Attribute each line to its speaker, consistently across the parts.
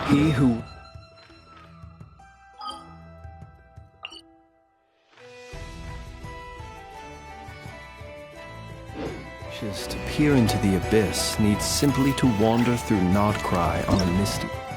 Speaker 1: He who wishes to peer into the abyss needs simply to wander through Nodcry on a misty night.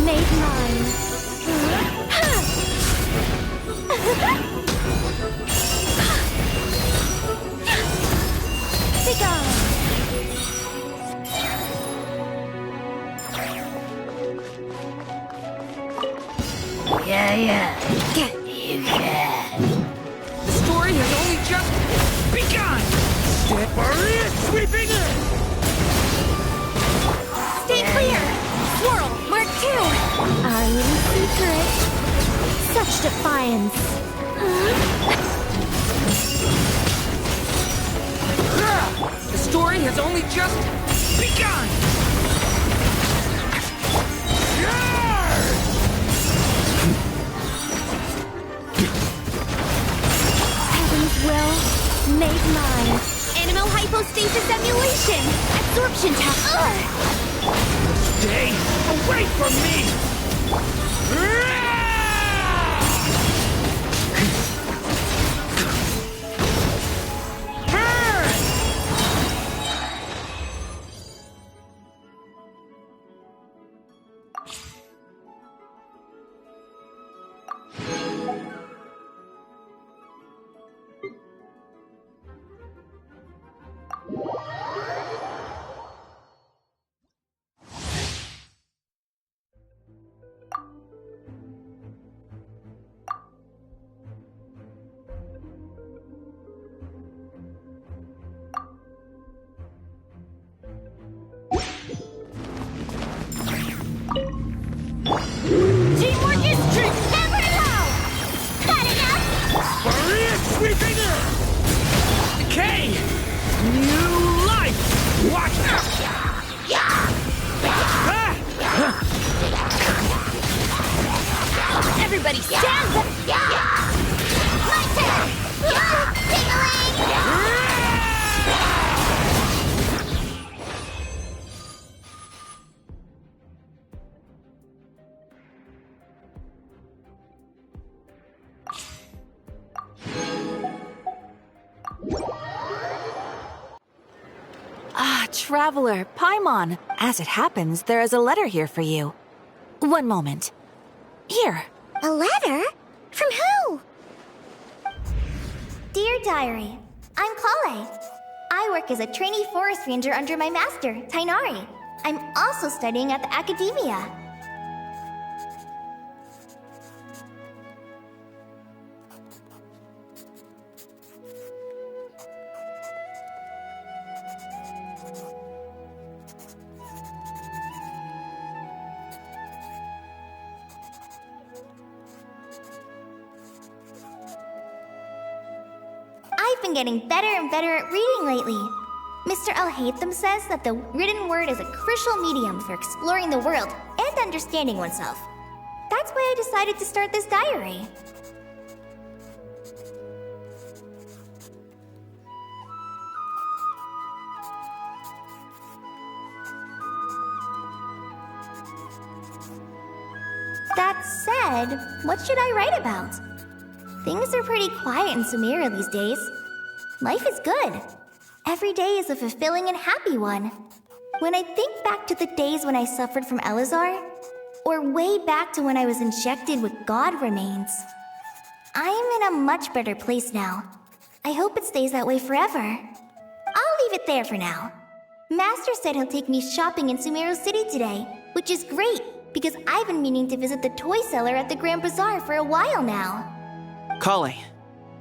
Speaker 2: made mine. Begone!
Speaker 3: Yeah. You can. The story has only just begun! Barrier sweeping in!
Speaker 2: Stay clear! Swirl, Mark 2! Are you in secret? Such defiance.
Speaker 3: The story has only just begun!
Speaker 2: Heaven's will, made mine. Animal hypostasis emulation! Absorption tap.
Speaker 3: Stay away from me!
Speaker 2: Teamwork is strength, never allow! Cutting up!
Speaker 3: Barrier sweeping in! Decay! New life! Watch out!
Speaker 2: Everybody stand up! My turn! Tingling!
Speaker 4: Traveler, Paimon. As it happens, there is a letter here for you. One moment. Here.
Speaker 2: A letter? From who? Dear Diary, I'm Kale. I work as a trainee forest ranger under my master, Tainari. I'm also studying at the academia. I've been getting better and better at reading lately. Mr. Al-Haytham says that the written word is a crucial medium for exploring the world and understanding oneself. That's why I decided to start this diary. That said, what should I write about? Things are pretty quiet in Sumeria these days. Life is good. Every day is a fulfilling and happy one. When I think back to the days when I suffered from Elazar, or way back to when I was injected with God remains, I am in a much better place now. I hope it stays that way forever. I'll leave it there for now. Master said he'll take me shopping in Sumeru City today, which is great, because I've been meaning to visit the toy seller at the Grand Bazaar for a while now.
Speaker 5: Kale,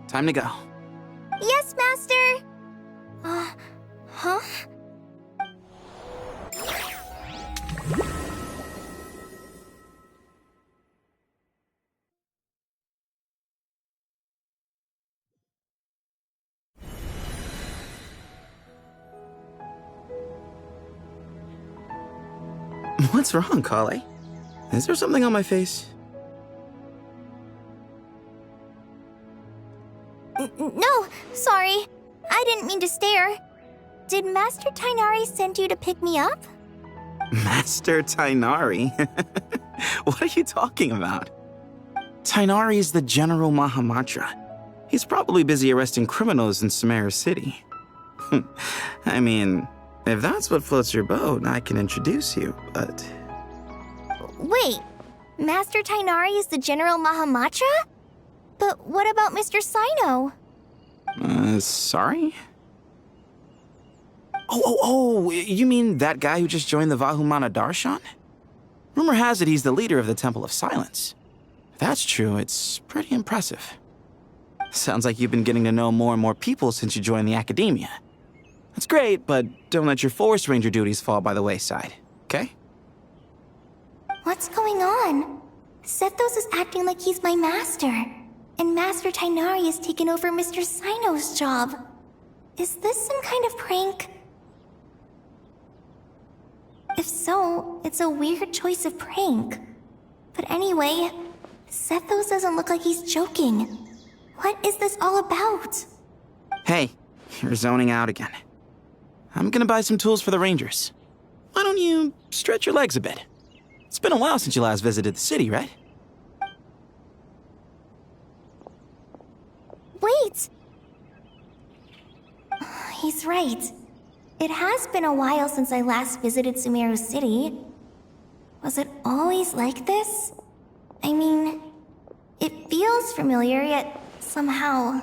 Speaker 5: time to go.
Speaker 2: Yes, Master! Huh?
Speaker 5: What's wrong, Kale? Is there something on my face?
Speaker 2: No, sorry. I didn't mean to stare. Did Master Tainari send you to pick me up?
Speaker 5: Master Tainari? What are you talking about? Tainari is the General Mahamatra. He's probably busy arresting criminals in Sumeru City. I mean, if that's what floats your boat, I can introduce you, but...
Speaker 2: Wait, Master Tainari is the General Mahamatra? But what about Mr. Sino?
Speaker 5: Sorry? Oh, you mean that guy who just joined the Vahumana Darshan? Rumor has it he's the leader of the Temple of Silence. If that's true, it's pretty impressive. Sounds like you've been getting to know more and more people since you joined the academia. That's great, but don't let your forest ranger duties fall by the wayside, okay?
Speaker 2: What's going on? Sethos is acting like he's my master, and Master Tainari has taken over Mr. Sino's job. Is this some kind of prank? If so, it's a weird choice of prank. But anyway, Sethos doesn't look like he's joking. What is this all about?
Speaker 5: Hey, you're zoning out again. I'm gonna buy some tools for the Rangers. Why don't you stretch your legs a bit? It's been a while since you last visited the city, right?
Speaker 2: Wait! He's right. It has been a while since I last visited Sumeru City. Was it always like this? I mean, it feels familiar, yet somehow...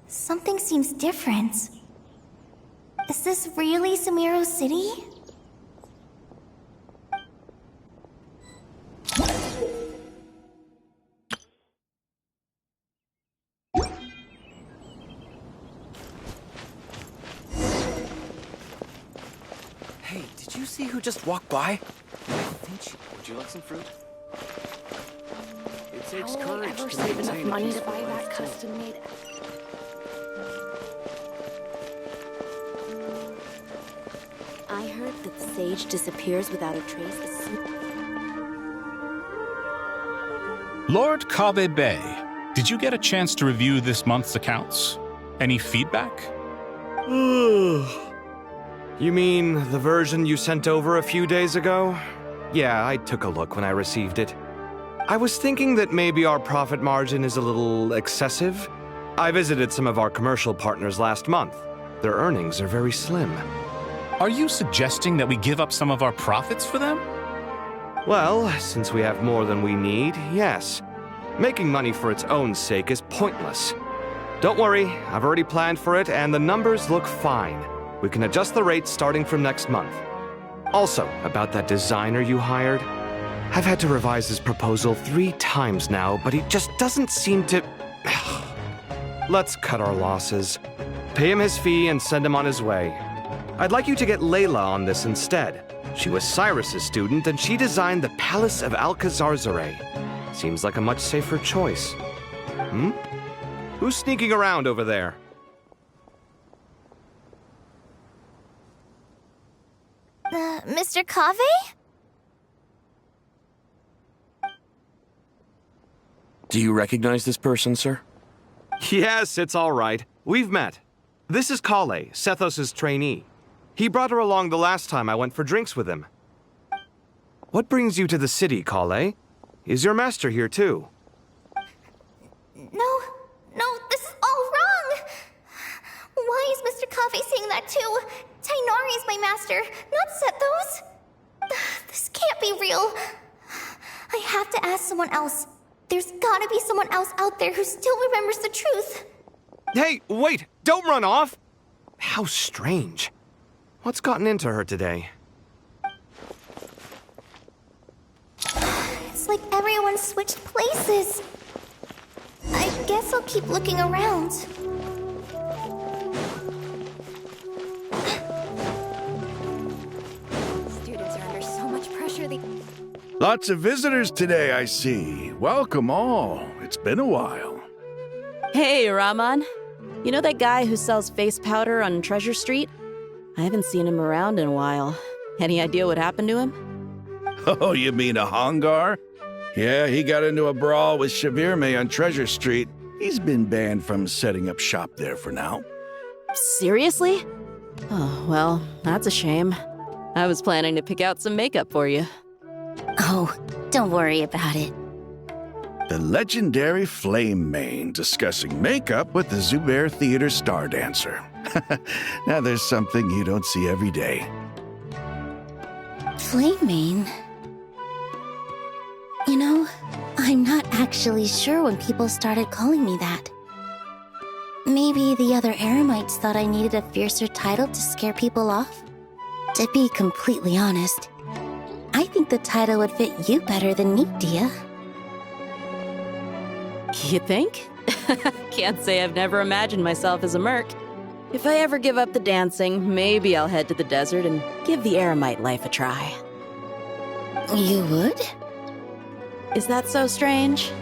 Speaker 2: something seems different. Is this really Sumeru City?
Speaker 1: Hey, did you see who just walked by? I think she... Would you like some fruit? It takes courage to
Speaker 6: save enough
Speaker 1: maintain a
Speaker 6: money to
Speaker 1: peaceful
Speaker 6: buy
Speaker 1: life,
Speaker 6: that
Speaker 1: too.
Speaker 6: custom-made. I heard that sage disappears without a trace as soon.
Speaker 7: Lord Kabe Bay, did you get a chance to review this month's accounts? Any feedback?
Speaker 8: You mean the version you sent over a few days ago? Yeah, I took a look when I received it. I was thinking that maybe our profit margin is a little excessive. I visited some of our commercial partners last month. Their earnings are very slim.
Speaker 7: Are you suggesting that we give up some of our profits for them?
Speaker 8: Well, since we have more than we need, yes. Making money for its own sake is pointless. Don't worry, I've already planned for it, and the numbers look fine. We can adjust the rates starting from next month. Also, about that designer you hired, I've had to revise his proposal 3 times now, but he just doesn't seem to... Let's cut our losses. Pay him his fee and send him on his way. I'd like you to get Layla on this instead. She was Cyrus's student, and she designed the Palace of Alcazarzare. Seems like a much safer choice. Who's sneaking around over there?
Speaker 2: Mr. Kave?
Speaker 9: Do you recognize this person, sir?
Speaker 8: Yes, it's all right. We've met. This is Kale, Sethos' trainee. He brought her along the last time I went for drinks with him. What brings you to the city, Kale? Is your master here too?
Speaker 2: No, this is all wrong! Why is Mr. Kave saying that too? Tainari is my master, not Sethos. This can't be real. I have to ask someone else. There's gotta be someone else out there who still remembers the truth.
Speaker 8: Hey, wait! Don't run off! How strange. What's gotten into her today?
Speaker 2: It's like everyone switched places. I guess I'll keep looking around.
Speaker 6: Students are under so much pressure.
Speaker 10: Lots of visitors today, I see. Welcome all. It's been a while.
Speaker 11: Hey, Rahman. You know that guy who sells face powder on Treasure Street? I haven't seen him around in a while. Any idea what happened to him?
Speaker 10: Oh, you mean a Hongar? Yeah, he got into a brawl with Shavirme on Treasure Street. He's been banned from setting up shop there for now.
Speaker 11: Seriously? Oh, well, that's a shame. I was planning to pick out some makeup for you.
Speaker 6: Oh, don't worry about it.
Speaker 10: The legendary Flame Mane discussing makeup with the Zubair Theater star dancer. Now there's something you don't see every day.
Speaker 6: Flame Mane?
Speaker 2: I'm not actually sure when people started calling me that. Maybe the other eremites thought I needed a fiercer title to scare people off? To be completely honest, I think the title would fit you better than me, Dia.
Speaker 11: You think? Can't say I've never imagined myself as a merc. If I ever give up the dancing, maybe I'll head to the desert and give the eremite life a try.
Speaker 2: You would?
Speaker 11: Is that so strange?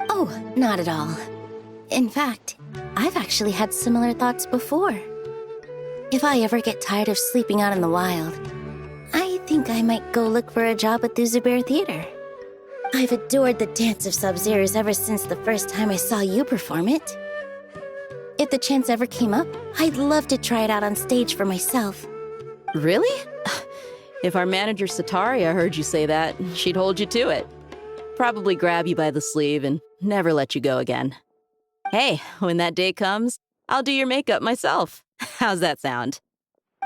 Speaker 2: Oh, not at all. In fact, I've actually had similar thoughts before. If I ever get tired of sleeping out in the wild, I think I might go look for a job at the Zubair Theater. I've adored the dance of Sub-Zeros ever since the first time I saw you perform it. If the chance ever came up, I'd love to try it out on stage for myself.
Speaker 11: Really? If our manager Sataria heard you say that, she'd hold you to it. Probably grab you by the sleeve and never let you go again. Hey, when that day comes, I'll do your makeup myself. How's that sound?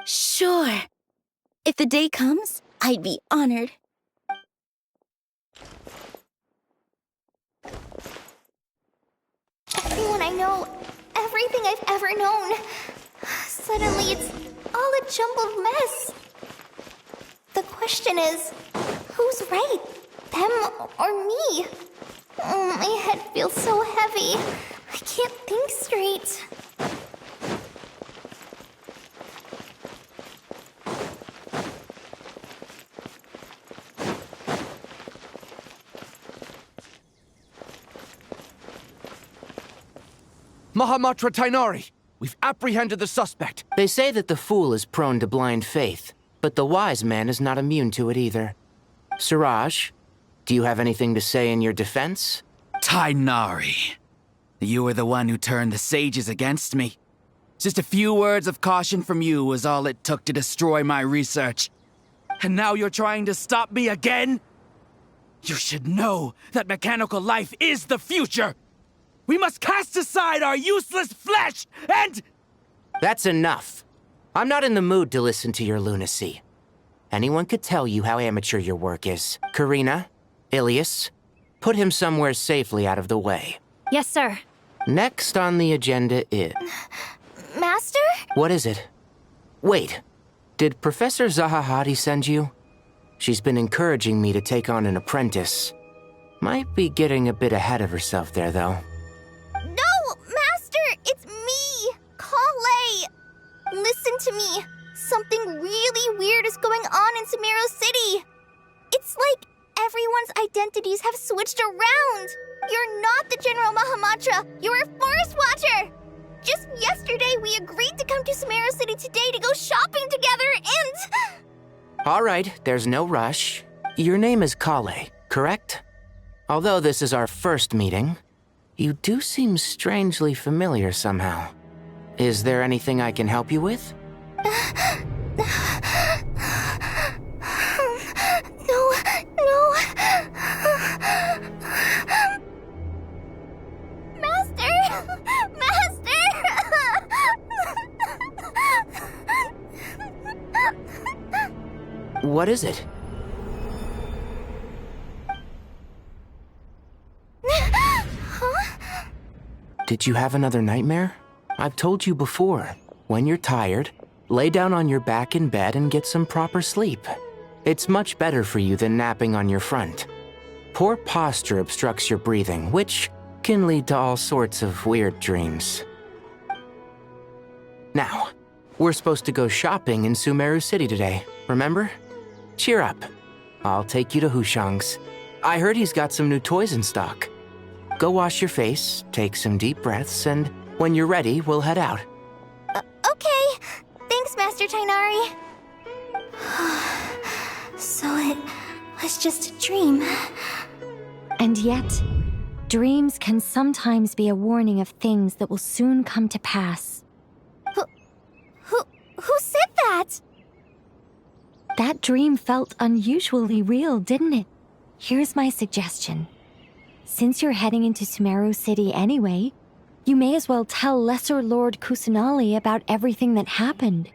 Speaker 2: Sure. If the day comes, I'd be honored. Everyone I know, everything I've ever known. Suddenly it's all a jumbled mess. The question is, who's right? Them or me? Oh, my head feels so heavy. I can't think straight.
Speaker 8: Mahamatra Tainari! We've apprehended the suspect.
Speaker 12: They say that the fool is prone to blind faith, but the wise man is not immune to it either. Suraj, do you have anything to say in your defense?
Speaker 13: Tainari, you were the one who turned the sages against me. Just a few words of caution from you was all it took to destroy my research. And now you're trying to stop me again? You should know that mechanical life is the future! We must cast aside our useless flesh and...
Speaker 12: That's enough. I'm not in the mood to listen to your lunacy. Anyone could tell you how amateur your work is. Karina, Ilias, put him somewhere safely out of the way.
Speaker 14: Yes, sir.
Speaker 12: Next on the agenda is...
Speaker 2: Master?
Speaker 12: What is it? Wait, did Professor Zahahati send you? She's been encouraging me to take on an apprentice. Might be getting a bit ahead of herself there, though.
Speaker 2: No, Master! It's me! Kale! Listen to me. Something really weird is going on in Sumeru City. It's like everyone's identities have switched around. You're not the General Mahamatra. You're a Forest Watcher. Just yesterday, we agreed to come to Sumeru City today to go shopping together and...
Speaker 12: All right, there's no rush. Your name is Kale, correct? Although this is our first meeting, you do seem strangely familiar somehow. Is there anything I can help you with?
Speaker 2: No. Master!
Speaker 12: What is it?
Speaker 2: Huh?
Speaker 12: Did you have another nightmare? I've told you before, when you're tired, lay down on your back in bed and get some proper sleep. It's much better for you than napping on your front. Poor posture obstructs your breathing, which can lead to all sorts of weird dreams. Now, we're supposed to go shopping in Sumeru City today, remember? Cheer up. I'll take you to Hushang's. I heard he's got some new toys in stock. Go wash your face, take some deep breaths, and when you're ready, we'll head out.
Speaker 2: Okay. Thanks, Master Tainari. So it was just a dream.
Speaker 14: And yet, dreams can sometimes be a warning of things that will soon come to pass.
Speaker 2: Who said that?
Speaker 14: That dream felt unusually real, didn't it? Here's my suggestion. Since you're heading into Sumeru City anyway, you may as well tell Lesser Lord Kusanali about everything that happened.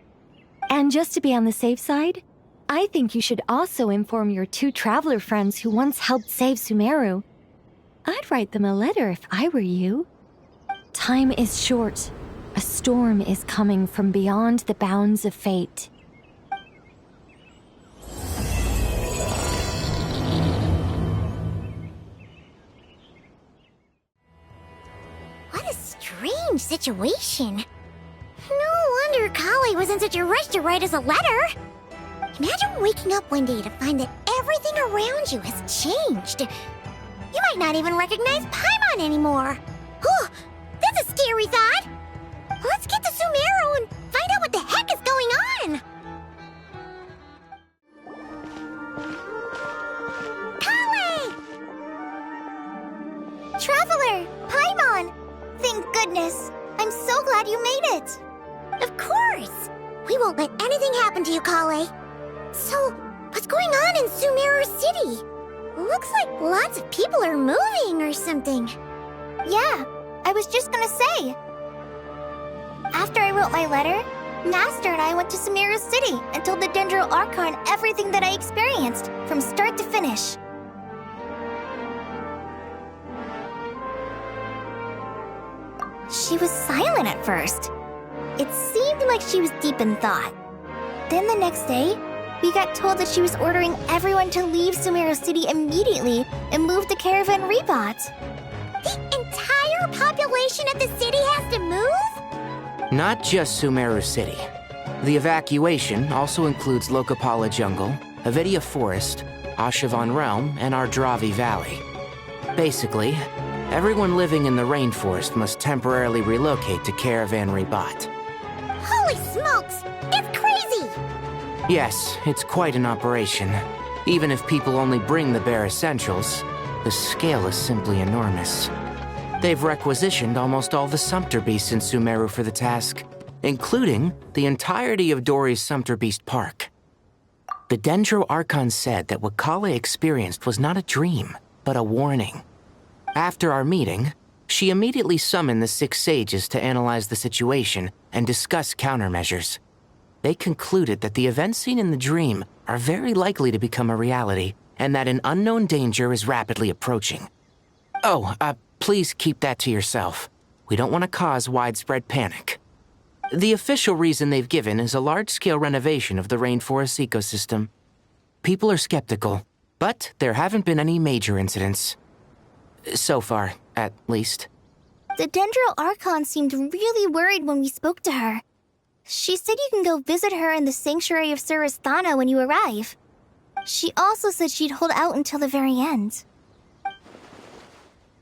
Speaker 14: And just to be on the safe side, I think you should also inform your 2 traveler friends who once helped save Sumeru. I'd write them a letter if I were you. Time is short. A storm is coming from beyond the bounds of fate.
Speaker 2: What a strange situation. No wonder Kale was in such a rush to write us a letter. Imagine waking up one day to find that everything around you has changed. You might not even recognize Paimon anymore. Oh, that's a scary thought. Let's get to Sumeru and find out what the heck is going on. Kale! Traveler, Paimon! Thank goodness. I'm so glad you made it. Of course. We won't let anything happen to you, Kale. So, what's going on in Sumeru City? Looks like lots of people are moving or something. Yeah, I was just gonna say. After I wrote my letter, Master and I went to Sumeru City and told the Dendro Archon everything that I experienced, from start to finish. She was silent at first. It seemed like she was deep in thought. Then the next day, we got told that she was ordering everyone to leave Sumeru City immediately and move to Caravan Rebot. The entire population of the city has to move?
Speaker 12: Not just Sumeru City. The evacuation also includes Lokapala Jungle, Avidia Forest, Ashavan Realm, and Ardravi Valley. Basically, everyone living in the rainforest must temporarily relocate to Caravan Rebot.
Speaker 2: Holy smokes! It's crazy!
Speaker 12: Yes, it's quite an operation. Even if people only bring the bare essentials, the scale is simply enormous. They've requisitioned almost all the Sumpter Beasts in Sumeru for the task, including the entirety of Dori's Sumpter Beast Park. The Dendro Archon said that what Kale experienced was not a dream, but a warning. After our meeting, she immediately summoned the 6 sages to analyze the situation and discuss countermeasures. They concluded that the events seen in the dream are very likely to become a reality, and that an unknown danger is rapidly approaching. Oh, please keep that to yourself. We don't want to cause widespread panic. The official reason they've given is a large-scale renovation of the rainforest ecosystem. People are skeptical, but there haven't been any major incidents. So far, at least.
Speaker 2: The Dendro Archon seemed really worried when we spoke to her. She said you can go visit her in the Sanctuary of Surasthana when you arrive. She also said she'd hold out until the very end.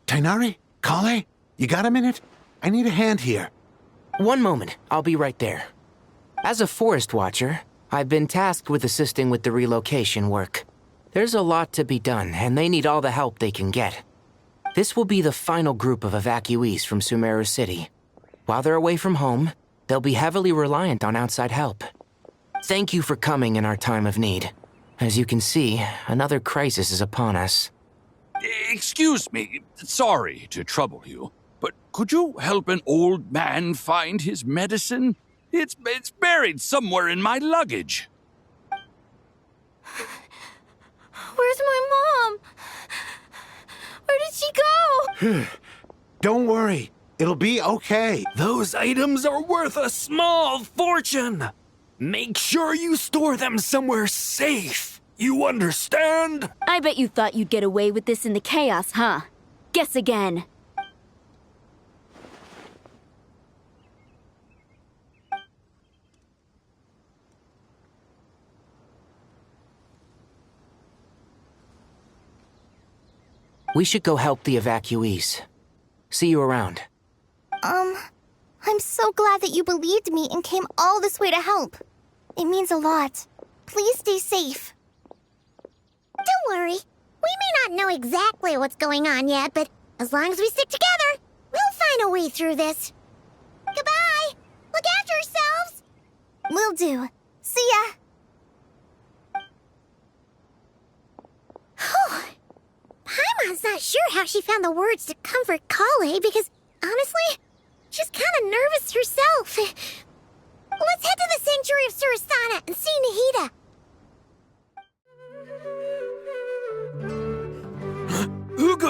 Speaker 15: Tighnari? Kale? You got a minute? I need a hand here.
Speaker 12: One moment, I'll be right there. As a forest watcher, I've been tasked with assisting with the relocation work. There's a lot to be done, and they need all the help they can get. This will be the final group of evacuees from Sumeru City. While they're away from home, they'll be heavily reliant on outside help. Thank you for coming in our time of need. As you can see, another crisis is upon us.
Speaker 16: Excuse me, sorry to trouble you, but could you help an old man find his medicine? It's buried somewhere in my luggage.
Speaker 2: Where's my mom? Where did she go?
Speaker 15: Don't worry. It'll be okay.
Speaker 17: Those items are worth a small fortune. Make sure you store them somewhere safe. You understand?
Speaker 6: I bet you thought you'd get away with this in the chaos, huh? Guess again.
Speaker 12: We should go help the evacuees. See you around.
Speaker 2: I'm so glad that you believed me and came all this way to help. It means a lot. Please stay safe. Don't worry. We may not know exactly what's going on yet, but as long as we stick together, we'll find a way through this. Goodbye! Look after yourselves! Will do. See ya! Whew. Paimon's not sure how she found the words to comfort Kale because, honestly, she's kind of nervous herself. Let's head to the Sanctuary of Surasthana and see Nahida.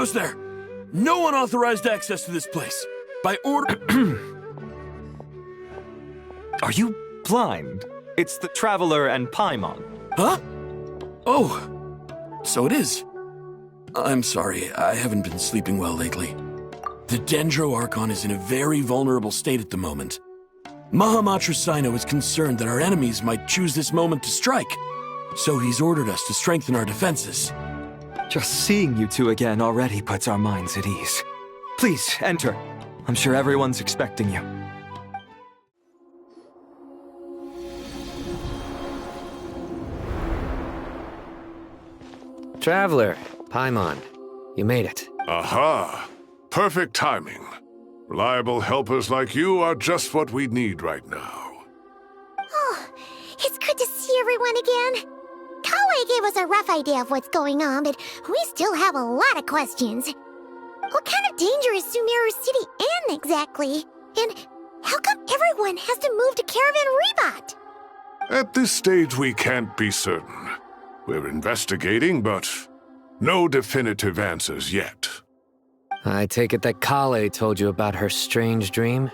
Speaker 17: goes there? No unauthorized access to this place. By order...
Speaker 8: Are you blind? It's the Traveler and Paimon.
Speaker 17: Huh? Oh, so it is. I'm sorry, I haven't been sleeping well lately. The Dendro Archon is in a very vulnerable state at the moment. Mahamatra Sino is concerned that our enemies might choose this moment to strike, so he's ordered us to strengthen our defenses.
Speaker 8: Just seeing you two again already puts our minds at ease. Please, enter. I'm sure everyone's expecting you.
Speaker 12: Traveler, Paimon, you made it.
Speaker 18: Aha! Perfect timing. Reliable helpers like you are just what we need right now.
Speaker 19: Oh, it's good to see everyone again. Kale gave us a rough idea of what's going on, but we still have a lot of questions. What kind of danger is Sumeru City in exactly? And how come everyone has to move to Caravan Rebot?
Speaker 18: At this stage, we can't be certain. We're investigating, but no definitive answers yet.
Speaker 12: I take it that Kale told you about her strange dream?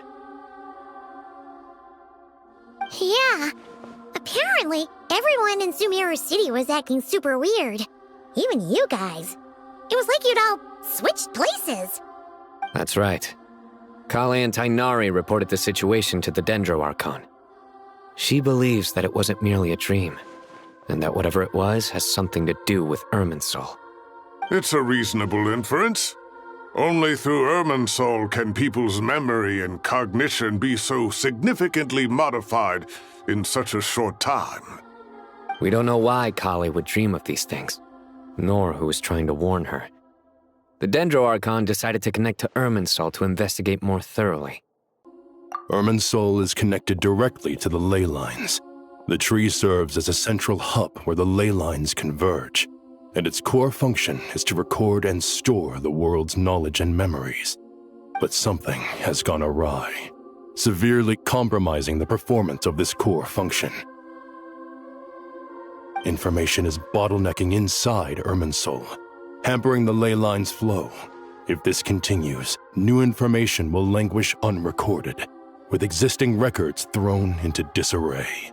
Speaker 19: Yeah. Apparently, everyone in Sumeru City was acting super weird. Even you guys. It was like you'd all switched places.
Speaker 12: That's right. Kale and Tainari reported the situation to the Dendro Archon. She believes that it wasn't merely a dream, and that whatever it was has something to do with Irminsul.
Speaker 18: It's a reasonable inference. Only through Irminsul can people's memory and cognition be so significantly modified in such a short time.
Speaker 12: We don't know why Kale would dream of these things, nor who was trying to warn her. The Dendro Archon decided to connect to Irminsul to investigate more thoroughly.
Speaker 20: Irminsul is connected directly to the ley lines. The tree serves as a central hub where the ley lines converge, and its core function is to record and store the world's knowledge and memories. But something has gone awry, severely compromising the performance of this core function. Information is bottlenecking inside Irminsul, hampering the ley line's flow. If this continues, new information will languish unrecorded, with existing records thrown into disarray.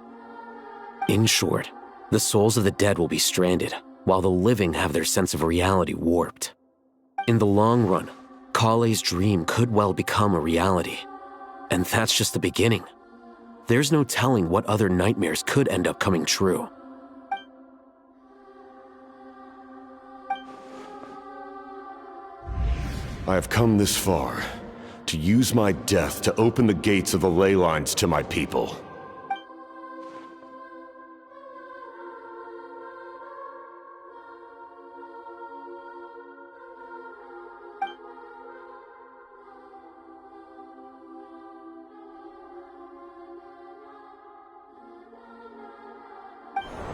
Speaker 9: In short, the souls of the dead will be stranded, while the living have their sense of reality warped. In the long run, Kale's dream could well become a reality. And that's just the beginning. There's no telling what other nightmares could end up coming true.
Speaker 21: I have come this far, to use my death to open the gates of the ley lines to my people.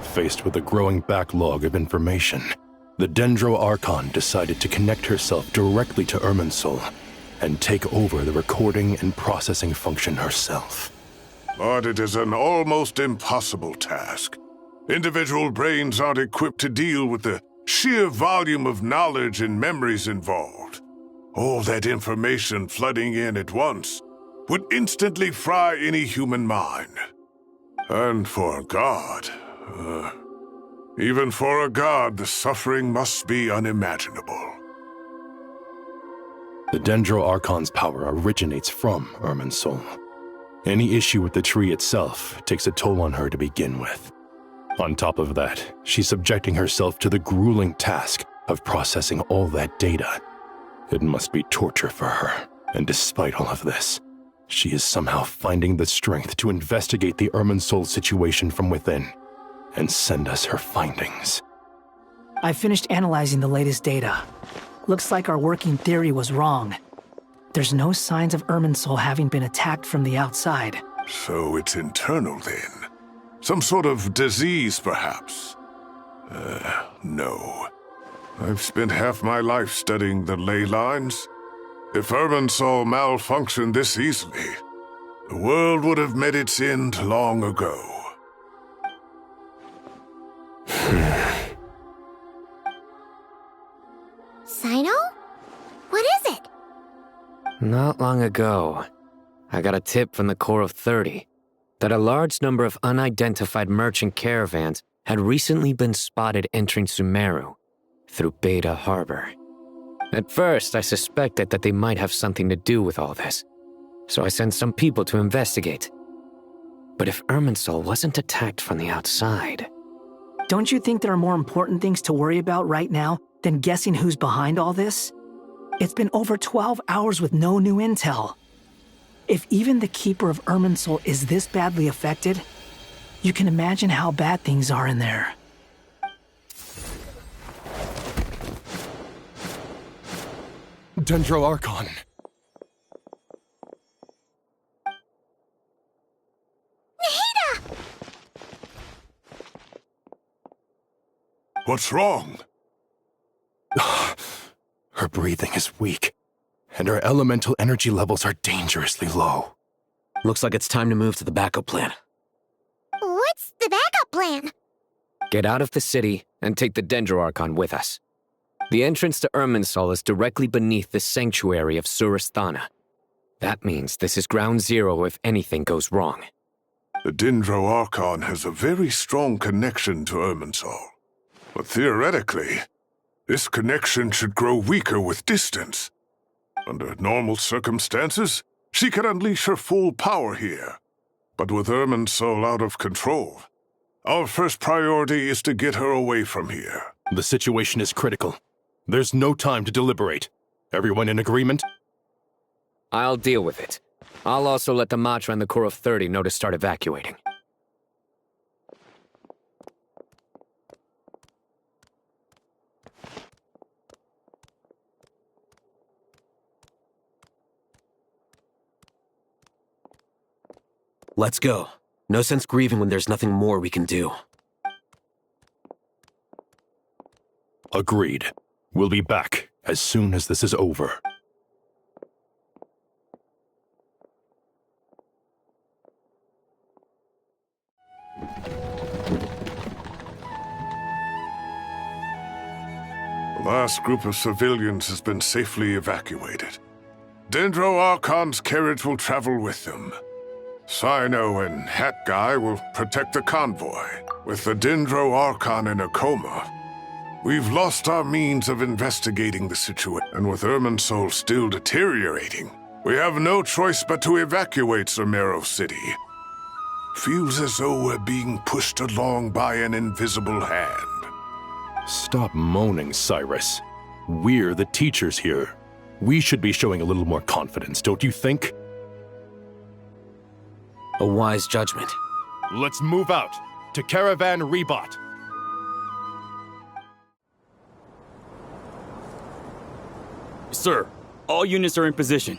Speaker 20: Faced with a growing backlog of information, the Dendro Archon decided to connect herself directly to Irminsul and take over the recording and processing function herself.
Speaker 18: But it is an almost impossible task. Individual brains aren't equipped to deal with the sheer volume of knowledge and memories involved. All that information flooding in at once would instantly fry any human mind. And for a god, even for a god, the suffering must be unimaginable.
Speaker 20: The Dendro Archon's power originates from Irminsul. Any issue with the tree itself takes a toll on her to begin with. On top of that, she's subjecting herself to the grueling task of processing all that data. It must be torture for her, and despite all of this, she is somehow finding the strength to investigate the Irminsul situation from within and send us her findings.
Speaker 22: I finished analyzing the latest data. Looks like our working theory was wrong. There's no signs of Irminsul having been attacked from the outside.
Speaker 18: So it's internal then? Some sort of disease, perhaps? No. I've spent half my life studying the ley lines. If Irminsul malfunctioned this easily, the world would have met its end long ago.
Speaker 19: Sino? What is it?
Speaker 9: Not long ago, I got a tip from the Core of 30 that a large number of unidentified merchant caravans had recently been spotted entering Sumeru through Beta Harbor. At first, I suspected that they might have something to do with all this, so I sent some people to investigate. But if Irminsul wasn't attacked from the outside...
Speaker 22: Don't you think there are more important things to worry about right now than guessing who's behind all this? It's been over 12 hours with no new intel. If even the Keeper of Irminsul is this badly affected, you can imagine how bad things are in there.
Speaker 20: Dendro Archon.
Speaker 19: Nahida!
Speaker 18: What's wrong?
Speaker 20: Her breathing is weak, and her elemental energy levels are dangerously low.
Speaker 9: Looks like it's time to move to the backup plan.
Speaker 19: What's the backup plan?
Speaker 9: Get out of the city and take the Dendro Archon with us. The entrance to Irminsul is directly beneath the sanctuary of Surasthana. That means this is ground zero if anything goes wrong.
Speaker 18: The Dendro Archon has a very strong connection to Irminsul. But theoretically, this connection should grow weaker with distance. Under normal circumstances, she could unleash her full power here. But with Irminsul out of control, our first priority is to get her away from here.
Speaker 20: The situation is critical. There's no time to deliberate. Everyone in agreement?
Speaker 9: I'll deal with it. I'll also let the Matra and the Core of 30 know to start evacuating. Let's go. No sense grieving when there's nothing more we can do.
Speaker 20: Agreed. We'll be back as soon as this is over.
Speaker 18: The last group of civilians has been safely evacuated. Dendro Archon's carriage will travel with them. Sino and Hat Guy will protect the convoy. With the Dendro Archon in a coma, we've lost our means of investigating the situation, and with Irminsul still deteriorating, we have no choice but to evacuate Sumeru City. Feels as though we're being pushed along by an invisible hand.
Speaker 20: Stop moaning, Cyrus. We're the teachers here. We should be showing a little more confidence, don't you think?
Speaker 9: A wise judgment.
Speaker 20: Let's move out to Caravan Rebot.
Speaker 3: Sir, all units are in position.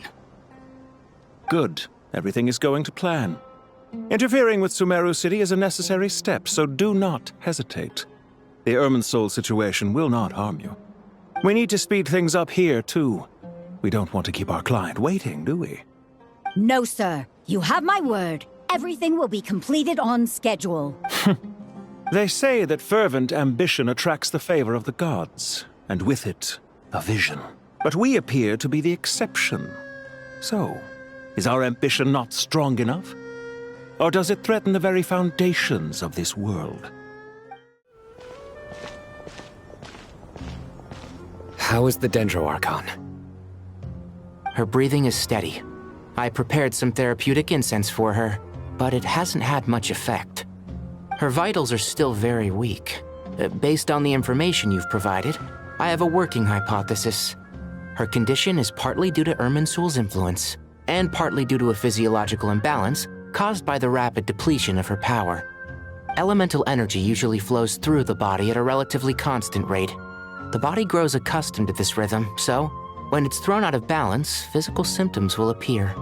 Speaker 4: Good. Everything is going to plan. Interfering with Sumeru City is a necessary step, so do not hesitate. The Irminsul situation will not harm you. We need to speed things up here, too. We don't want to keep our client waiting, do we?
Speaker 23: No, sir. You have my word. Everything will be completed on schedule.
Speaker 4: They say that fervent ambition attracts the favor of the gods, and with it, a vision. But we appear to be the exception. So, is our ambition not strong enough? Or does it threaten the very foundations of this world?
Speaker 9: How is the Dendro Archon?
Speaker 12: Her breathing is steady. I prepared some therapeutic incense for her, but it hasn't had much effect. Her vitals are still very weak. Based on the information you've provided, I have a working hypothesis. Her condition is partly due to Irminsul's influence, and partly due to a physiological imbalance caused by the rapid depletion of her power. Elemental energy usually flows through the body at a relatively constant rate. The body grows accustomed to this rhythm, so when it's thrown out of balance, physical symptoms will appear.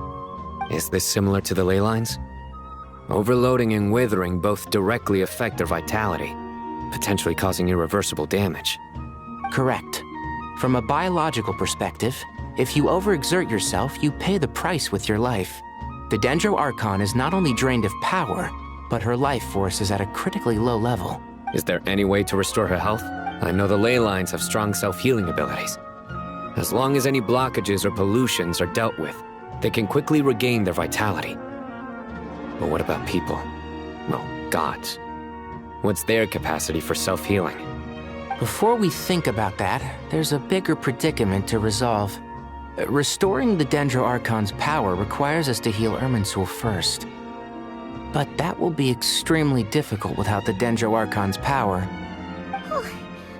Speaker 9: Is this similar to the ley lines? Overloading and withering both directly affect their vitality, potentially causing irreversible damage.
Speaker 12: Correct. From a biological perspective, if you overexert yourself, you pay the price with your life. The Dendro Archon is not only drained of power, but her life force is at a critically low level.
Speaker 9: Is there any way to restore her health? I know the ley lines have strong self-healing abilities. As long as any blockages or pollutions are dealt with, they can quickly regain their vitality. But what about people? Well, gods. What's their capacity for self-healing?
Speaker 12: Before we think about that, there's a bigger predicament to resolve. Restoring the Dendro Archon's power requires us to heal Irminsul first. But that will be extremely difficult without the Dendro Archon's power.
Speaker 19: Oh,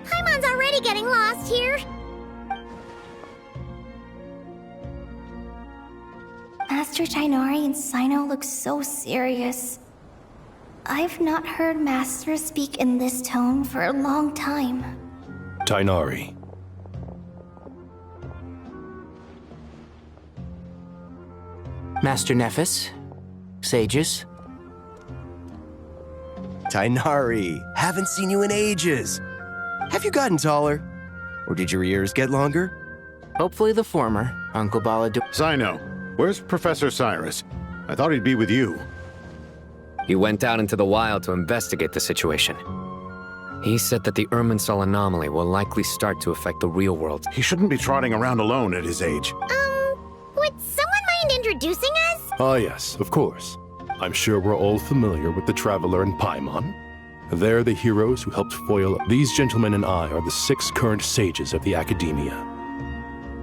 Speaker 19: Paimon's already getting lost here.
Speaker 2: Master Tighnari and Sino look so serious. I've not heard Master speak in this tone for a long time.
Speaker 20: Tighnari.
Speaker 12: Master Nephis, sages.
Speaker 1: Tighnari, haven't seen you in ages. Have you gotten taller? Or did your ears get longer?
Speaker 12: Hopefully the former, Uncle Baladu.
Speaker 15: Sino, where's Professor Cyrus? I thought he'd be with you.
Speaker 9: He went out into the wild to investigate the situation. He said that the Irminsul anomaly will likely start to affect the real world.
Speaker 15: He shouldn't be trotting around alone at his age.
Speaker 19: Would someone mind introducing us?
Speaker 20: Ah, yes, of course. I'm sure we're all familiar with the Traveler and Paimon. They're the heroes who helped foil. These gentlemen and I are the 6 current sages of the Academia.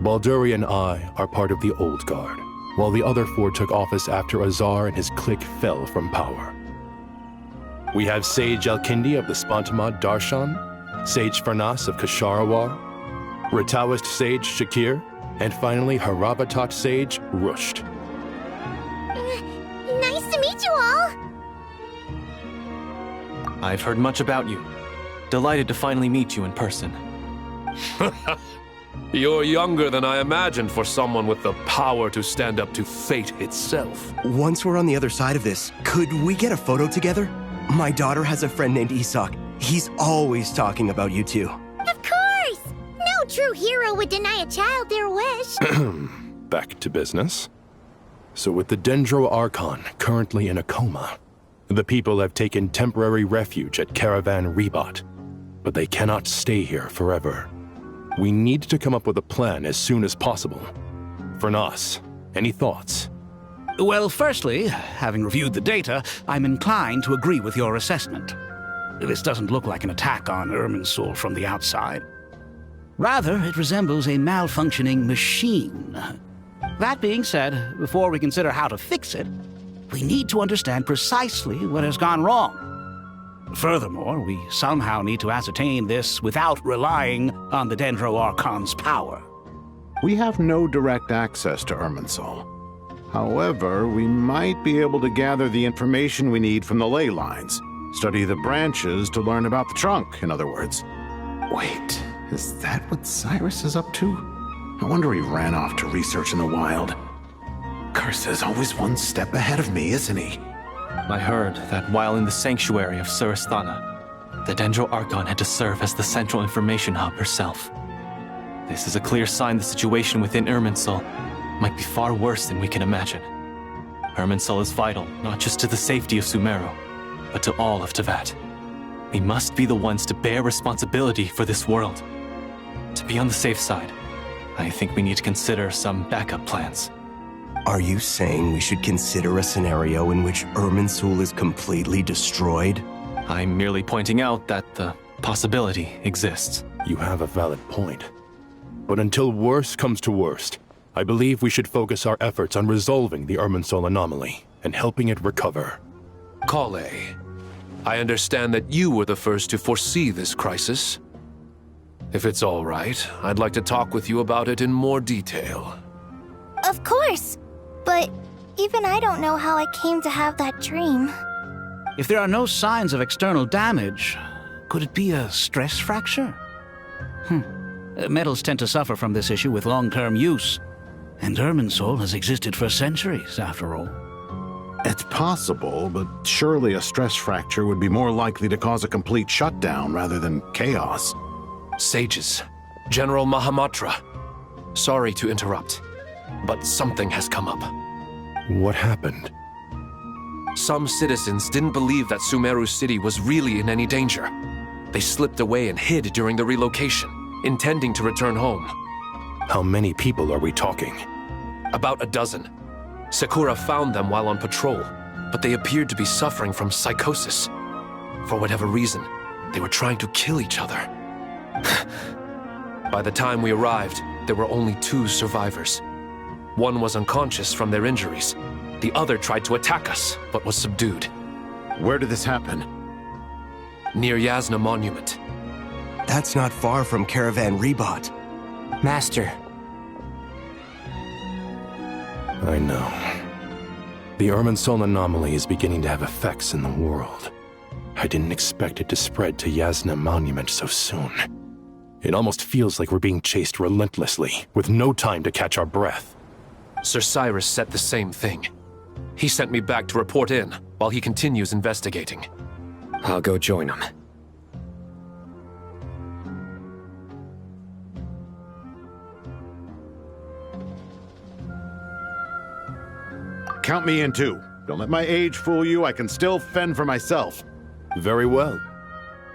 Speaker 20: Balduri and I are part of the Old Guard, while the other 4 took office after Azar and his clique fell from power. We have Sage Alkindi of the Spantamad Darshan, Sage Farnas of Kasharawar, Rataoist Sage Shakir, and finally Harabatot Sage Rusht.
Speaker 19: Nice to meet you all.
Speaker 5: I've heard much about you. Delighted to finally meet you in person.
Speaker 7: You're younger than I imagined for someone with the power to stand up to fate itself.
Speaker 1: Once we're on the other side of this, could we get a photo together? My daughter has a friend named Isak. He's always talking about you two.
Speaker 19: Of course! No true hero would deny a child their wish.
Speaker 20: Back to business. So with the Dendro Archon currently in a coma, the people have taken temporary refuge at Caravan Rebot. But they cannot stay here forever. We need to come up with a plan as soon as possible. Farnas, any thoughts?
Speaker 24: Well, firstly, having reviewed the data, I'm inclined to agree with your assessment. This doesn't look like an attack on Irminsul from the outside. Rather, it resembles a malfunctioning machine. That being said, before we consider how to fix it, we need to understand precisely what has gone wrong. Furthermore, we somehow need to ascertain this without relying on the Dendro Archon's power.
Speaker 15: We have no direct access to Irminsul. However, we might be able to gather the information we need from the ley lines. Study the branches to learn about the trunk, in other words. Wait, is that what Cyrus is up to? No wonder he ran off to research in the wild. Curse always one step ahead of me, isn't he?
Speaker 5: I heard that while in the sanctuary of Surasthana, the Dendro Archon had to serve as the central information hub herself. This is a clear sign the situation within Irminsul might be far worse than we can imagine. Irminsul is vital, not just to the safety of Sumeru, but to all of Teyvat. We must be the ones to bear responsibility for this world. To be on the safe side, I think we need to consider some backup plans.
Speaker 1: Are you saying we should consider a scenario in which Irminsul is completely destroyed?
Speaker 5: I'm merely pointing out that the possibility exists.
Speaker 20: You have a valid point. But until worst comes to worst, I believe we should focus our efforts on resolving the Irminsul anomaly and helping it recover.
Speaker 7: Kale, I understand that you were the first to foresee this crisis. If it's all right, I'd like to talk with you about it in more detail.
Speaker 2: Of course! But even I don't know how I came to have that dream.
Speaker 24: If there are no signs of external damage, could it be a stress fracture? Metals tend to suffer from this issue with long-term use, and Irminsul has existed for centuries, after all.
Speaker 15: It's possible, but surely a stress fracture would be more likely to cause a complete shutdown rather than chaos.
Speaker 7: Sages, General Mahamatra, sorry to interrupt, but something has come up.
Speaker 20: What happened?
Speaker 7: Some citizens didn't believe that Sumeru City was really in any danger. They slipped away and hid during the relocation, intending to return home.
Speaker 20: How many people are we talking?
Speaker 7: About a dozen. Sakura found them while on patrol, but they appeared to be suffering from psychosis. For whatever reason, they were trying to kill each other. By the time we arrived, there were only 2 survivors. One was unconscious from their injuries. The other tried to attack us, but was subdued.
Speaker 15: Where did this happen?
Speaker 7: Near Yasna Monument.
Speaker 1: That's not far from Caravan Rebot.
Speaker 12: Master.
Speaker 20: I know. The Irminsul anomaly is beginning to have effects in the world. I didn't expect it to spread to Yasna Monument so soon. It almost feels like we're being chased relentlessly, with no time to catch our breath.
Speaker 7: Sir Cyrus said the same thing. He sent me back to report in, while he continues investigating.
Speaker 9: I'll go join him.
Speaker 15: Count me in too. Don't let my age fool you, I can still fend for myself.
Speaker 20: Very well.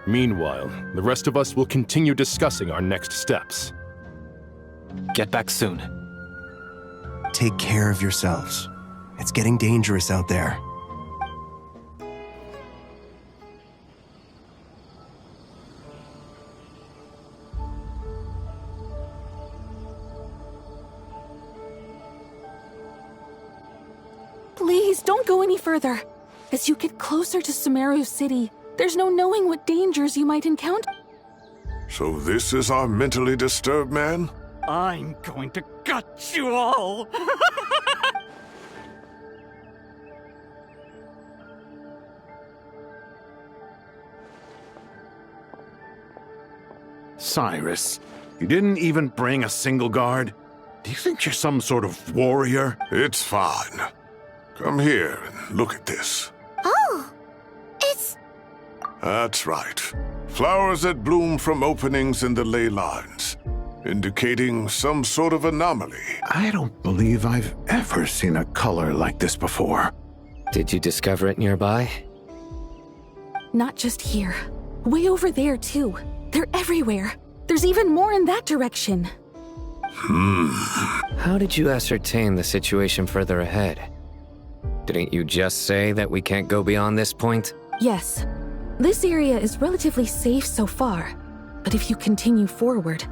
Speaker 20: Meanwhile, the rest of us will continue discussing our next steps.
Speaker 5: Get back soon.
Speaker 1: Take care of yourselves. It's getting dangerous out there.
Speaker 10: Please, don't go any further. As you get closer to Sumeru City, there's no knowing what dangers you might encounter.
Speaker 18: So this is our mentally disturbed man?
Speaker 11: I'm going to gut you all!
Speaker 15: Cyrus, you didn't even bring a single guard? Do you think you're some sort of warrior?
Speaker 18: It's fine. Come here and look at this.
Speaker 19: Oh, it's...
Speaker 18: That's right. Flowers that bloom from openings in the ley lines, indicating some sort of anomaly.
Speaker 15: I don't believe I've ever seen a color like this before.
Speaker 9: Did you discover it nearby?
Speaker 10: Not just here. Way over there, too. They're everywhere. There's even more in that direction.
Speaker 9: How did you ascertain the situation further ahead? Didn't you just say that we can't go beyond this point?
Speaker 10: Yes. This area is relatively safe so far. But if you continue forward,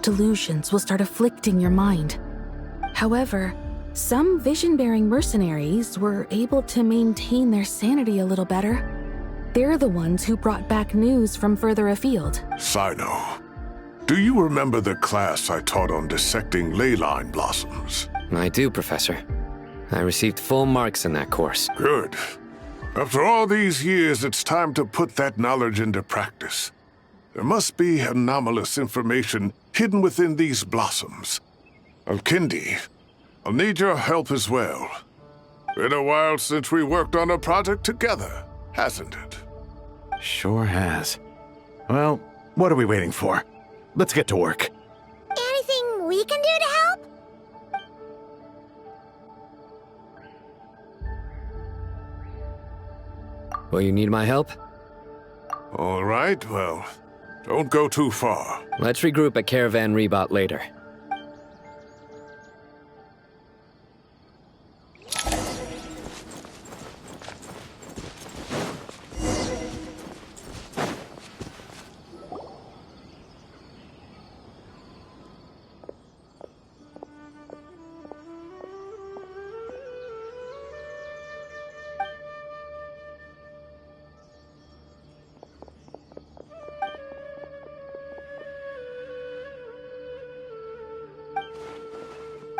Speaker 10: delusions will start afflicting your mind. However, some vision-bearing mercenaries were able to maintain their sanity a little better. They're the ones who brought back news from further afield.
Speaker 18: Sino, do you remember the class I taught on dissecting ley line blossoms?
Speaker 9: I do, Professor. I received full marks in that course.
Speaker 18: Good. After all these years, it's time to put that knowledge into practice. There must be anomalous information hidden within these blossoms. Alkindi, I'll need your help as well. Been a while since we worked on a project together, hasn't it?
Speaker 15: Sure has. Well, what are we waiting for? Let's get to work.
Speaker 19: Anything we can do to help?
Speaker 9: Will you need my help?
Speaker 18: All right, well, don't go too far.
Speaker 9: Let's regroup at Caravan Rebot later.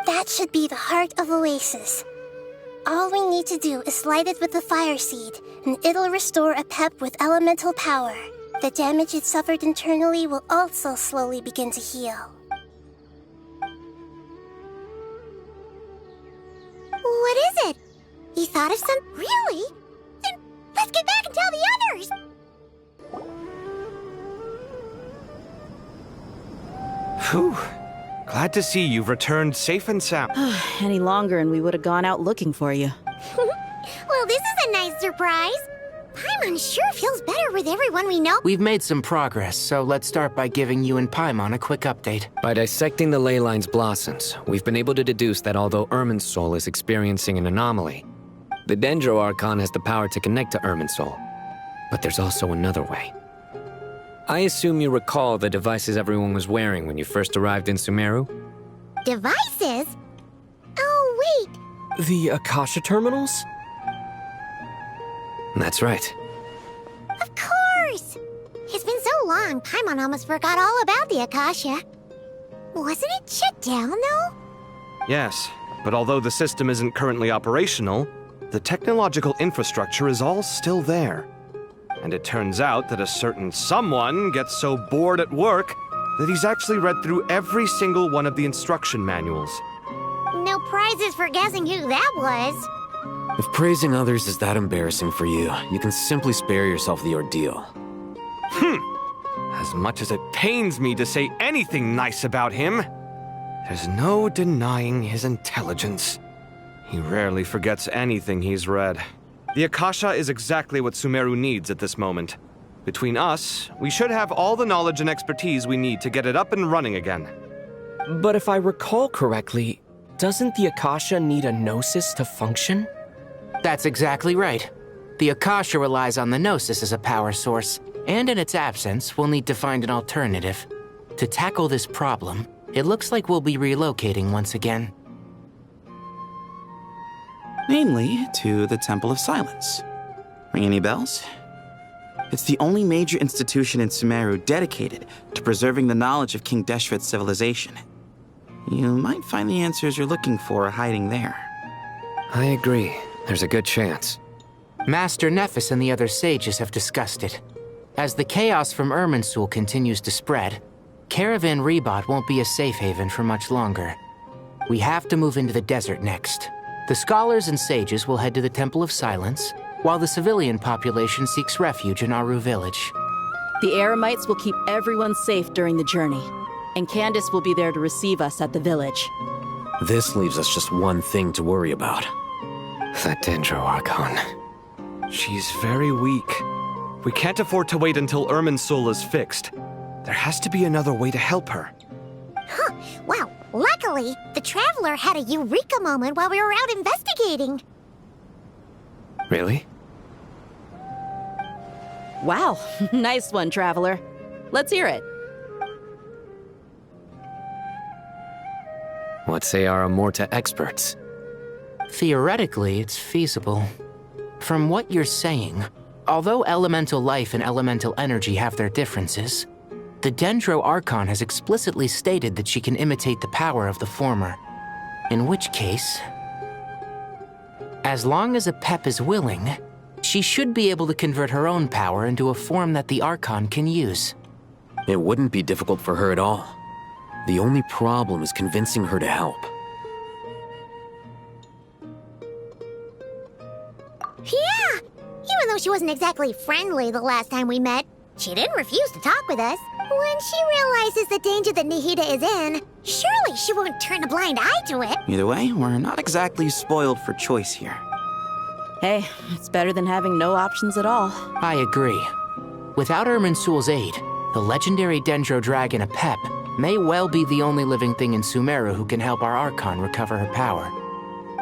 Speaker 19: That should be the heart of Oasis. All we need to do is light it with the fire seed, and it'll restore a pep with elemental power. The damage it suffered internally will also slowly begin to heal. What is it? You thought of some... Really? Then let's get back and tell the others!
Speaker 8: Whew. Glad to see you've returned safe and sound.
Speaker 6: Any longer and we would have gone out looking for you.
Speaker 19: Well, this is a nice surprise. I'm Sure feels better with everyone we know.
Speaker 12: We've made some progress, so let's start by giving you and Paimon a quick update.
Speaker 9: By dissecting the ley line's blossoms, we've been able to deduce that although Irminsul is experiencing an anomaly, the Dendro Archon has the power to connect to Irminsul. But there's also another way. I assume you recall the devices everyone was wearing when you first arrived in Sumeru?
Speaker 19: Devices? Oh, wait.
Speaker 13: The Akasha terminals?
Speaker 9: That's right.
Speaker 19: Of course! It's been so long, Paimon almost forgot all about the Akasha. Wasn't it shut down, though?
Speaker 8: Yes, but although the system isn't currently operational, the technological infrastructure is all still there. And it turns out that a certain someone gets so bored at work that he's actually read through every single one of the instruction manuals.
Speaker 19: No prizes for guessing who that was.
Speaker 9: If praising others is that embarrassing for you, you can simply spare yourself the ordeal.
Speaker 8: As much as it pains me to say anything nice about him, there's no denying his intelligence. He rarely forgets anything he's read. The Akasha is exactly what Sumeru needs at this moment. Between us, we should have all the knowledge and expertise we need to get it up and running again.
Speaker 13: But if I recall correctly, doesn't the Akasha need a gnosis to function?
Speaker 12: That's exactly right. The Akasha relies on the gnosis as a power source, and in its absence, we'll need to find an alternative. To tackle this problem, it looks like we'll be relocating once again.
Speaker 14: Namely, to the Temple of Silence. Ring any bells? It's the only major institution in Sumeru dedicated to preserving the knowledge of King Deshret's civilization. You might find the answers you're looking for hiding there.
Speaker 9: I agree. There's a good chance.
Speaker 12: Master Nephis and the other sages have discussed it. As the chaos from Irminsul continues to spread, Caravan Rebot won't be a safe haven for much longer. We have to move into the desert next. The scholars and sages will head to the Temple of Silence, while the civilian population seeks refuge in Aru village.
Speaker 16: The Eremites will keep everyone safe during the journey, and Candace will be there to receive us at the village.
Speaker 9: This leaves us just one thing to worry about. That Dendro Archon.
Speaker 8: She's very weak. We can't afford to wait until Irminsul is fixed. There has to be another way to help her.
Speaker 19: Huh. Wow. Luckily, the Traveler had a eureka moment while we were out investigating.
Speaker 9: Really?
Speaker 16: Wow. Nice one, Traveler. Let's hear it.
Speaker 9: What say our Amorta experts?
Speaker 12: Theoretically, it's feasible. From what you're saying, although elemental life and elemental energy have their differences, the Dendro Archon has explicitly stated that she can imitate the power of the former. In which case, as long as Apep is willing, she should be able to convert her own power into a form that the Archon can use.
Speaker 9: It wouldn't be difficult for her at all. The only problem is convincing her to help.
Speaker 19: Yeah! Even though she wasn't exactly friendly the last time we met, she didn't refuse to talk with us. When she realizes the danger that Nihida is in, surely she won't turn a blind eye to it.
Speaker 14: Either way, we're not exactly spoiled for choice here.
Speaker 16: Hey, it's better than having no options at all.
Speaker 12: I agree. Without Irminsul's aid, the legendary Dendro Dragon Apep may well be the only living thing in Sumeru who can help our Archon recover her power.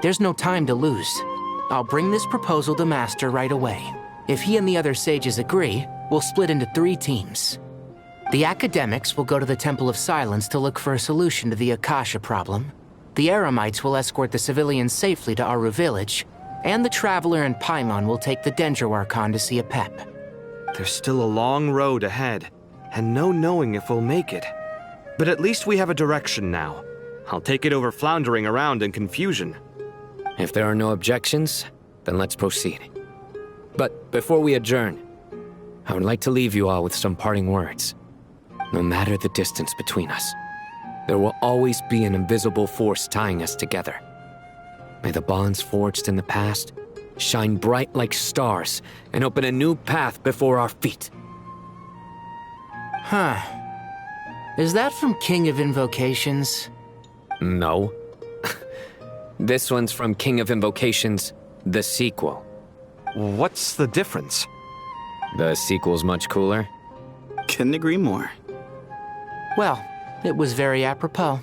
Speaker 12: There's no time to lose. I'll bring this proposal to Master right away. If he and the other sages agree, we'll split into 3 teams. The academics will go to the Temple of Silence to look for a solution to the Akasha problem. The Eremites will escort the civilians safely to Aru village, and the Traveler and Paimon will take the Dendro Archon to see Apep.
Speaker 8: There's still a long road ahead, and no knowing if we'll make it. But at least we have a direction now. I'll take it over floundering around in confusion.
Speaker 9: If there are no objections, then let's proceed. But before we adjourn, I would like to leave you all with some parting words. No matter the distance between us, there will always be an invisible force tying us together. May the bonds forged in the past shine bright like stars and open a new path before our feet.
Speaker 12: Huh. Is that from King of Invocations?
Speaker 9: No. This one's from King of Invocations, the sequel.
Speaker 8: What's the difference?
Speaker 9: The sequel's much cooler?
Speaker 14: Couldn't agree more.
Speaker 12: Well, it was very apropos.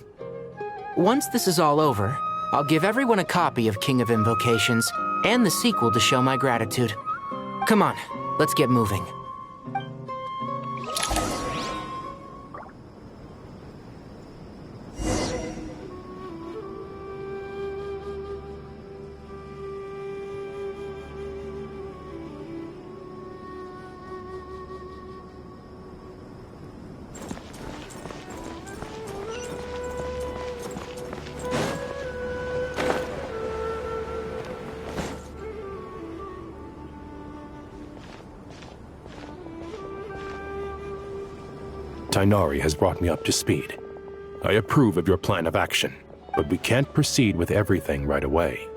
Speaker 12: Once this is all over, I'll give everyone a copy of King of Invocations and the sequel to show my gratitude. Come on, let's get moving.
Speaker 20: Tighnari has brought me up to speed. I approve of your plan of action, but we can't proceed with everything right away.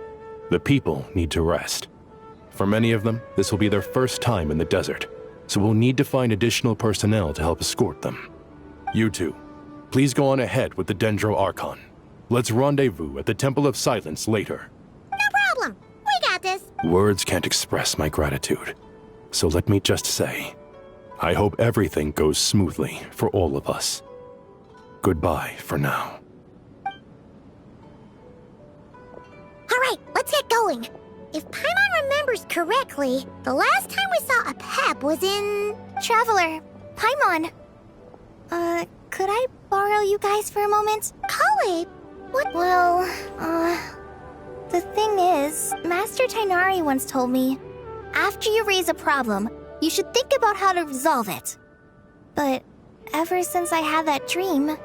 Speaker 20: The people need to rest. For many of them, this will be their first time in the desert, so we'll need to find additional personnel to help escort them. You two, please go on ahead with the Dendro Archon. Let's rendezvous at the Temple of Silence later.
Speaker 19: No problem. We got this.
Speaker 20: Words can't express my gratitude, so let me just say, I hope everything goes smoothly for all of us. Goodbye for now.
Speaker 19: All right, let's get going. If Paimon remembers correctly, the last time we saw a Pep was in...
Speaker 2: Traveler, Paimon. Could I borrow you guys for a moment?
Speaker 19: Kale, what?
Speaker 2: Well, the thing is, Master Tighnari once told me, after you raise a problem, you should think about how to resolve it. But ever since I had that dream,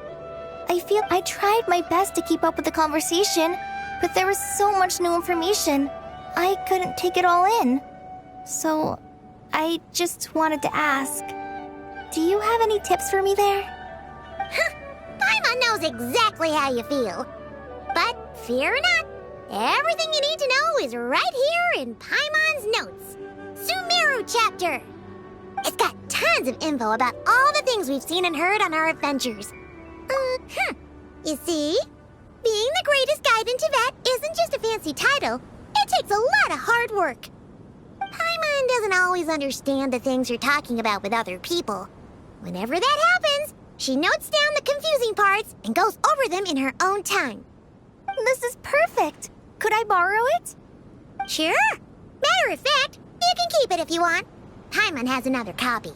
Speaker 2: I feel I tried my best to keep up with the conversation, but there was so much new information, I couldn't take it all in. So, I just wanted to ask, do you have any tips for me there?
Speaker 19: Huh, Paimon knows exactly how you feel. But fear not, everything you need to know is right here in Paimon's notes. Sumeru chapter. It's got tons of info about all the things we've seen and heard on our adventures. You see, being the greatest guide in Tibet isn't just a fancy title. It takes a lot of hard work. Paimon doesn't always understand the things you're talking about with other people. Whenever that happens, she notes down the confusing parts and goes over them in her own time.
Speaker 2: This is perfect. Could I borrow it?
Speaker 19: Sure. Matter of fact, you can keep it if you want. Paimon has another copy.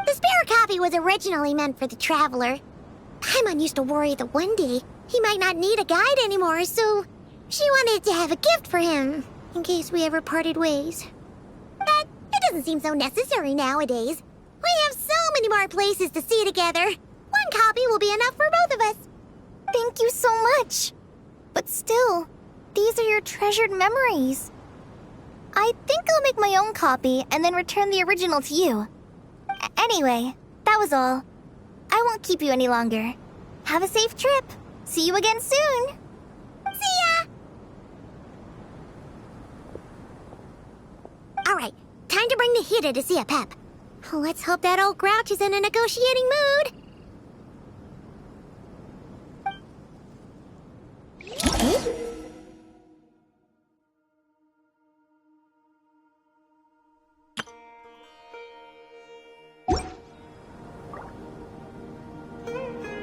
Speaker 19: The spare copy was originally meant for the Traveler. Paimon used to worry that one day he might not need a guide anymore, so she wanted to have a gift for him, in case we ever parted ways. But it doesn't seem so necessary nowadays. We have so many more places to see together. One copy will be enough for both of us.
Speaker 2: Thank you so much. But still, these are your treasured memories. I think I'll make my own copy and then return the original to you. Anyway, that was all. I won't keep you any longer. Have a safe trip. See you again soon.
Speaker 19: See ya! Alright, time to bring the Hida to see a Pep. Let's hope that old grouch is in a negotiating mood.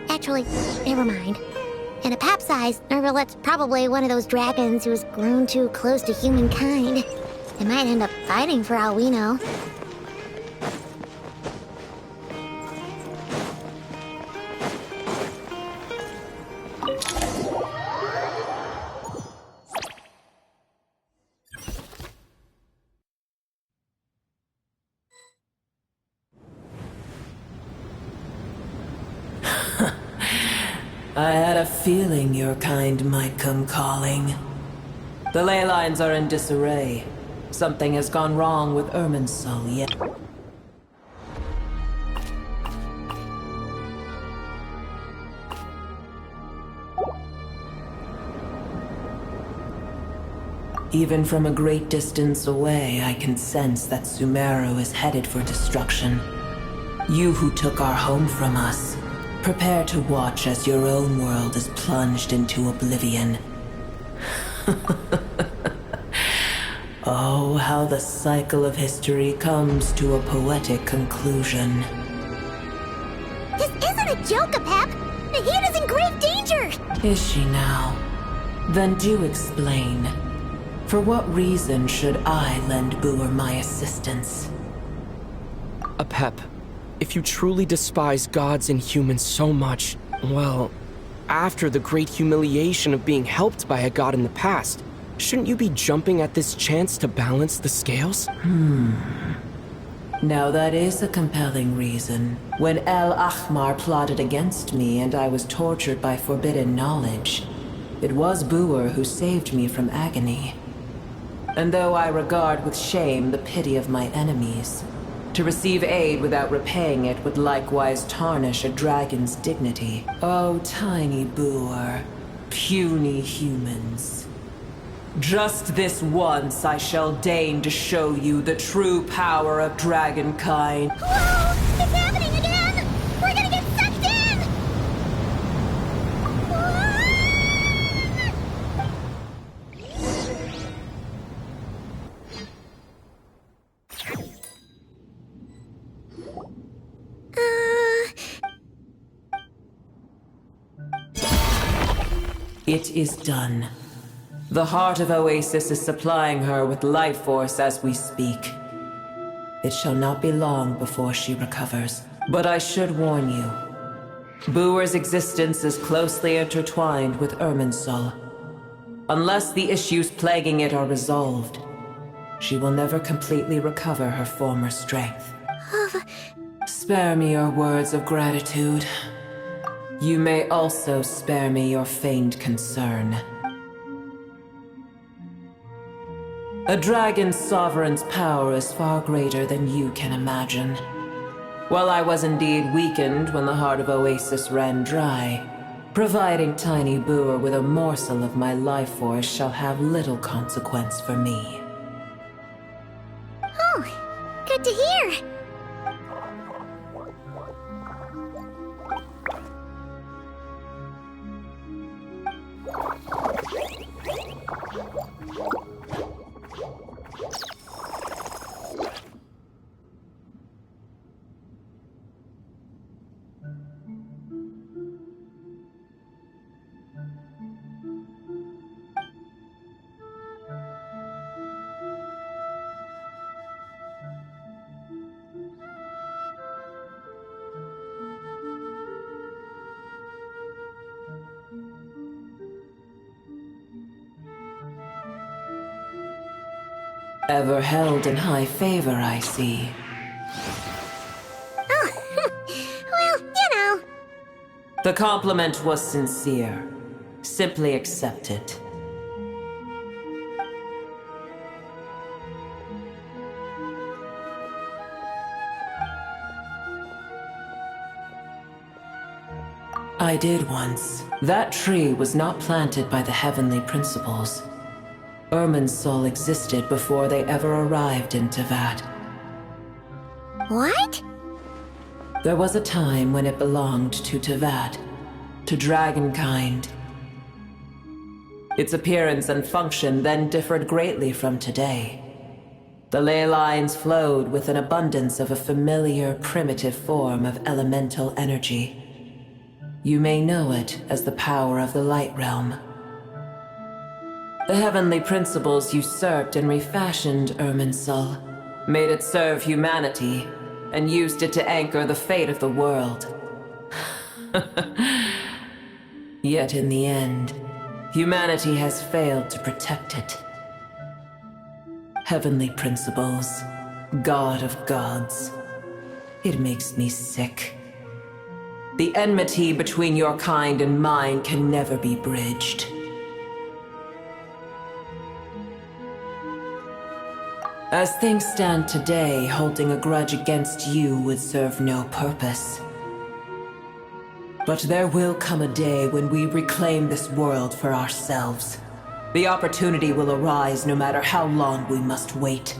Speaker 19: Actually, never mind. In a Pep size, Nervalet's probably one of those dragons who's grown too close to humankind. They might end up fighting for all we know.
Speaker 3: I had a feeling your kind might come calling. The ley lines are in disarray. Something has gone wrong with Irminsul yet. Even from a great distance away, I can sense that Sumeru is headed for destruction. You who took our home from us, prepare to watch as your own world is plunged into oblivion. Oh, how the cycle of history comes to a poetic conclusion.
Speaker 19: This isn't a joke, Pep! Nahida's in grave danger!
Speaker 3: Is she now? Then do explain. For what reason should I lend Booer my assistance?
Speaker 13: Apep, if you truly despise gods and humans so much, well, after the great humiliation of being helped by a god in the past, shouldn't you be jumping at this chance to balance the scales?
Speaker 3: Now that is a compelling reason. When El Ahmar plotted against me and I was tortured by forbidden knowledge, it was Booer who saved me from agony. And though I regard with shame the pity of my enemies, to receive aid without repaying it would likewise tarnish a dragon's dignity. Oh, tiny Booer, puny humans. Just this once I shall deign to show you the true power of dragonkind.
Speaker 19: Whoa! It's happening again! We're gonna get sucked in!
Speaker 3: It is done. The heart of Oasis is supplying her with life force as we speak. It shall not be long before she recovers. But I should warn you. Booer's existence is closely intertwined with Irminsul. Unless the issues plaguing it are resolved, she will never completely recover her former strength. Spare me your words of gratitude. You may also spare me your feigned concern. A dragon's sovereign's power is far greater than you can imagine. While I was indeed weakened when the heart of Oasis ran dry, providing tiny Booer with a morsel of my life force shall have little consequence for me.
Speaker 19: Oh, good to hear!
Speaker 3: Ever held in high favor, I see.
Speaker 19: Oh, well, you know.
Speaker 3: The compliment was sincere. Simply accept it. I did once. That tree was not planted by the heavenly principles. Irminsul existed before they ever arrived in Teyvat.
Speaker 19: What?
Speaker 3: There was a time when it belonged to Teyvat, to dragonkind. Its appearance and function then differed greatly from today. The ley lines flowed with an abundance of a familiar, primitive form of elemental energy. You may know it as the power of the Light Realm. The heavenly principles usurped and refashioned Irminsul, made it serve humanity, and used it to anchor the fate of the world. Yet in the end, humanity has failed to protect it. Heavenly principles, God of gods. It makes me sick. The enmity between your kind and mine can never be bridged. As things stand today, holding a grudge against you would serve no purpose. But there will come a day when we reclaim this world for ourselves. The opportunity will arise no matter how long we must wait.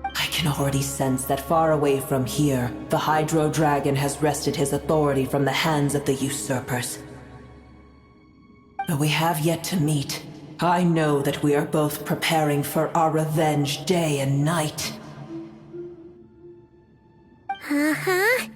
Speaker 3: I can already sense that far away from here, the Hydro Dragon has wrested his authority from the hands of the usurpers. But we have yet to meet, I know that we are both preparing for our revenge day and night.
Speaker 19: Uh-huh.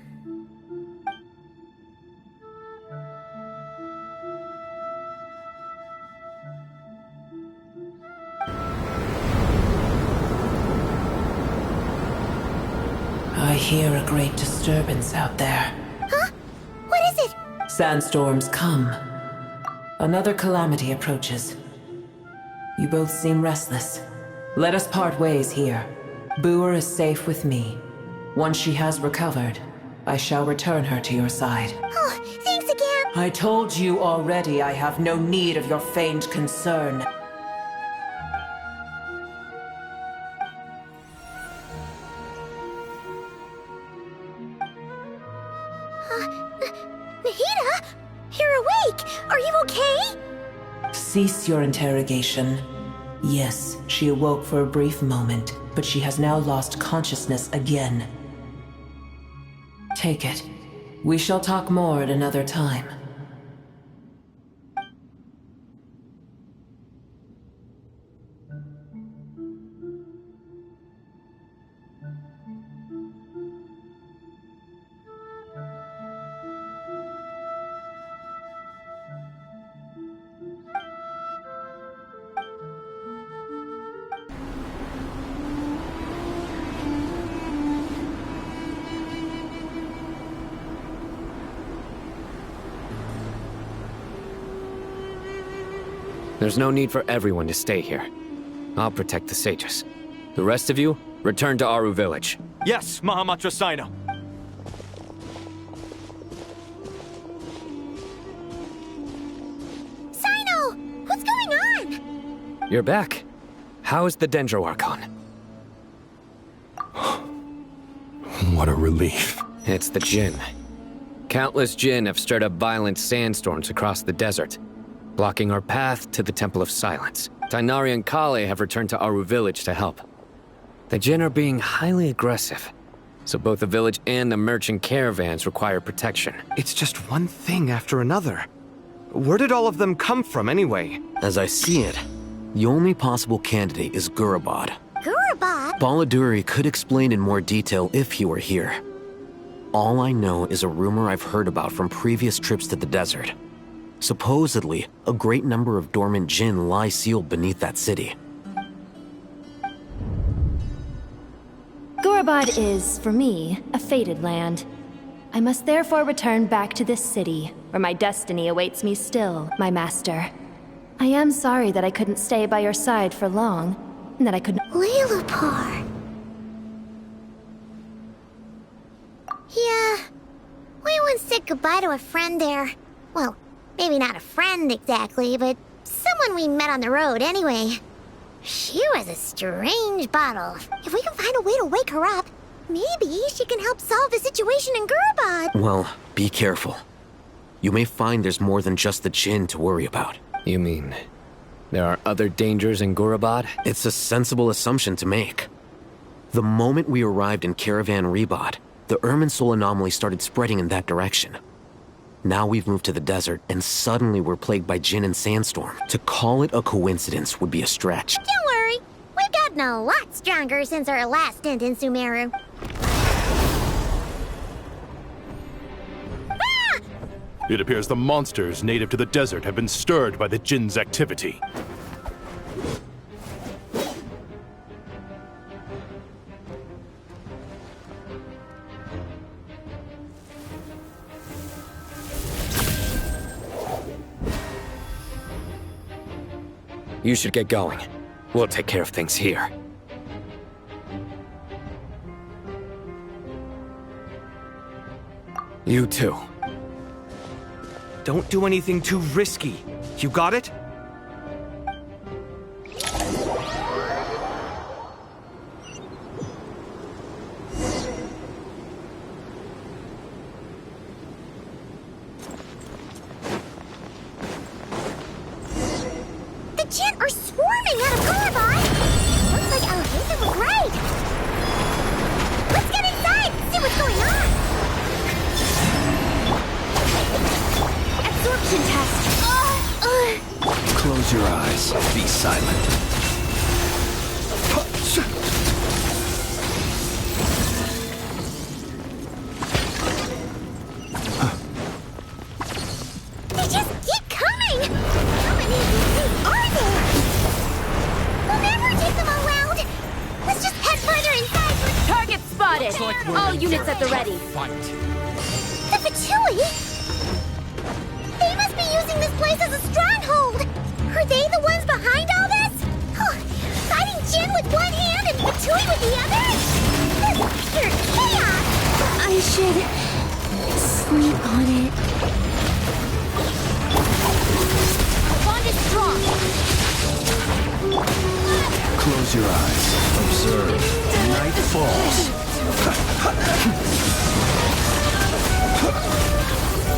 Speaker 3: I hear a great disturbance out there.
Speaker 19: Huh? What is it?
Speaker 3: Sandstorms come. Another calamity approaches. You both seem restless. Let us part ways here. Boer is safe with me. Once she has recovered, I shall return her to your side.
Speaker 19: Oh, thanks again.
Speaker 3: I told you already I have no need of your feigned concern.
Speaker 19: Nahida? You're awake! Are you okay?
Speaker 3: Cease your interrogation. Yes, she awoke for a brief moment, but she has now lost consciousness again. Take it. We shall talk more at another time.
Speaker 9: There's no need for everyone to stay here. I'll protect the sages. The rest of you, return to Aru village.
Speaker 8: Yes, Mahamatra Sino.
Speaker 19: Sino! What's going on?
Speaker 9: You're back. How is the Dendro Archon?
Speaker 20: What a relief.
Speaker 9: It's the Jinn. Countless Jinn have stirred up violent sandstorms across the desert, blocking our path to the Temple of Silence. Tainari and Kale have returned to Aru village to help. The Jinn are being highly aggressive, so both the village and the merchant caravans require protection.
Speaker 8: It's just one thing after another. Where did all of them come from anyway?
Speaker 9: As I see it, the only possible candidate is Gurabad.
Speaker 19: Gurabad?
Speaker 9: Baladuri could explain in more detail if he were here. All I know is a rumor I've heard about from previous trips to the desert. Supposedly, a great number of dormant Jinn lie sealed beneath that city.
Speaker 17: Gurabad is, for me, a fated land. I must therefore return back to this city, where my destiny awaits me still, my master. I am sorry that I couldn't stay by your side for long, and that I couldn't—
Speaker 19: Lilupar. Yeah, we once said goodbye to a friend there. Well, maybe not a friend exactly, but someone we met on the road anyway. She was a strange bottle. If we can find a way to wake her up, maybe she can help solve the situation in Gurabad.
Speaker 9: Well, be careful. You may find there's more than just the Jinn to worry about. You mean, there are other dangers in Gurabad? It's a sensible assumption to make. The moment we arrived in Caravan Rebad, the Irminsul anomaly started spreading in that direction. Now we've moved to the desert, and suddenly we're plagued by Jinn and Sandstorm. To call it a coincidence would be a stretch.
Speaker 19: Don't worry, we've gotten a lot stronger since our last stint in Sumeru. Ah!
Speaker 20: It appears the monsters native to the desert have been stirred by the Jinn's activity.
Speaker 9: You should get going. We'll take care of things here. You too.
Speaker 8: Don't do anything too risky. You got it?
Speaker 19: The Jinn are swarming out of Gurabad! Looks like Alhazen was right! Let's get inside and see what's going on!
Speaker 17: Absorption test!
Speaker 4: Close your eyes. Be silent.
Speaker 19: They just keep coming! How many of these things are there? We'll never take them all out! Let's just head further inside for...
Speaker 6: Target spotted! All units at the ready.
Speaker 19: The Fatui? They must be using this place as a stronghold! Are they the ones behind all this? Oh, fighting Jin with one hand and Fatui with the other? This is pure chaos!
Speaker 2: I should sleep on it.
Speaker 6: Bond is strong.
Speaker 4: Close your eyes. Observe. Night falls.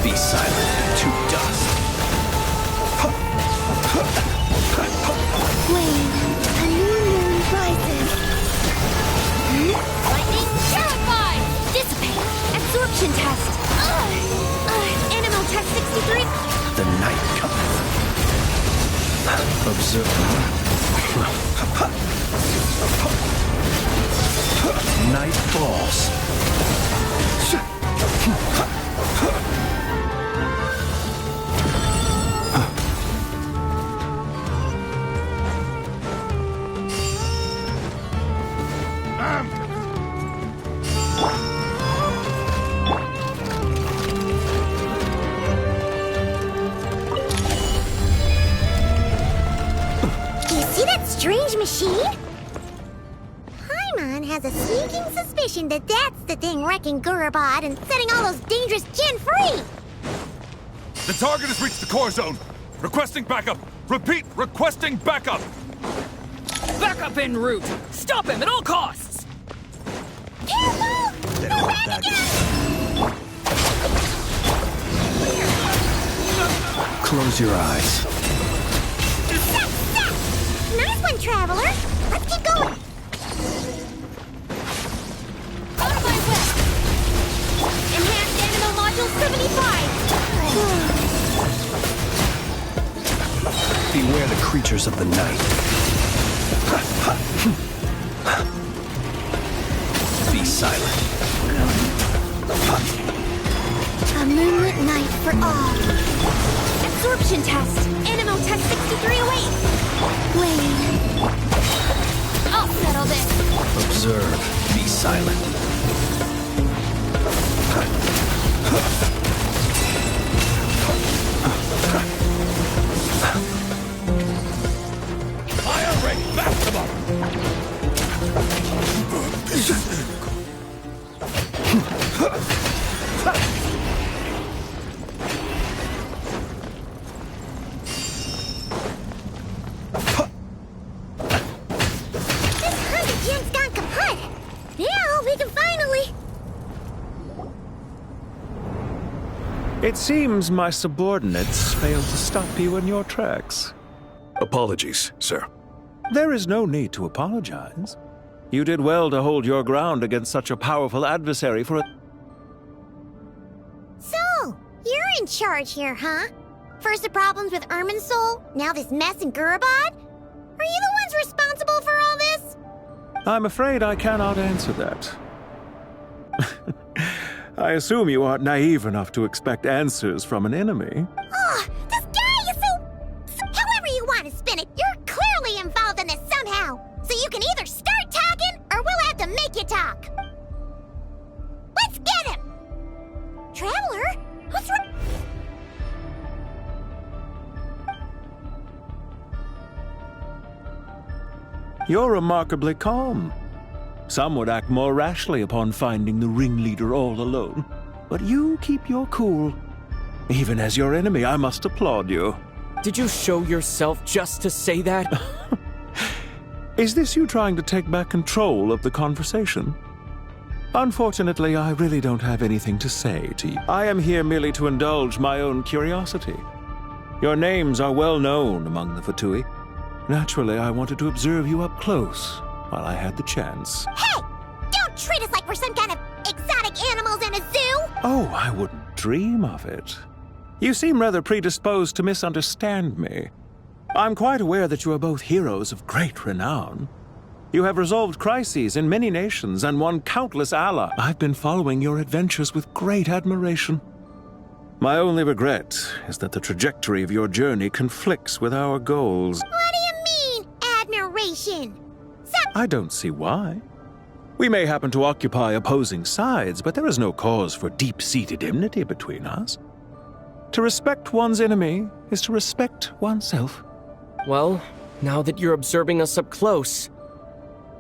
Speaker 4: Be silent to dust.
Speaker 2: Wait, a new moon rises.
Speaker 6: Lightning terrified! Dissipate! Absorption test! Animal test 63!
Speaker 4: The night cometh. Observe. Night falls.
Speaker 19: Do you see that strange machine? Paimon has a sneaking suspicion that that's the thing wrecking Gurabad and setting all those dangerous Jin free!
Speaker 21: The target has reached the core zone. Requesting backup. Repeat, requesting backup.
Speaker 11: Backup en route! Stop him at all costs!
Speaker 19: Careful! They're back again!
Speaker 4: Close your eyes.
Speaker 19: Nice one, Traveler! Let's keep going!
Speaker 6: Out of my way! Enhanced Animal Module 75!
Speaker 4: Beware the creatures of the night. Be silent.
Speaker 19: A moonlit night for all.
Speaker 6: Absorption test! Animal test 63 away!
Speaker 19: Wait.
Speaker 6: I'll settle this!
Speaker 4: Observe. Be silent.
Speaker 21: Fire rate maximum!
Speaker 19: This 100 Jin's gone kaput! Now we can finally...
Speaker 22: It seems my subordinates failed to stop you in your tracks.
Speaker 18: Apologies, sir.
Speaker 22: There is no need to apologize. You did well to hold your ground against such a powerful adversary for a...
Speaker 19: So, you're in charge here, huh? First the problems with Irminsul, now this mess in Gurabad? Are you the ones responsible for all this?
Speaker 22: I'm afraid I cannot answer that. I assume you aren't naive enough to expect answers from an enemy.
Speaker 19: Oh, this guy is so... However you want to spin it, you're clearly involved in this somehow. So you can either start talking, or we'll have to make you talk. Let's get him! Traveler? What's wrong?
Speaker 22: You're remarkably calm. Some would act more rashly upon finding the ringleader all alone. But you keep your cool. Even as your enemy, I must applaud you.
Speaker 13: Did you show yourself just to say that?
Speaker 22: Is this you trying to take back control of the conversation? Unfortunately, I really don't have anything to say to you. I am here merely to indulge my own curiosity. Your names are well known among the Fatui. Naturally, I wanted to observe you up close while I had the chance.
Speaker 19: Hey! Don't treat us like we're some kind of exotic animals in a zoo!
Speaker 22: Oh, I wouldn't dream of it. You seem rather predisposed to misunderstand me. I'm quite aware that you are both heroes of great renown. You have resolved crises in many nations and won countless allies. I've been following your adventures with great admiration. My only regret is that the trajectory of your journey conflicts with our goals.
Speaker 19: What do you mean, admiration?
Speaker 22: I don't see why. We may happen to occupy opposing sides, but there is no cause for deep-seated enmity between us. To respect one's enemy is to respect oneself.
Speaker 13: Well, now that you're observing us up close,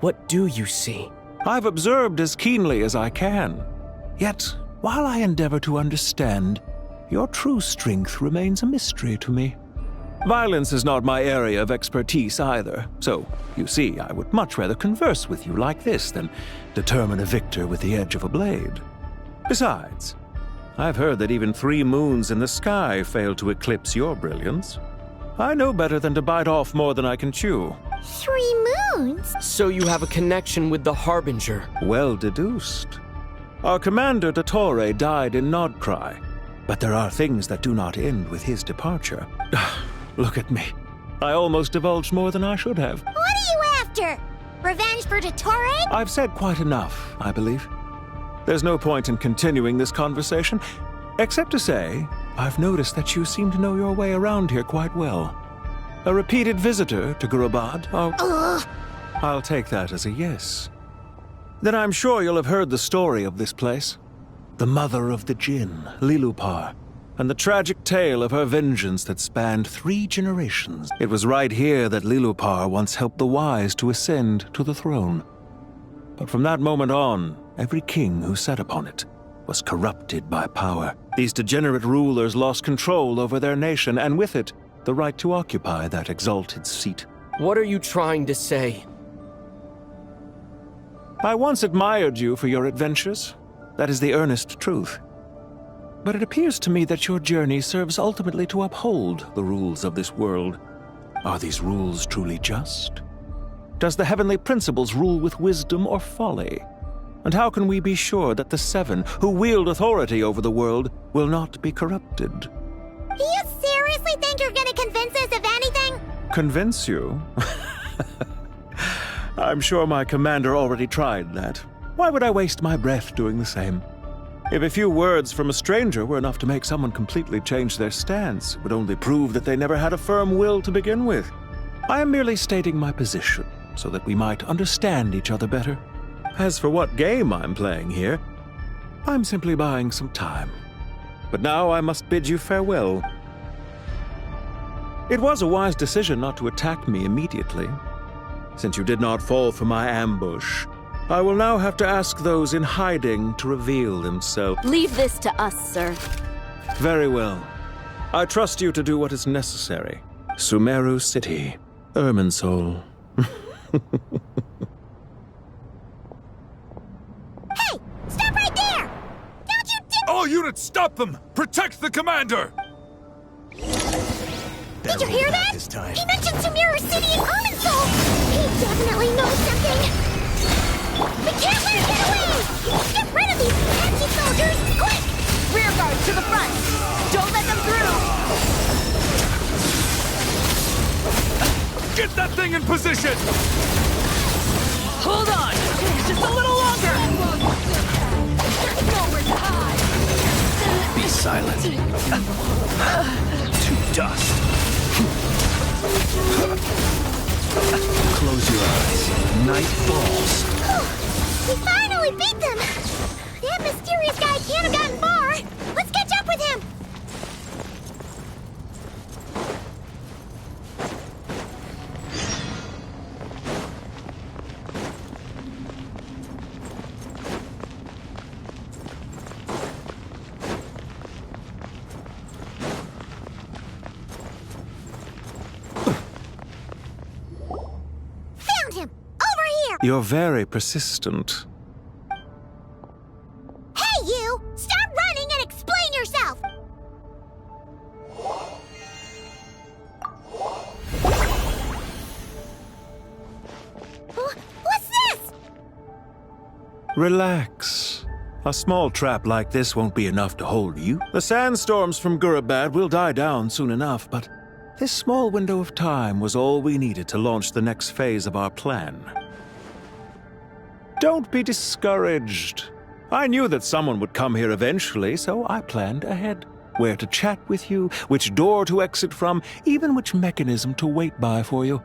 Speaker 13: what do you see?
Speaker 22: I've observed as keenly as I can. Yet, while I endeavor to understand, your true strength remains a mystery to me. Violence is not my area of expertise either, so, you see, I would much rather converse with you like this than determine a victor with the edge of a blade. Besides, I've heard that even 3 moons in the sky fail to eclipse your brilliance. I know better than to bite off more than I can chew.
Speaker 19: 3 moons?
Speaker 13: So you have a connection with the Harbinger.
Speaker 22: Well deduced. Our commander, Dottore, died in Nodcry, but there are things that do not end with his departure. Look at me. I almost divulged more than I should have.
Speaker 19: What are you after? Revenge for Dottore?
Speaker 22: I've said quite enough, I believe. There's no point in continuing this conversation, except to say, I've noticed that you seem to know your way around here quite well. A repeated visitor to Gurabad? I'll take that as a yes. Then I'm sure you'll have heard the story of this place. The mother of the Jinn, Lilupar, and the tragic tale of her vengeance that spanned 3 generations. It was right here that Lilupar once helped the wise to ascend to the throne. But from that moment on, every king who sat upon it was corrupted by power. These degenerate rulers lost control over their nation, and with it, the right to occupy that exalted seat.
Speaker 13: What are you trying to say?
Speaker 22: I once admired you for your adventures. That is the earnest truth. But it appears to me that your journey serves ultimately to uphold the rules of this world. Are these rules truly just? Does the heavenly principles rule with wisdom or folly? And how can we be sure that the 7 who wield authority over the world will not be corrupted?
Speaker 19: Do you seriously think you're gonna convince us of anything?
Speaker 22: Convince you? I'm sure my commander already tried that. Why would I waste my breath doing the same? If a few words from a stranger were enough to make someone completely change their stance, it would only prove that they never had a firm will to begin with. I am merely stating my position, so that we might understand each other better. As for what game I'm playing here, I'm simply buying some time. But now I must bid you farewell. It was a wise decision not to attack me immediately. Since you did not fall for my ambush, I will now have to ask those in hiding to reveal themselves.
Speaker 6: Leave this to us, sir.
Speaker 22: Very well. I trust you to do what is necessary. Sumeru City, Irminsul.
Speaker 19: Hey! Stop right there! Don't you
Speaker 21: All units, stop them! Protect the commander!
Speaker 19: Did you hear that? He mentioned Sumeru City and Irminsul! He definitely knows something! We can't let him get away! Get rid of these pesky soldiers, quick!
Speaker 11: Rear guard to the front! Don't let them through!
Speaker 21: Get that thing in position!
Speaker 11: Hold on! Just a little longer! Nowhere to hide!
Speaker 4: Be silent. To dust. Close your eyes. Night falls.
Speaker 19: We finally beat them! That mysterious guy can't have gotten far! Let's catch up with him! Found him! Over here!
Speaker 22: You're very persistent.
Speaker 19: Hey, you! Stop running and explain yourself! What's this?
Speaker 22: Relax. A small trap like this won't be enough to hold you. The sandstorms from Gurabad will die down soon enough, but This small window of time was all we needed to launch the next phase of our plan. Don't be discouraged. I knew that someone would come here eventually, so I planned ahead. Where to chat with you, which door to exit from, even which mechanism to wait by for you.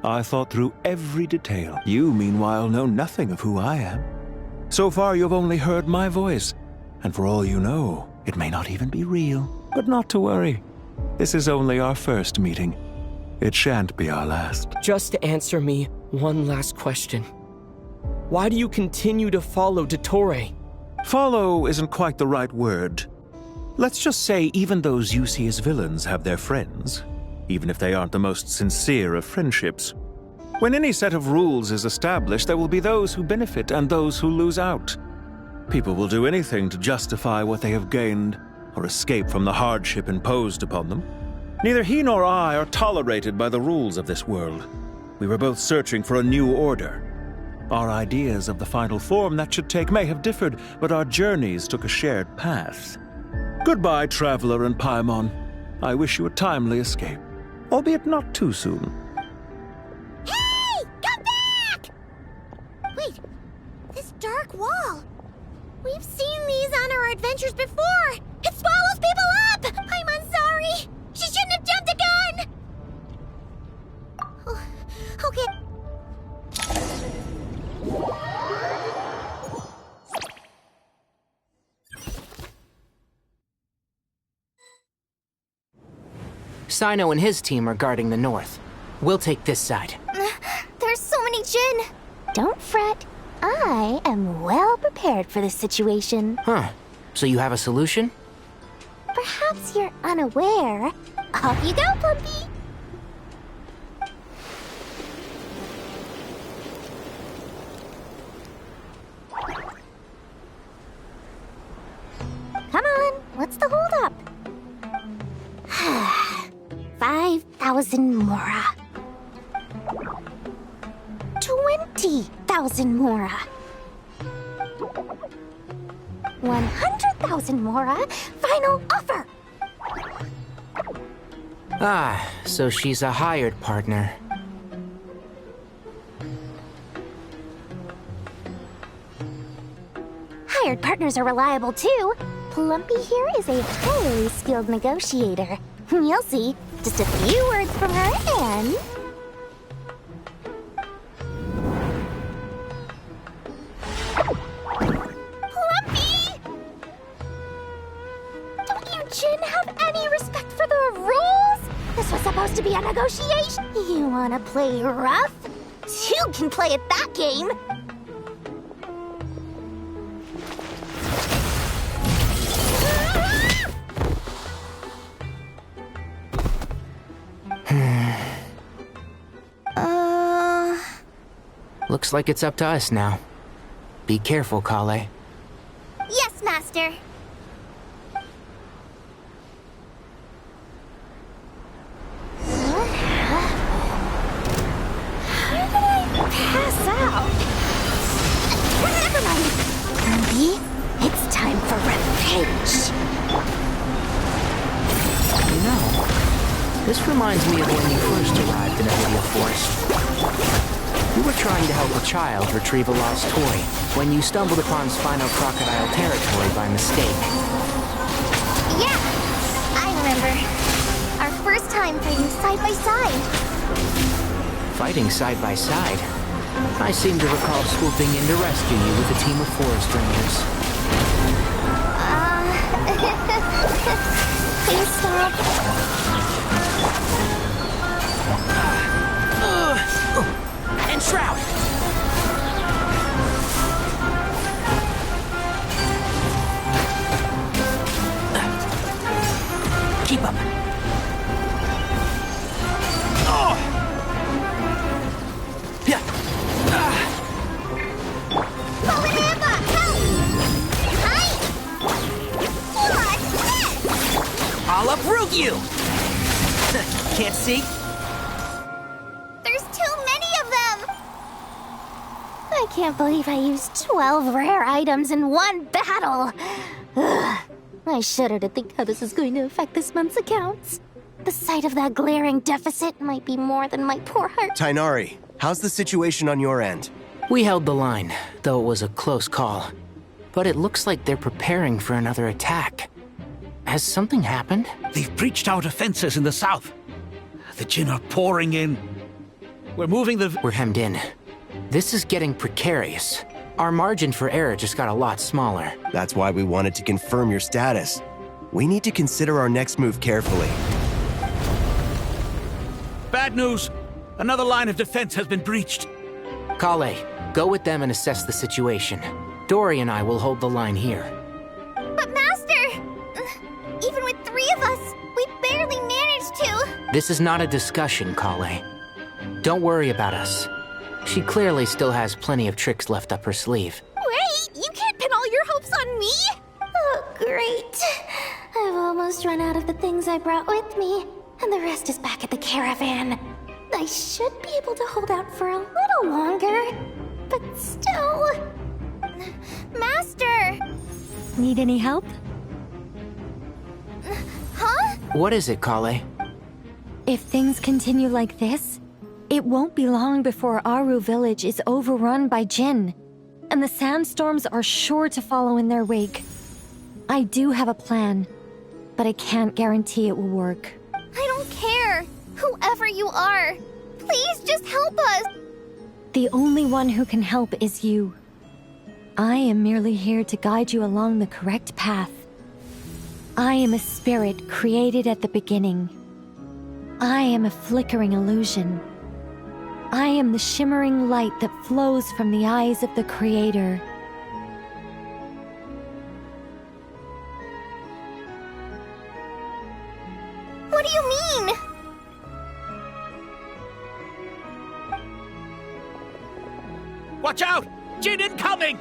Speaker 22: I thought through every detail. You, meanwhile, know nothing of who I am. So far, you've only heard my voice, and for all you know, it may not even be real. But not to worry. This is only our first meeting. It shan't be our last.
Speaker 13: Just answer me one last question. Why do you continue to follow Dottore?
Speaker 22: Follow isn't quite the right word. Let's just say even those you see as villains have their friends, even if they aren't the most sincere of friendships. When any set of rules is established, there will be those who benefit and those who lose out. People will do anything to justify what they have gained or escape from the hardship imposed upon them. Neither he nor I are tolerated by the rules of this world. We were both searching for a new order. Our ideas of the final form that should take may have differed, but our journeys took a shared path. Goodbye, Traveler and Paimon. I wish you a timely escape, albeit not too soon.
Speaker 19: Hey! Come back! Wait, this dark wall. We've seen these on our adventures before. It swallows people up! Paimon's sorry. She shouldn't have jumped a gun! Oh, okay.
Speaker 12: Sino and his team are guarding the north. We'll take this side.
Speaker 2: There's so many Jin.
Speaker 19: Don't fret. I am well prepared for this situation.
Speaker 12: Huh. So you have a solution?
Speaker 19: Perhaps you're unaware. Off you go, Plumpy! Come on, what's the holdup? 5,000 mora. 20,000 mora. 100,000 mora. Final offer.
Speaker 12: Ah, so she's a hired partner.
Speaker 19: Hired partners are reliable too. Plumpy here is a highly skilled negotiator. You'll see. Just a few words from her and... Plumpy! Don't you Jin have any respect for the rules? This was supposed to be a negotiation. You wanna play rough? You can play at that game.
Speaker 12: Looks like it's up to us now. Be careful, Kale.
Speaker 2: Yes, Master.
Speaker 19: How did I pass out? Never mind. Plumpy, it's time for revenge.
Speaker 12: You know, this reminds me of when you first arrived in Avidia Forest. You were trying to help a child retrieve a lost toy when you stumbled upon Spino Crocodile territory by mistake.
Speaker 2: Yeah, I remember. Our first time fighting side by side.
Speaker 12: Fighting side by side? I seem to recall swooping in to rescue you with a team of forest rangers.
Speaker 2: Please stop.
Speaker 12: And Shroud! Keep up. Yeah. I'll uproot you! Can't see?
Speaker 2: There's too many of them!
Speaker 19: I can't believe I used 12 rare items in one battle. Ugh. I shudder to think how this is going to affect this month's accounts.
Speaker 2: The sight of that glaring deficit might be more than my poor heart.
Speaker 1: Tainari, how's the situation on your end?
Speaker 12: We held the line, though it was a close call. But it looks like they're preparing for another attack. Has something happened?
Speaker 5: They've breached our defenses in the south. The Jin are pouring in. We're
Speaker 12: hemmed in. This is getting precarious. Our margin for error just got a lot smaller.
Speaker 1: That's why we wanted to confirm your status. We need to consider our next move carefully.
Speaker 5: Bad news! Another line of defense has been breached.
Speaker 12: Kale, go with them and assess the situation. Dory and I will hold the line here.
Speaker 2: But Master! Even with 3 of us, we barely managed to.
Speaker 12: This is not a discussion, Kale. Don't worry about us. She clearly still has plenty of tricks left up her sleeve.
Speaker 2: Wait! You can't pin all your hopes on me! Oh, great. I've almost run out of the things I brought with me, and the rest is back at the caravan. I should be able to hold out for a little longer, but still... Master!
Speaker 17: Need any help?
Speaker 2: Huh?
Speaker 12: What is it, Kale?
Speaker 17: If things continue like this, it won't be long before Aru village is overrun by Jin, and the sandstorms are sure to follow in their wake. I do have a plan, but I can't guarantee it will work.
Speaker 2: I don't care! Whoever you are, please just help us!
Speaker 17: The only one who can help is you. I am merely here to guide you along the correct path. I am a spirit created at the beginning. I am a flickering illusion. I am the shimmering light that flows from the eyes of the Creator.
Speaker 2: What do you mean?
Speaker 5: Watch out! Jin incoming!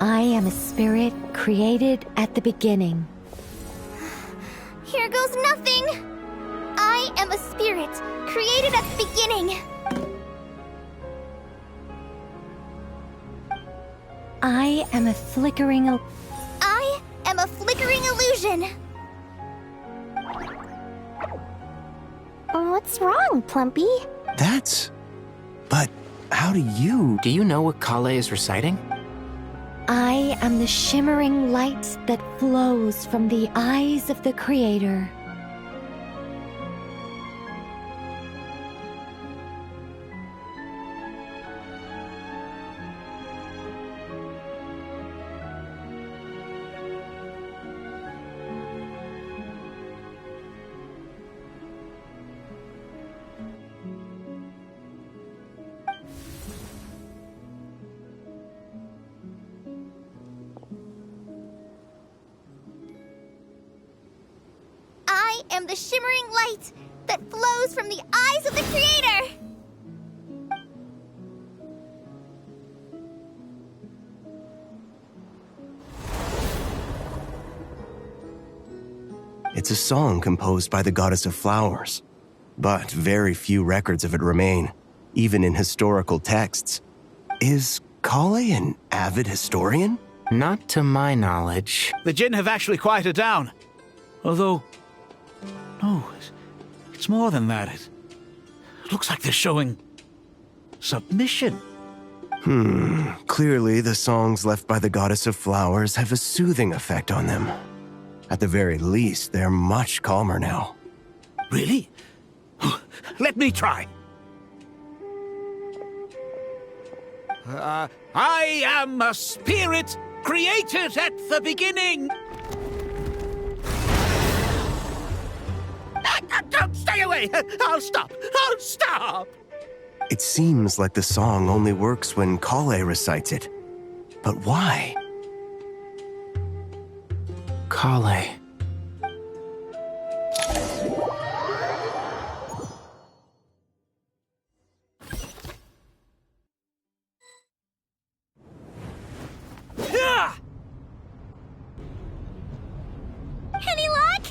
Speaker 17: I am a spirit created at the beginning.
Speaker 2: Here goes nothing! I am a spirit created at the beginning.
Speaker 17: I am a flickering
Speaker 2: illusion. What's wrong, Plumpy?
Speaker 1: But how do you...
Speaker 12: Do you know what Kale is reciting?
Speaker 17: I am the shimmering light that flows from the eyes of the Creator.
Speaker 2: I am the shimmering light that flows from the eyes of the Creator!
Speaker 1: It's a song composed by the goddess of flowers, but very few records of it remain, even in historical texts. Is Kale an avid historian?
Speaker 12: Not to my knowledge.
Speaker 5: The Jin have actually quieted down. Although... no, it's more than that. It looks like they're showing... submission.
Speaker 1: Clearly the songs left by the goddess of flowers have a soothing effect on them. At the very least, they're much calmer now.
Speaker 5: Really? Let me try. I am a spirit created at the beginning. Don't stay away! I'll stop! I'll stop!
Speaker 1: It seems like the song only works when Kale recites it. But why?
Speaker 12: Kale.
Speaker 2: Any luck?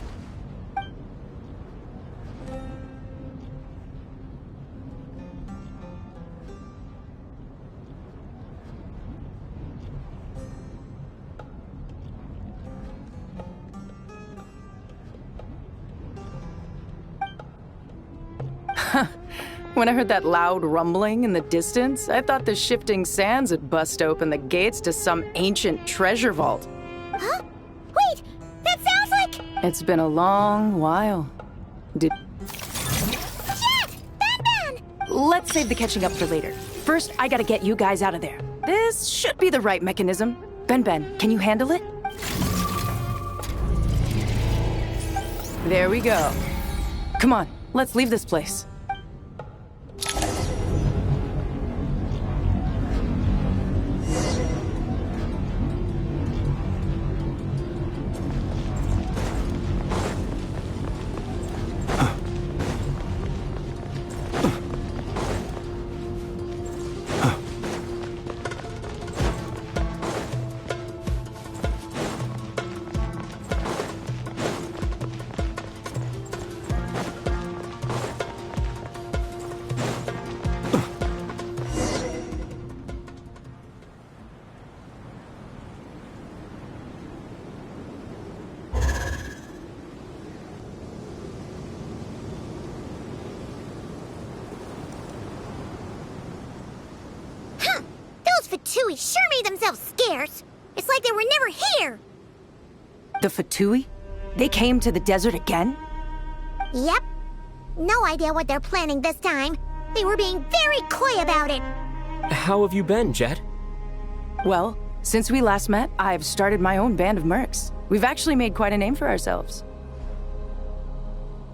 Speaker 7: When I heard that loud rumbling in the distance, I thought the shifting sands had bust open the gates to some ancient treasure vault.
Speaker 19: Huh? Wait, that sounds like...
Speaker 7: It's been a long while.
Speaker 19: Jet! Ben!
Speaker 7: Let's save the catching up for later. First, I gotta get you guys out of there. This should be the right mechanism. Ben, can you handle it? There we go. Come on, let's leave this place.
Speaker 19: Fatui sure made themselves scarce. It's like they were never here.
Speaker 7: The Fatui? They came to the desert again?
Speaker 19: Yep. No idea what they're planning this time. They were being very coy about it.
Speaker 13: How have you been, Jet?
Speaker 7: Well, since we last met, I've started my own band of mercs. We've actually made quite a name for ourselves.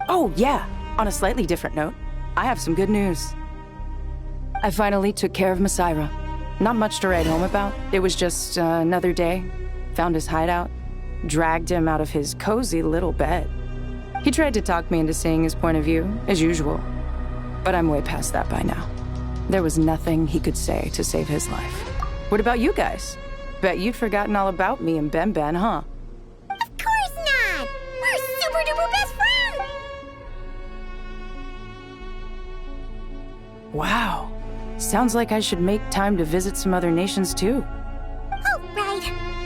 Speaker 7: Oh, yeah. On a slightly different note, I have some good news. I finally took care of Masaira. Not much to write home about. It was just another day. Found his hideout. Dragged him out of his cozy little bed. He tried to talk me into seeing his point of view, as usual. But I'm way past that by now. There was nothing he could say to save his life. What about you guys? Bet you'd forgotten all about me and Ben, huh?
Speaker 19: Of course not! We're super duper best friends!
Speaker 7: Wow. Sounds like I should make time to visit some other nations too.
Speaker 19: Oh, right.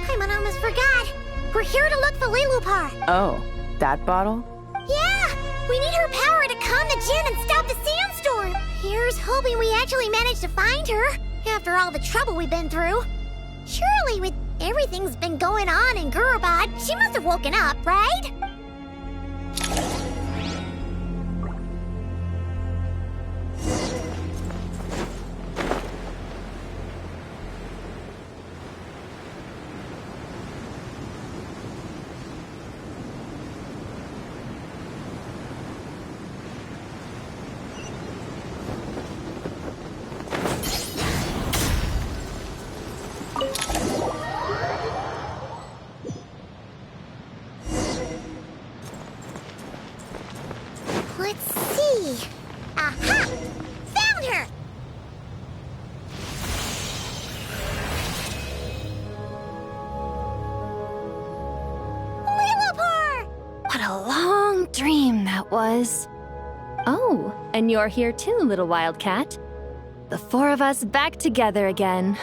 Speaker 19: I almost forgot. We're here to look for Lilupar.
Speaker 7: Oh, that bottle?
Speaker 19: Yeah! We need her power to calm the Djinn and stop the sandstorm. Here's hoping we actually manage to find her, after all the trouble we've been through. Surely, with everything's been going on in Gurabad, she must have woken up, right? Let's see. Aha! Found her! Lilupar!
Speaker 17: What a long dream that was. Oh, and you're here too, little wildcat. The four of us back together again.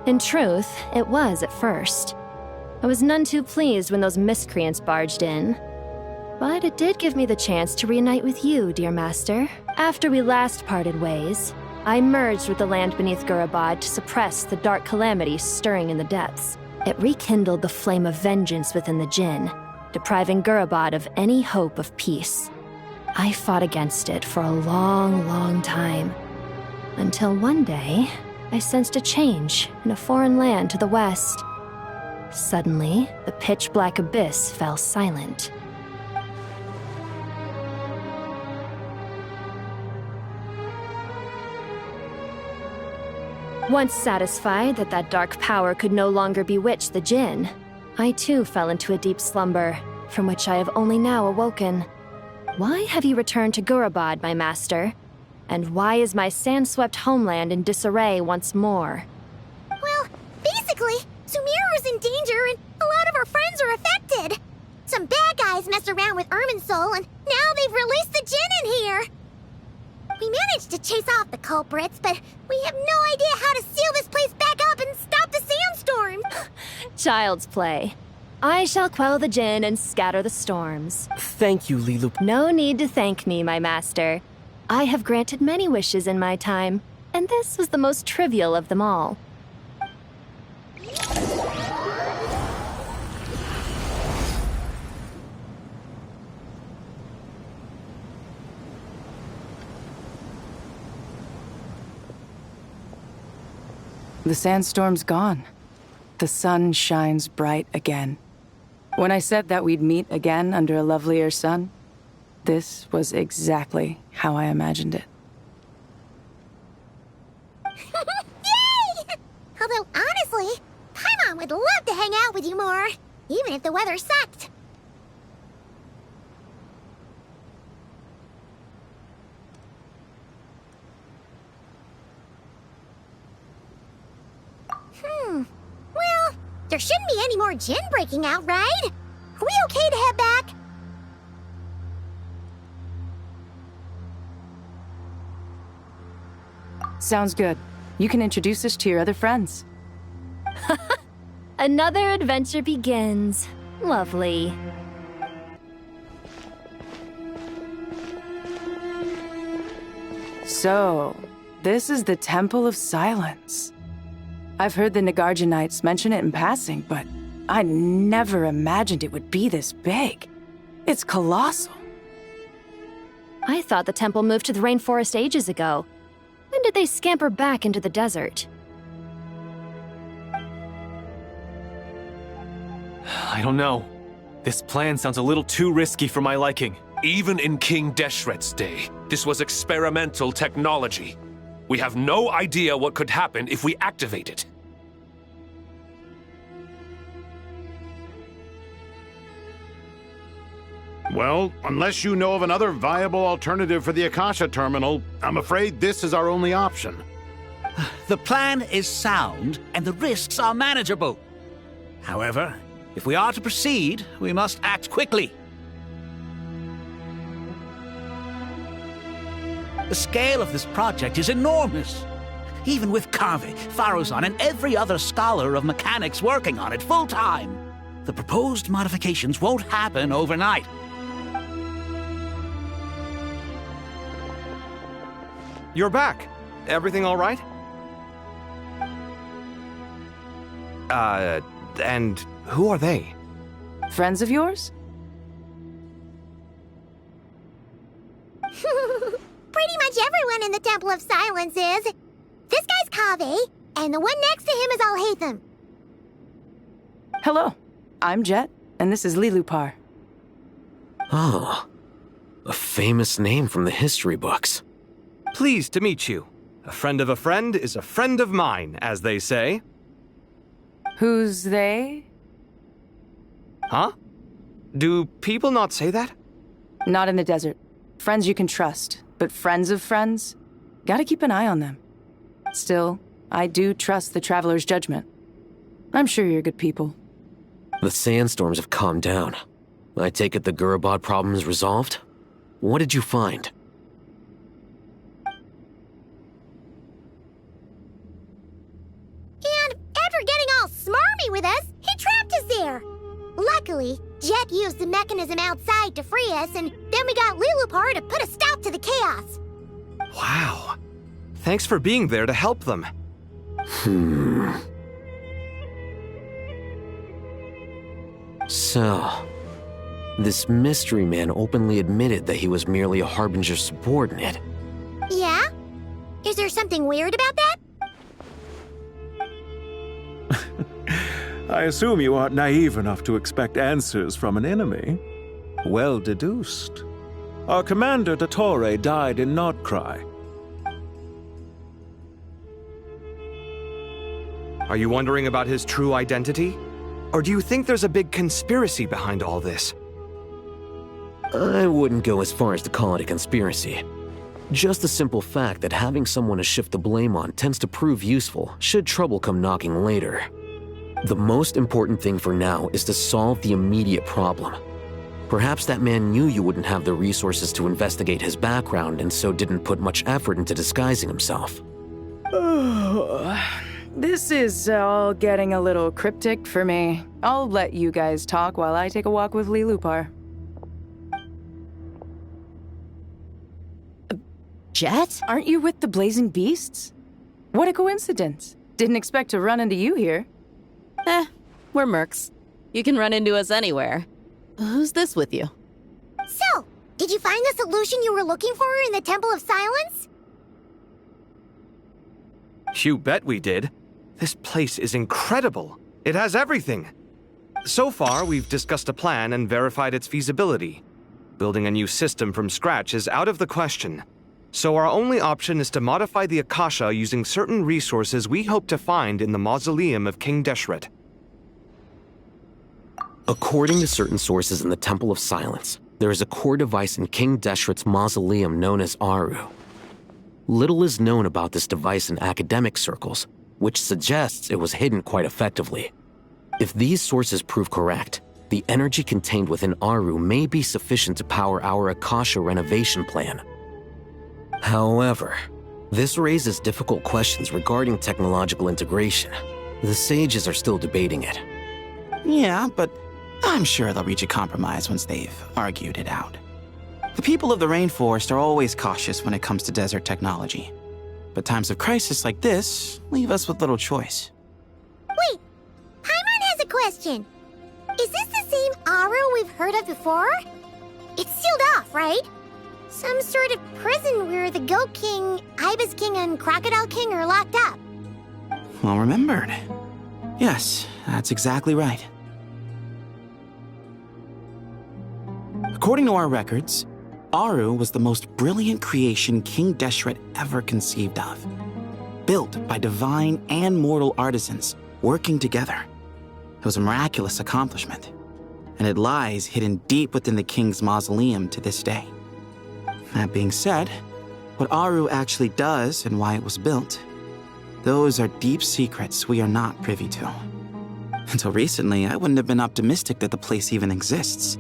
Speaker 17: In truth, it was at first. I was none too pleased when those miscreants barged in. But it did give me the chance to reunite with you, dear master. After we last parted ways, I merged with the land beneath Gurabad to suppress the dark calamity stirring in the depths. It rekindled the flame of vengeance within the Djinn, depriving Gurabad of any hope of peace. I fought against it for a long, long time. Until one day, I sensed a change in a foreign land to the west. Suddenly, the pitch-black abyss fell silent. Once satisfied that that dark power could no longer bewitch the Djinn, I too fell into a deep slumber, from which I have only now awoken. Why have you returned to Gurabad, my master? And why is my sand-swept homeland in disarray once more?
Speaker 19: Well, basically, Sumeru's in danger and a lot of our friends are affected. Some bad guys messed around with Irminsul and now they've released the Djinn in here. We managed to chase off the culprits, but we have no idea how to seal this place back up and stop the sandstorm.
Speaker 17: Child's play. I shall quell the Djinn and scatter the storms.
Speaker 13: Thank you, Lilu.
Speaker 17: No need to thank me, my master. I have granted many wishes in my time, and this was the most trivial of them all.
Speaker 7: The sandstorm's gone. The sun shines bright again. When I said that we'd meet again under a lovelier sun, this was exactly how I imagined it.
Speaker 19: Yay! Although, honestly, Paimon would love to hang out with you more, even if the weather sucked. Well, there shouldn't be any more gin breaking out, right? Are we okay to head back?
Speaker 7: Sounds good. You can introduce us to your other friends.
Speaker 17: Another adventure begins. Lovely.
Speaker 7: So, this is the Temple of Silence. I've heard the Nagarjanites mention it in passing, but I never imagined it would be this big. It's colossal.
Speaker 17: I thought the temple moved to the rainforest ages ago. When did they scamper back into the desert?
Speaker 10: I don't know. This plan sounds a little too risky for my liking.
Speaker 21: Even in King Deshret's day, this was experimental technology. We have no idea what could happen if we activate it.
Speaker 4: Well, unless you know of another viable alternative for the Akasha terminal, I'm afraid this is our only option.
Speaker 5: The plan is sound, and the risks are manageable. However, if we are to proceed, we must act quickly. The scale of this project is enormous. Even with Kaveh, Faruzan, and every other scholar of mechanics working on it full-time, the proposed modifications won't happen overnight.
Speaker 8: You're back. Everything all right? And who are they?
Speaker 7: Friends of yours?
Speaker 19: Pretty much everyone in the Temple of Silence is. This guy's Kaveh, and the one next to him is Alhaitham.
Speaker 7: Hello, I'm Jet, and this is Lilupar.
Speaker 9: Oh, a famous name from the history books.
Speaker 8: Pleased to meet you. A friend of a friend is a friend of mine, as they say.
Speaker 7: Who's they?
Speaker 8: Huh? Do people not say that?
Speaker 7: Not in the desert. Friends you can trust, but friends of friends? Gotta keep an eye on them. Still, I do trust the Traveler's judgment. I'm sure you're good people.
Speaker 9: The sandstorms have calmed down. I take it the Gurabad problem is resolved? What did you find?
Speaker 19: And after getting all smarmy with us, he trapped us there. Luckily, Jet used the mechanism outside to free us, and then we got Lilupar to put a stop to the chaos.
Speaker 8: Wow. Thanks for being there to help them.
Speaker 9: So, this mystery man openly admitted that he was merely a Harbinger subordinate.
Speaker 19: Yeah? Is there something weird about that?
Speaker 22: I assume you aren't naive enough to expect answers from an enemy. Well deduced. Our commander, Dottore, died in Nordcry.
Speaker 8: Are you wondering about his true identity? Or do you think there's a big conspiracy behind all this?
Speaker 9: I wouldn't go as far as to call it a conspiracy. Just the simple fact that having someone to shift the blame on tends to prove useful should trouble come knocking later. The most important thing for now is to solve the immediate problem. Perhaps that man knew you wouldn't have the resources to investigate his background and so didn't put much effort into disguising himself.
Speaker 7: This is all getting a little cryptic for me. I'll let you guys talk while I take a walk with Lilupar.
Speaker 15: Jet?
Speaker 7: Aren't you with the Blazing Beasts? What a coincidence. Didn't expect to run into you here.
Speaker 15: We're mercs. You can run into us anywhere. Who's this with you?
Speaker 19: So, did you find the solution you were looking for in the Temple of Silence?
Speaker 8: You bet we did. This place is incredible. It has everything. So far, we've discussed a plan and verified its feasibility. Building a new system from scratch is out of the question. So our only option is to modify the Akasha using certain resources we hope to find in the mausoleum of King Deshret.
Speaker 9: According to certain sources in the Temple of Silence, there is a core device in King Deshret's mausoleum known as Aru. Little is known about this device in academic circles, which suggests it was hidden quite effectively. If these sources prove correct, the energy contained within Aru may be sufficient to power our Akasha renovation plan. However, this raises difficult questions regarding technological integration. The sages are still debating it.
Speaker 14: Yeah, but I'm sure they'll reach a compromise once they've argued it out. The people of the rainforest are always cautious when it comes to desert technology. But times of crisis like this leave us with little choice.
Speaker 19: Wait, Paimon has a question. Is this the same Aru we've heard of before? It's sealed off, right? Some sort of prison where the Goat King, Ibis King, and Crocodile King are locked up.
Speaker 14: Well remembered. Yes, that's exactly right. According to our records, Aru was the most brilliant creation King Deshret ever conceived of. Built by divine and mortal artisans working together. It was a miraculous accomplishment, and it lies hidden deep within the king's mausoleum to this day. That being said, what Aru actually does and why it was built, those are deep secrets we are not privy to. Until recently, I wouldn't have been optimistic that the place even exists.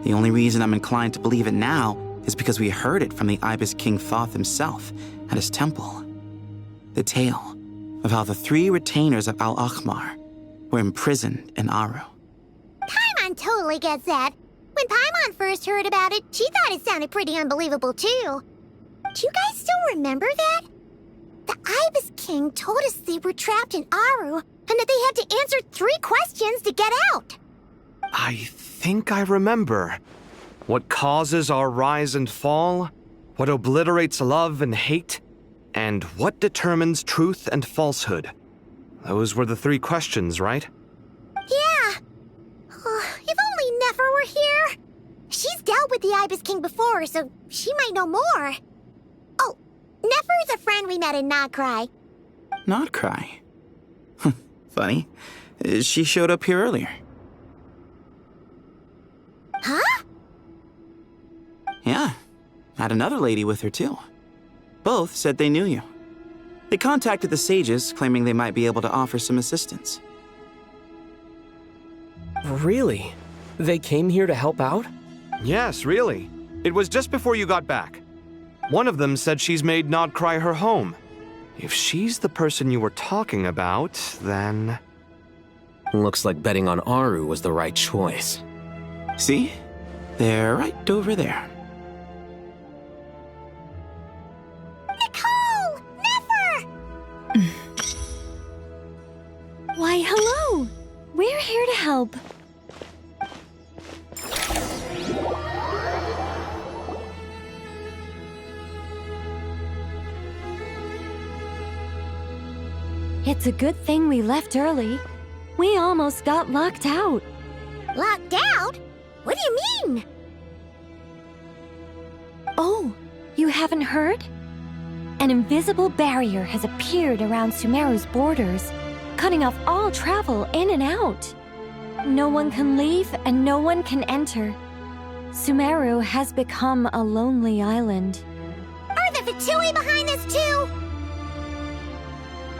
Speaker 14: The only reason I'm inclined to believe it now is because we heard it from the Ibis King Thoth himself at his temple. The tale of how the 3 retainers of Al-Akhmar were imprisoned in Aru.
Speaker 19: Paimon totally gets that. When Paimon first heard about it, she thought it sounded pretty unbelievable too. Do you guys still remember that? The Ibis King told us they were trapped in Aru and that they had to answer 3 questions to get out.
Speaker 8: I think I remember. What causes our rise and fall? What obliterates love and hate? And what determines truth and falsehood? Those were the 3 questions, right?
Speaker 19: Yeah. If only Nefer were here. She's dealt with the Ibis King before, so she might know more. Oh, Nefer's a friend we met in Notcry.
Speaker 14: Notcry? Funny. She showed up here earlier.
Speaker 19: Huh?
Speaker 14: Yeah. Had another lady with her, too. Both said they knew you. They contacted the sages, claiming they might be able to offer some assistance.
Speaker 13: Really? They came here to help out?
Speaker 8: Yes, really. It was just before you got back. One of them said she's made Notcry her home. If she's the person you were talking about, then...
Speaker 9: Looks like betting on Aru was the right choice.
Speaker 14: See? They're right over there.
Speaker 19: Nicole! Nefer!
Speaker 17: Why, hello! We're here to help. It's a good thing we left early. We almost got locked out.
Speaker 19: Locked out? What do you mean?
Speaker 17: Oh, you haven't heard? An invisible barrier has appeared around Sumeru's borders, cutting off all travel in and out. No one can leave and no one can enter. Sumeru has become a lonely island.
Speaker 19: Are the Fatui behind this too?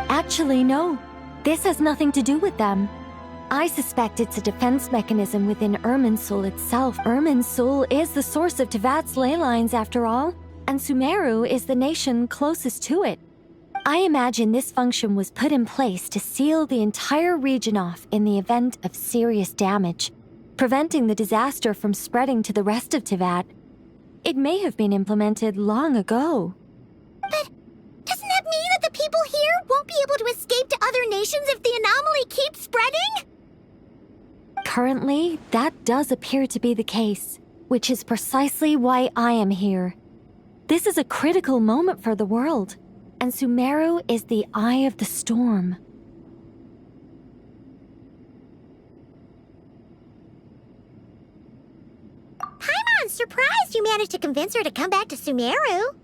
Speaker 17: Actually, no. This has nothing to do with them. I suspect it's a defense mechanism within Irminsul itself. Irminsul is the source of Tevat's ley lines, after all, and Sumeru is the nation closest to it. I imagine this function was put in place to seal the entire region off in the event of serious damage, preventing the disaster from spreading to the rest of Tevat. It may have been implemented long ago.
Speaker 19: other nations if the anomaly keeps spreading?
Speaker 3: Currently, that does appear to be the case, which is precisely why I am here. This is a critical moment for the world, and Sumeru is the eye of the storm.
Speaker 19: Paimon's surprised you managed to convince her to come back to Sumeru.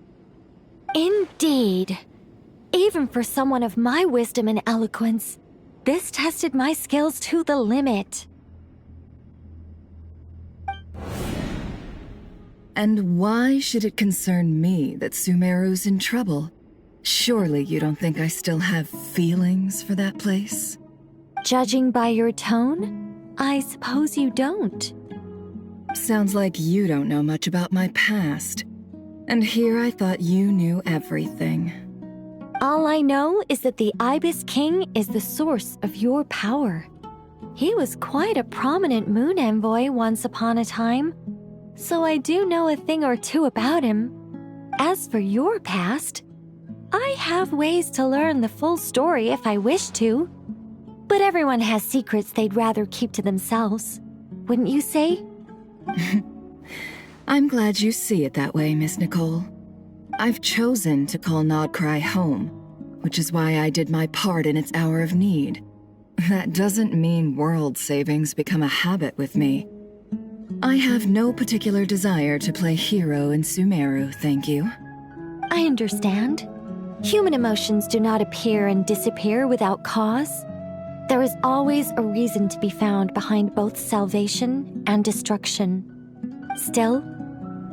Speaker 3: Indeed. Even for someone of my wisdom and eloquence, this tested my skills to the limit.
Speaker 16: And why should it concern me that Sumeru's in trouble? Surely you don't think I still have feelings for that place?
Speaker 3: Judging by your tone, I suppose you don't.
Speaker 16: Sounds like you don't know much about my past. And here I thought you knew everything.
Speaker 3: All I know is that the Ibis King is the source of your power. He was quite a prominent moon envoy once upon a time, so I do know a thing or two about him. As for your past, I have ways to learn the full story if I wish to. But everyone has secrets they'd rather keep to themselves. Wouldn't you say?
Speaker 16: I'm glad you see it that way, Miss Nicole. I've chosen to call Nodcry home, which is why I did my part in its hour of need. That doesn't mean world savings become a habit with me. I have no particular desire to play hero in Sumeru, thank you.
Speaker 3: I understand. Human emotions do not appear and disappear without cause. There is always a reason to be found behind both salvation and destruction. Still,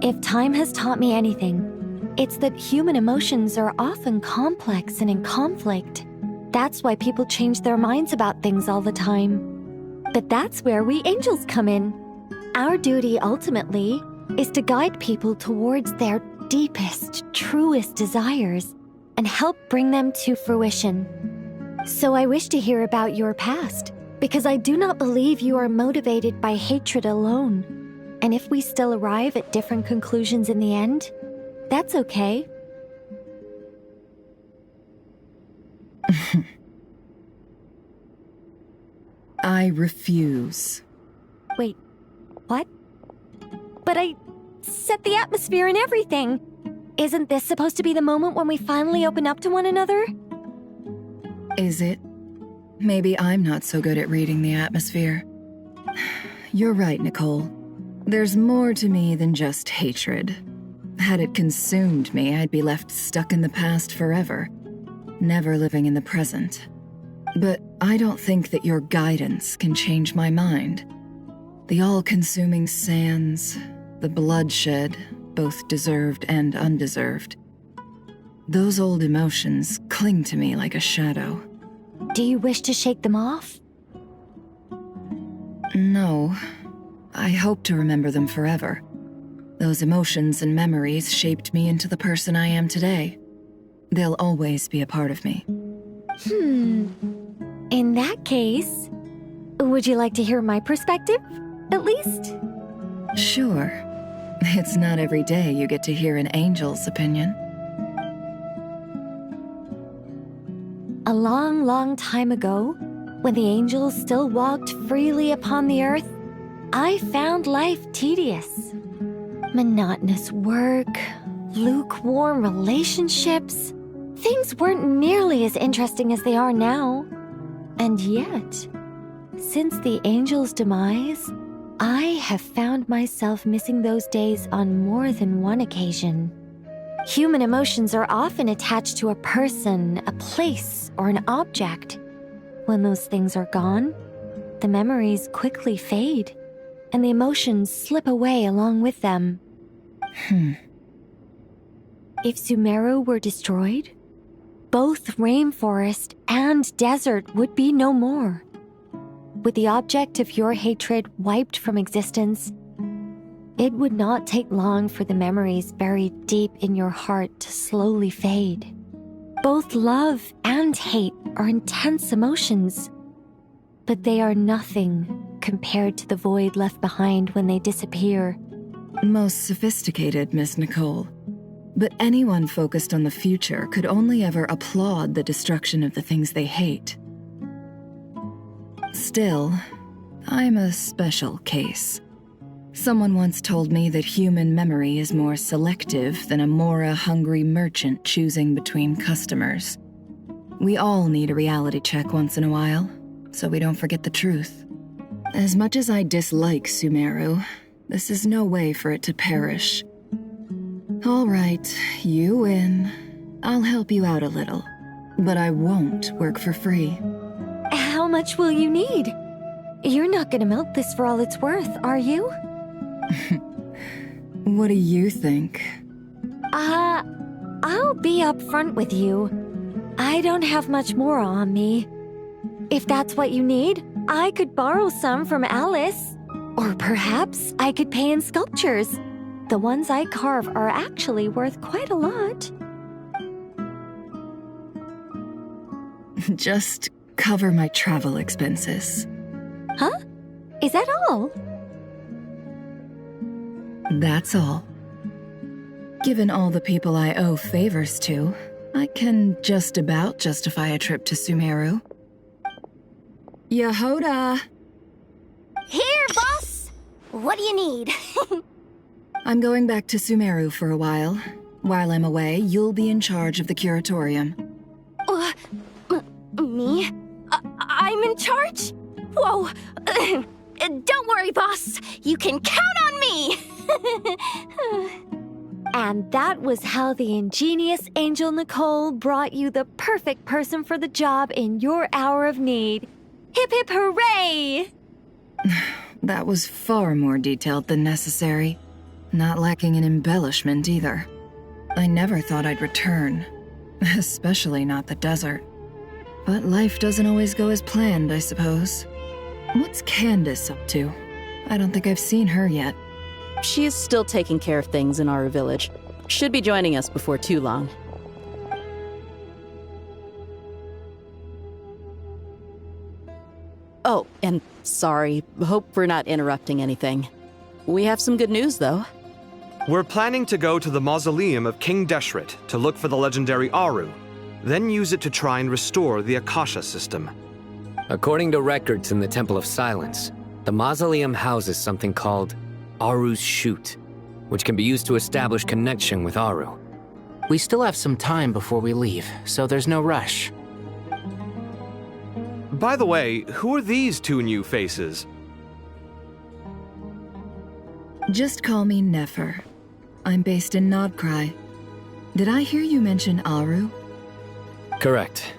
Speaker 3: if time has taught me anything, it's that human emotions are often complex and in conflict. That's why people change their minds about things all the time. But that's where we angels come in. Our duty, ultimately, is to guide people towards their deepest, truest desires and help bring them to fruition. So I wish to hear about your past, because I do not believe you are motivated by hatred alone. And if we still arrive at different conclusions in the end, that's okay.
Speaker 16: I refuse.
Speaker 3: Wait, what? But I set the atmosphere and everything. Isn't this supposed to be the moment when we finally open up to one another?
Speaker 16: Is it? Maybe I'm not so good at reading the atmosphere. You're right, Nicole. There's more to me than just hatred. Had it consumed me, I'd be left stuck in the past forever, never living in the present. But I don't think that your guidance can change my mind. The all-consuming sands, the bloodshed, both deserved and undeserved. Those old emotions cling to me like a shadow.
Speaker 3: Do you wish to shake them off?
Speaker 16: No. I hope to remember them forever. Those emotions and memories shaped me into the person I am today. They'll always be a part of me.
Speaker 3: In that case, would you like to hear my perspective, at least?
Speaker 16: Sure. It's not every day you get to hear an angel's opinion.
Speaker 3: A long, long time ago, when the angels still walked freely upon the earth, I found life tedious. Monotonous work, lukewarm relationships. Things weren't nearly as interesting as they are now. And yet, since the angels' demise, I have found myself missing those days on more than one occasion. Human emotions are often attached to a person, a place, or an object. When those things are gone, the memories quickly fade, and the emotions slip away along with them. If Sumeru were destroyed, both rainforest and desert would be no more. With the object of your hatred wiped from existence, it would not take long for the memories buried deep in your heart to slowly fade. Both love and hate are intense emotions, but they are nothing compared to the void left behind when they disappear.
Speaker 16: Most sophisticated, Miss Nicole. But anyone focused on the future could only ever applaud the destruction of the things they hate. Still, I'm a special case. Someone once told me that human memory is more selective than a Mora-hungry merchant choosing between customers. We all need a reality check once in a while, so we don't forget the truth. As much as I dislike Sumeru, this is no way for it to perish. All right, you win. I'll help you out a little, but I won't work for free.
Speaker 3: How much will you need? You're not gonna milk this for all it's worth, are you?
Speaker 16: What do you think?
Speaker 3: I'll be upfront with you. I don't have much more on me. If that's what you need, I could borrow some from Alice. Or perhaps I could pay in sculptures. The ones I carve are actually worth quite a lot.
Speaker 16: Just cover my travel expenses.
Speaker 3: Huh? Is that all?
Speaker 16: That's all. Given all the people I owe favors to, I can just about justify a trip to Sumeru. Yehoda!
Speaker 19: Here, boss! What do you need?
Speaker 16: I'm going back to Sumeru for a while. While I'm away, you'll be in charge of the curatorium.
Speaker 17: Me? I'm in charge? Whoa! Don't worry, boss. You can count on me!
Speaker 3: And that was how the ingenious Angel Nicole brought you the perfect person for the job in your hour of need. Hip hip hooray!
Speaker 16: That was far more detailed than necessary. Not lacking in embellishment either. I never thought I'd return. Especially not the desert. But life doesn't always go as planned, I suppose. What's Candace up to? I don't think I've seen her yet.
Speaker 15: She is still taking care of things in our village. Should be joining us before too long. Oh, and sorry. Hope we're not interrupting anything. We have some good news, though.
Speaker 8: We're planning to go to the mausoleum of King Deshret to look for the legendary Aru, then use it to try and restore the Akasha system.
Speaker 9: According to records in the Temple of Silence, the mausoleum houses something called Aru's Chute, which can be used to establish connection with Aru.
Speaker 12: We still have some time before we leave, so there's no rush.
Speaker 8: By the way, who are these two new faces?
Speaker 16: Just call me Nefer. I'm based in Nodcry. Did I hear you mention Aru?
Speaker 9: Correct.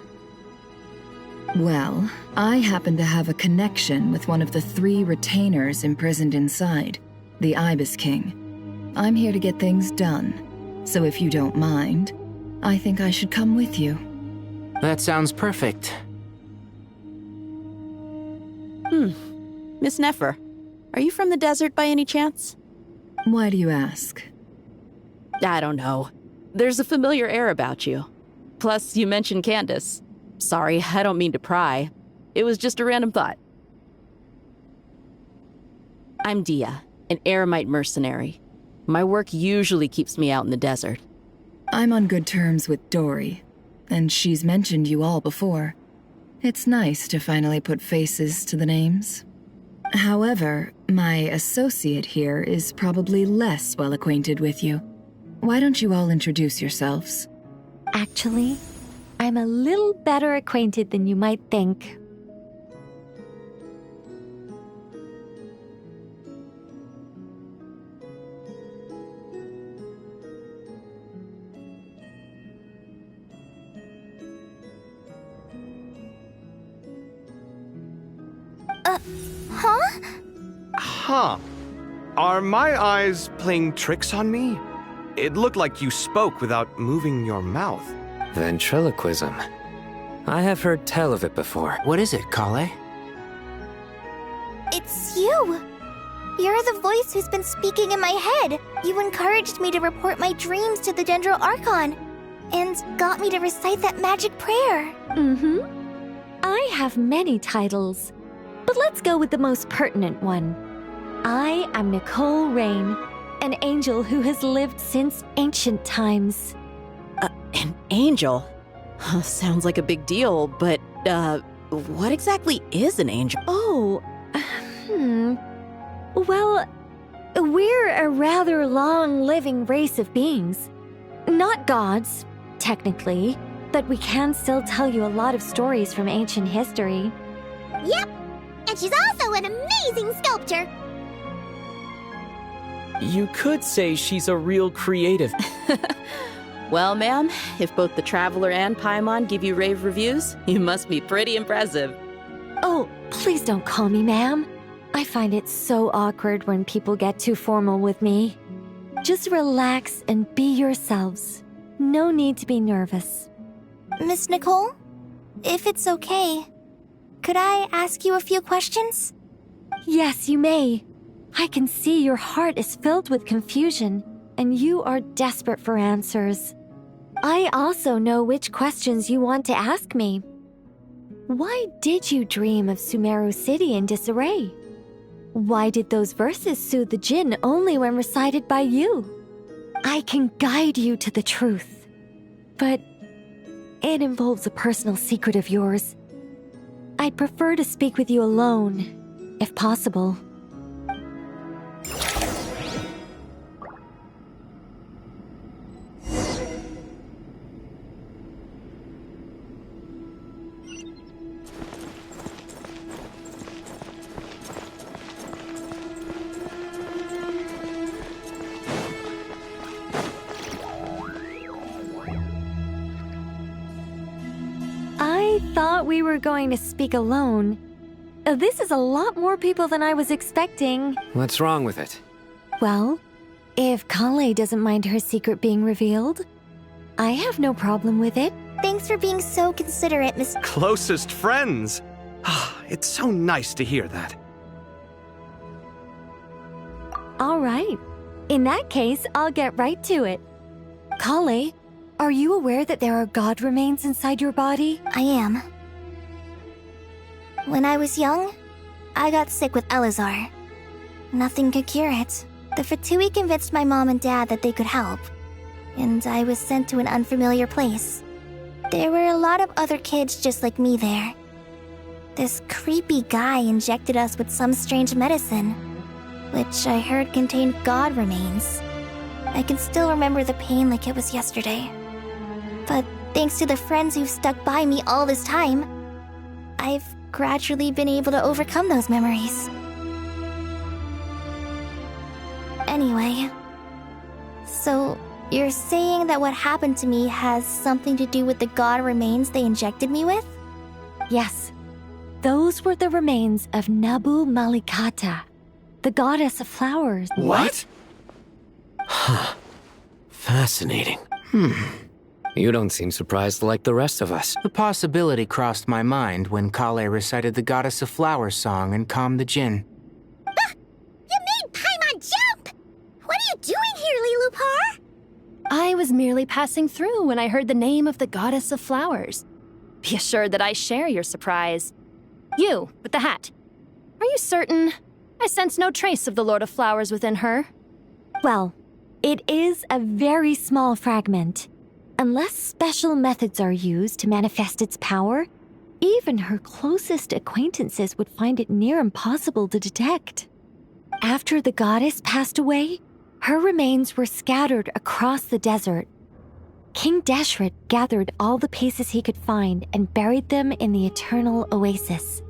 Speaker 16: Well, I happen to have a connection with one of the 3 retainers imprisoned inside, the Ibis King. I'm here to get things done, so if you don't mind, I think I should come with you.
Speaker 12: That sounds perfect.
Speaker 15: Miss Nefer, are you from the desert by any chance?
Speaker 16: Why do you ask?
Speaker 15: I don't know. There's a familiar air about you. Plus, you mentioned Candace. Sorry, I don't mean to pry. It was just a random thought. I'm Dia, an Eremite mercenary. My work usually keeps me out in the desert.
Speaker 16: I'm on good terms with Dory, and she's mentioned you all before. It's nice to finally put faces to the names. However, my associate here is probably less well acquainted with you. Why don't you all introduce yourselves?
Speaker 3: Actually, I'm a little better acquainted than you might think.
Speaker 19: Huh?
Speaker 8: Huh. Are my eyes playing tricks on me? It looked like you spoke without moving your mouth.
Speaker 9: Ventriloquism. I have heard tell of it before.
Speaker 12: What is it, Kale?
Speaker 2: It's you! You're the voice who's been speaking in my head. You encouraged me to report my dreams to the Dendro Archon, and got me to recite that magic prayer.
Speaker 3: I have many titles, but let's go with the most pertinent one. I am Nicole Rain, an angel who has lived since ancient times.
Speaker 15: An angel? Sounds like a big deal, but, what exactly is an angel?
Speaker 3: Oh, Well, we're a rather long-living race of beings. Not gods, technically, but we can still tell you a lot of stories from ancient history.
Speaker 19: Yep, and she's also an amazing sculptor.
Speaker 13: You could say she's a real creative.
Speaker 15: Well, ma'am, if both the Traveler and Paimon give you rave reviews, you must be pretty impressive.
Speaker 3: Oh, please don't call me ma'am. I find it so awkward when people get too formal with me. Just relax and be yourselves. No need to be nervous.
Speaker 2: Miss Nicole, if it's okay, could I ask you a few questions?
Speaker 3: Yes, you may. I can see your heart is filled with confusion, and you are desperate for answers. I also know which questions you want to ask me. Why did you dream of Sumeru City in disarray? Why did those verses soothe the Jinn only when recited by you? I can guide you to the truth, but it involves a personal secret of yours. I'd prefer to speak with you alone, if possible. I thought we were going to speak alone. This is a lot more people than I was expecting.
Speaker 10: What's wrong with it?
Speaker 3: Well, if Kale doesn't mind her secret being revealed, I have no problem with it.
Speaker 2: Thanks for being so considerate, Miss...
Speaker 8: Closest friends! It's so nice to hear that.
Speaker 3: All right. In that case, I'll get right to it. Kale, are you aware that there are god remains inside your body?
Speaker 2: I am. When I was young, I got sick with Elazar. Nothing could cure it. The Fatui convinced my mom and dad that they could help, and I was sent to an unfamiliar place. There were a lot of other kids just like me there. This creepy guy injected us with some strange medicine, which I heard contained god remains. I can still remember the pain like it was yesterday. But thanks to the friends who've stuck by me all this time, I've gradually been able to overcome those memories. Anyway, so you're saying that what happened to me has something to do with the god remains they injected me with?
Speaker 3: Yes. Those were the remains of Nabu Malikata, the goddess of flowers.
Speaker 9: What? Huh. Fascinating. You don't seem surprised like the rest of us.
Speaker 12: The possibility crossed my mind when Kale recited the Goddess of Flowers song and calmed the Jinn.
Speaker 19: You made Paimon jump! What are you doing here, Lilupar?
Speaker 17: I was merely passing through when I heard the name of the Goddess of Flowers. Be assured that I share your surprise. You, with the hat. Are you certain? I sense no trace of the Lord of Flowers within her.
Speaker 3: Well, it is a very small fragment. Unless special methods are used to manifest its power, even her closest acquaintances would find it near impossible to detect. After the goddess passed away, her remains were scattered across the desert. King Deshret gathered all the pieces he could find and buried them in the eternal oasis.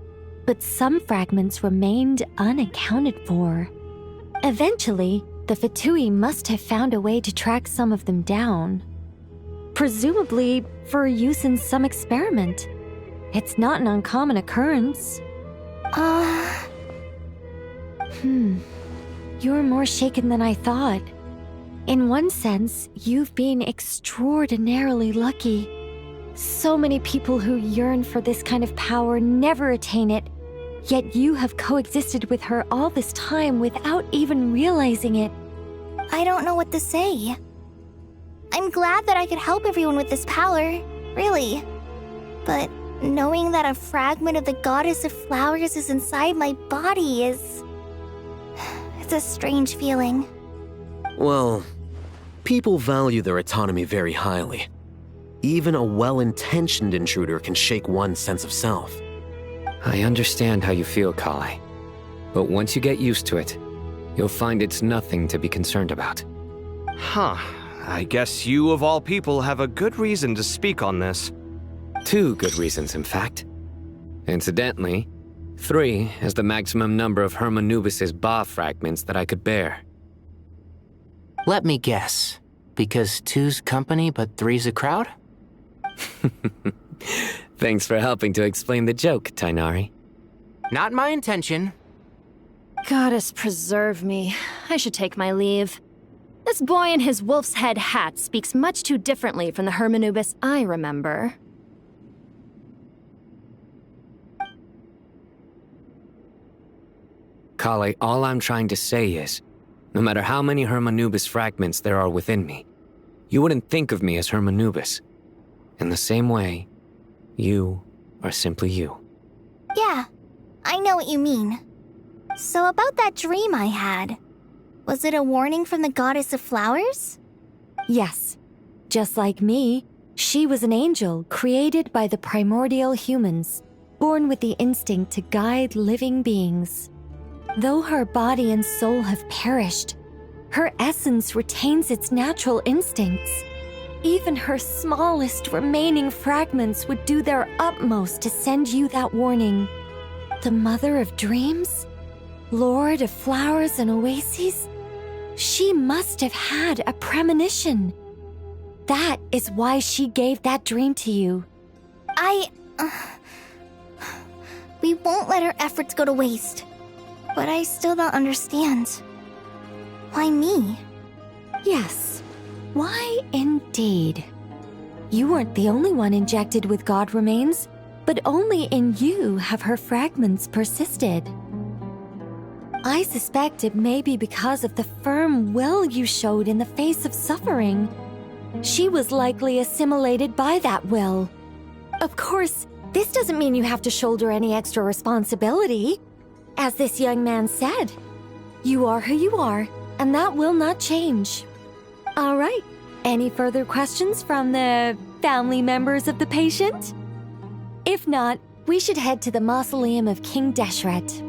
Speaker 3: But some fragments remained unaccounted for. Eventually, the Fatui must have found a way to track some of them down. Presumably for use in some experiment. It's not an uncommon occurrence. You're more shaken than I thought. In one sense, you've been extraordinarily lucky. So many people who yearn for this kind of power never attain it, yet you have coexisted with her all this time without even realizing it.
Speaker 2: I don't know what to say. I'm glad that I could help everyone with this power, really. But knowing that a fragment of the Goddess of Flowers is inside my body is... it's a strange feeling.
Speaker 9: Well, people value their autonomy very highly. Even a well-intentioned intruder can shake one's sense of self. I understand how you feel, Kale. But once you get used to it, you'll find it's nothing to be concerned about.
Speaker 8: Huh. I guess you, of all people, have a good reason to speak on this.
Speaker 9: 2 good reasons, in fact. Incidentally, 3 is the maximum number of Hermanubis' Ba fragments that I could bear.
Speaker 12: Let me guess. Because 2's company, but 3's a crowd?
Speaker 9: Thanks for helping to explain the joke, Tainari.
Speaker 12: Not my intention.
Speaker 17: Goddess preserve me. I should take my leave. This boy in his wolf's head hat speaks much too differently from the Hermanubis I remember.
Speaker 9: Kale, all I'm trying to say is, no matter how many Hermanubis fragments there are within me, you wouldn't think of me as Hermanubis. In the same way, you are simply you.
Speaker 2: Yeah, I know what you mean. So about that dream I had, was it a warning from the goddess of flowers?
Speaker 3: Yes. Just like me, she was an angel created by the primordial humans, born with the instinct to guide living beings. Though her body and soul have perished, her essence retains its natural instincts. Even her smallest remaining fragments would do their utmost to send you that warning. The mother of dreams? Lord of flowers and oases? She must have had a premonition. That is why she gave that dream to you.
Speaker 2: We won't let our efforts go to waste. But I still don't understand. Why me?
Speaker 3: Yes. Why indeed? You weren't the only one injected with god remains, but only in you have her fragments persisted. I suspect it may be because of the firm will you showed in the face of suffering. She was likely assimilated by that will. Of course, this doesn't mean you have to shoulder any extra responsibility. As this young man said, you are who you are, and that will not change. All right, any further questions from the family members of the patient? If not, we should head to the mausoleum of King Deshret.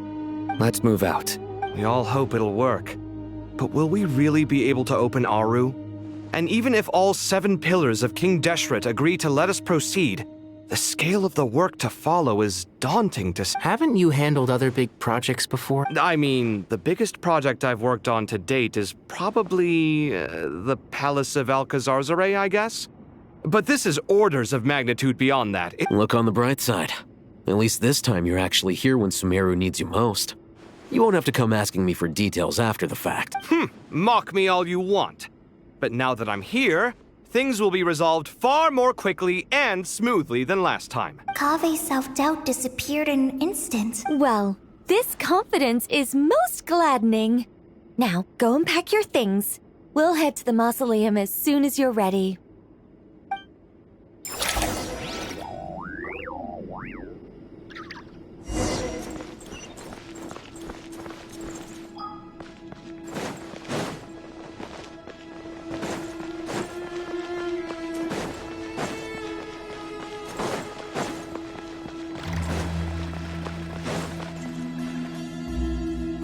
Speaker 9: Let's move out.
Speaker 8: We all hope it'll work. But will we really be able to open Aru? And even if all 7 pillars of King Deshret agree to let us proceed, the scale of the work to follow is daunting to...
Speaker 12: Haven't you handled other big projects before?
Speaker 8: I mean, the biggest project I've worked on to date is probably the Palace of Alcazarzaray, I guess? But this is orders of magnitude beyond that.
Speaker 9: Look on the bright side. At least this time you're actually here when Sumeru needs you most. You won't have to come asking me for details after the fact.
Speaker 8: Mock me all you want. But now that I'm here, things will be resolved far more quickly and smoothly than last time.
Speaker 2: Kave's self-doubt disappeared in an instant.
Speaker 3: Well, this confidence is most gladdening. Now, go and pack your things. We'll head to the mausoleum as soon as you're ready.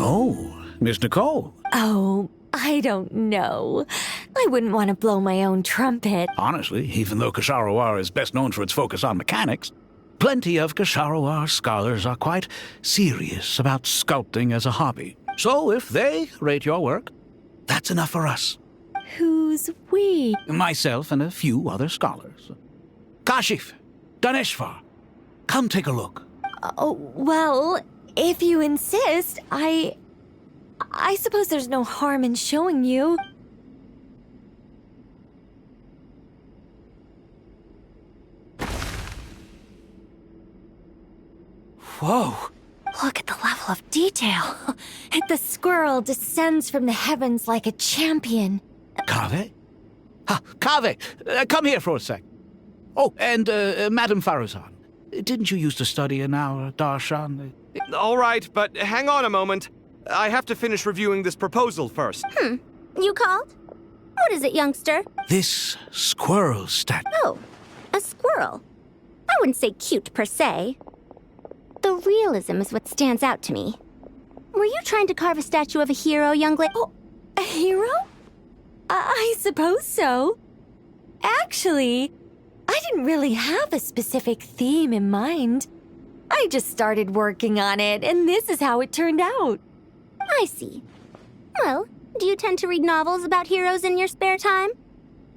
Speaker 5: Oh, Miss Nicole.
Speaker 3: Oh, I don't know. I wouldn't want to blow my own trumpet.
Speaker 5: Honestly, even though Kasharawar is best known for its focus on mechanics, plenty of Kasharawar scholars are quite serious about sculpting as a hobby. So if they rate your work, that's enough for us.
Speaker 3: Who's we?
Speaker 5: Myself and a few other scholars. Kashif, Daneshvar, come take a look.
Speaker 3: Oh, well, if you insist, I suppose there's no harm in showing you.
Speaker 5: Whoa!
Speaker 3: Look at the level of detail. The squirrel descends from the heavens like a champion.
Speaker 5: Kave? Kave, come here for a sec. Oh, and Madame Faruzan, didn't you used to study in our darshan?
Speaker 8: All right, but hang on a moment. I have to finish reviewing this proposal first.
Speaker 19: You called? What is it, youngster?
Speaker 5: This squirrel statue.
Speaker 19: Oh, a squirrel. I wouldn't say cute per se. The
Speaker 18: realism is what stands out to me. Were you trying to carve a statue of a hero, young lady?
Speaker 3: Oh, a hero? I suppose so. Actually, I didn't really have a specific theme in mind. I just started working on it, and this is how it turned out.
Speaker 18: I see. Well, do you tend to read novels about heroes in your spare time?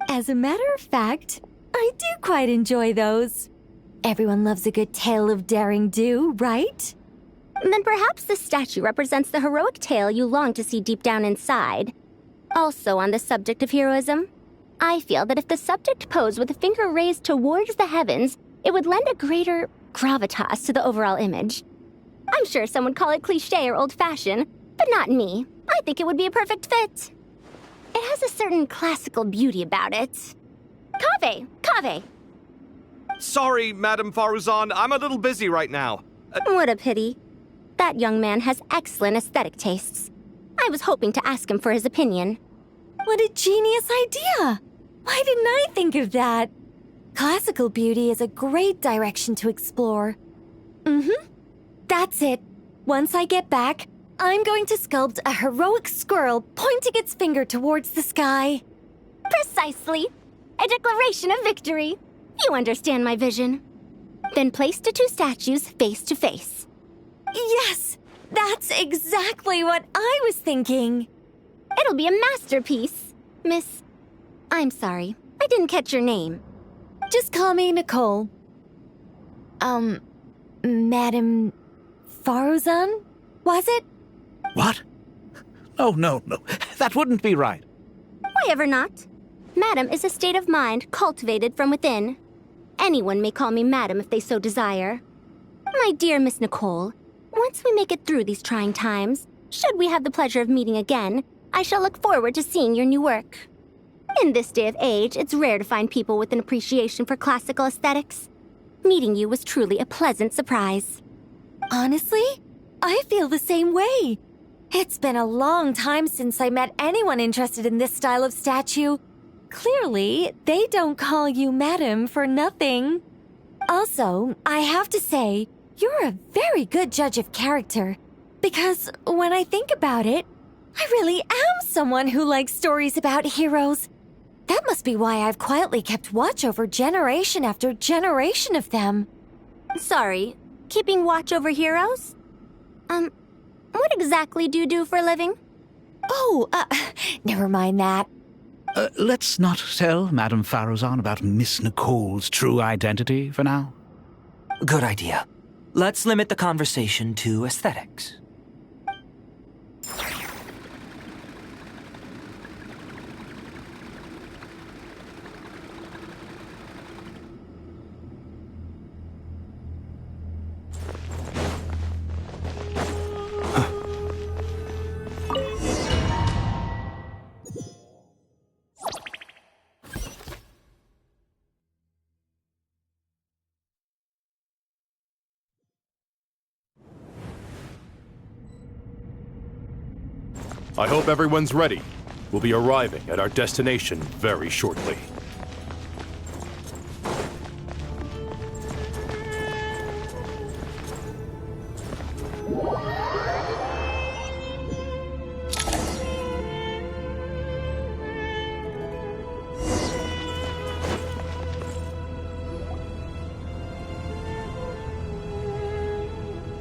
Speaker 3: As a matter of fact, I do quite enjoy those. Everyone loves a good tale of daring do, right?
Speaker 18: Then perhaps this statue represents the heroic tale you long to see deep down inside. Also on the subject of heroism, I feel that if the subject posed with a finger raised towards the heavens, it would lend a greater gravitas to the overall image. I'm sure some would call it cliché or old-fashioned, but not me. I think it would be a perfect fit. It has a certain classical beauty about it. Kaveh!
Speaker 8: Sorry, Madame Faruzan, I'm a little busy right now.
Speaker 18: What a pity. That young man has excellent aesthetic tastes. I was hoping to ask him for his opinion.
Speaker 3: What a genius idea! Why didn't I think of that? Classical beauty is a great direction to explore. That's it. Once I get back, I'm going to sculpt a heroic squirrel pointing its finger towards the sky.
Speaker 18: Precisely. A declaration of victory. You understand my vision. Then place the two statues face to face.
Speaker 3: Yes! That's exactly what I was thinking.
Speaker 18: It'll be a masterpiece. Miss... I'm sorry. I didn't catch your name.
Speaker 3: Just call me Nicole. Madame Faruzan? Was it?
Speaker 5: What? Oh, no. That wouldn't be right.
Speaker 18: Why ever not? Madam is a state of mind cultivated from within. Anyone may call me Madam if they so desire. My dear Miss Nicole, once we make it through these trying times, should we have the pleasure of meeting again, I shall look forward to seeing your new work. In this day of age, it's rare to find people with an appreciation for classical aesthetics. Meeting you was truly a pleasant surprise.
Speaker 3: Honestly, I feel the same way. It's been a long time since I met anyone interested in this style of statue. Clearly, they don't call you Madam for nothing. Also, I have to say, you're a very good judge of character. Because when I think about it, I really am someone who likes stories about heroes. That must be why I've quietly kept watch over generation after generation of them.
Speaker 18: Sorry, keeping watch over heroes? What exactly do you do for a living?
Speaker 3: Oh, never mind that.
Speaker 5: Let's not tell Madame Faruzan about Miss Nicole's true identity for now.
Speaker 20: Good idea. Let's limit the conversation to aesthetics.
Speaker 23: I hope everyone's ready. We'll be arriving at our destination very shortly.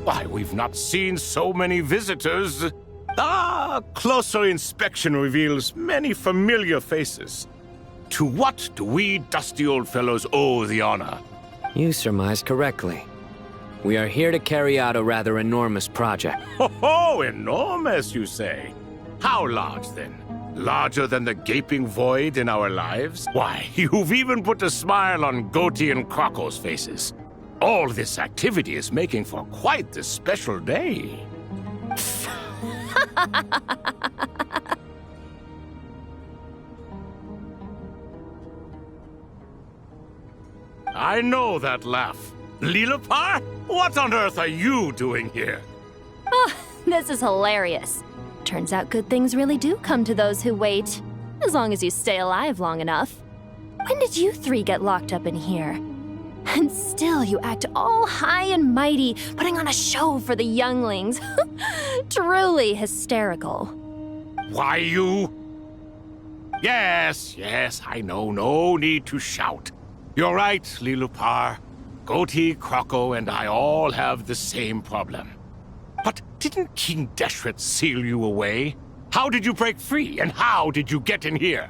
Speaker 4: Why, we've not seen so many visitors. Closer inspection reveals many familiar faces. To what do we dusty old fellows owe the honor?
Speaker 9: You surmise correctly. We are here to carry out a rather enormous project.
Speaker 4: Oh, enormous, you say? How large, then? Larger than the gaping void in our lives? Why, you've even put a smile on Goatee and Crocco's faces. All this activity is making for quite the special day. I know that laugh. Lilipar? What on earth are you doing here?
Speaker 17: Oh, this is hilarious. Turns out good things really do come to those who wait. As long as you stay alive long enough. When did you three get locked up in here? And still you act all high and mighty, putting on a show for the younglings. Truly hysterical.
Speaker 4: Why, you... Yes, I know. No need to shout. You're right, Lilupar. Goatee, Croco, and I all have the same problem. But didn't King Deshret seal you away? How did you break free, and how did you get in here?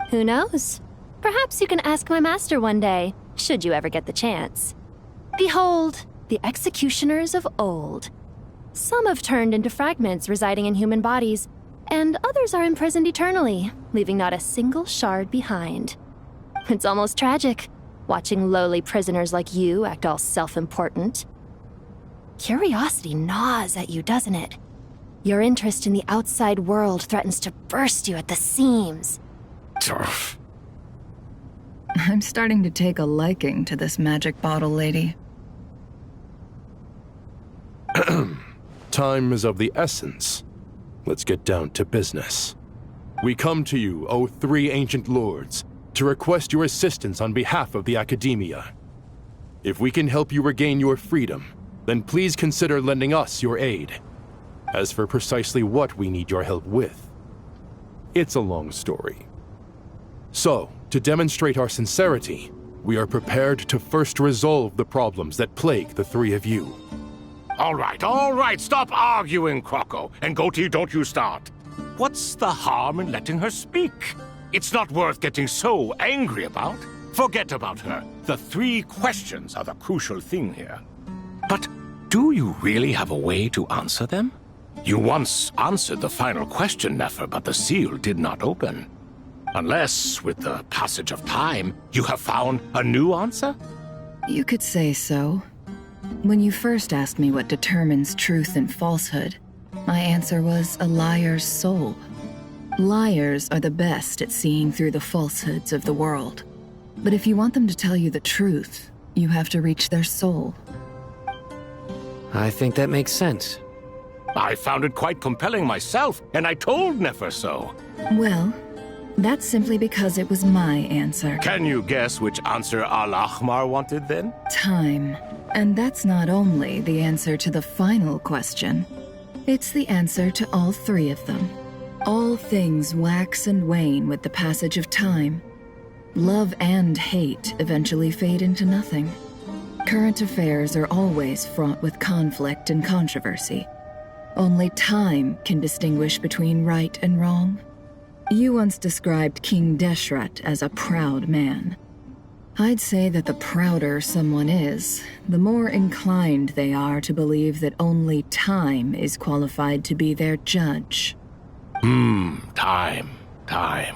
Speaker 17: Who knows? Perhaps you can ask my master one day, should you ever get the chance. Behold, the executioners of old. Some have turned into fragments residing in human bodies, and others are imprisoned eternally, leaving not a single shard behind. It's almost tragic, watching lowly prisoners like you act all self-important. Curiosity gnaws at you, doesn't it? Your interest in the outside world threatens to burst you at the seams.
Speaker 4: Turf.
Speaker 16: I'm starting to take a liking to this magic bottle lady.
Speaker 23: Time is of the essence. Let's get down to business. We come to you, O three ancient lords, to request your assistance on behalf of the Academia. If we can help you regain your freedom, then please consider lending us your aid. As for precisely what we need your help with, it's a long story. So, to demonstrate our sincerity, we are prepared to first resolve the problems that plague the three of you.
Speaker 4: All right, stop arguing, Croco. And Goatee, don't you start. What's the harm in letting her speak? It's not worth getting so angry about. Forget about her. The three questions are the crucial thing here. But do you really have a way to answer them? You once answered the final question, Nefer, but the seal did not open. Unless, with the passage of time, you have found a new answer?
Speaker 16: You could say so. When you first asked me what determines truth and falsehood, my answer was a liar's soul. Liars are the best at seeing through the falsehoods of the world. But if you want them to tell you the truth, you have to reach their soul.
Speaker 9: I think that makes sense.
Speaker 4: I found it quite compelling myself, and I told Nefer so.
Speaker 16: Well, that's simply because it was my answer.
Speaker 4: Can you guess which answer Al-Ahmar wanted then?
Speaker 16: Time. And that's not only the answer to the final question. It's the answer to all three of them. All things wax and wane with the passage of time. Love and hate eventually fade into nothing. Current affairs are always fraught with conflict and controversy. Only time can distinguish between right and wrong. You once described King Deshret as a proud man. I'd say that the prouder someone is, the more inclined they are to believe that only time is qualified to be their judge.
Speaker 4: Time.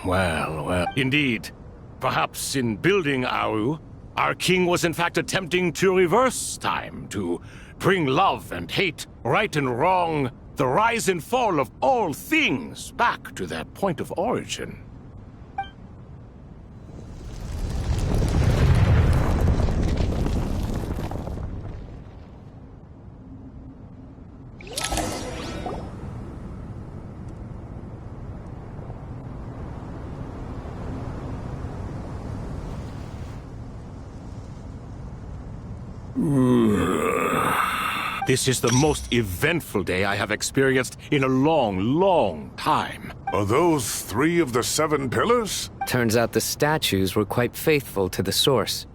Speaker 4: Well. Indeed. Perhaps in building Aru, our king was in fact attempting to reverse time, to bring love and hate, right and wrong, the rise and fall of all things back to their point of origin. This is the most eventful day I have experienced in a long time.
Speaker 1: Are those 3 of the 7 pillars?
Speaker 9: Turns out the statues were quite faithful to the source.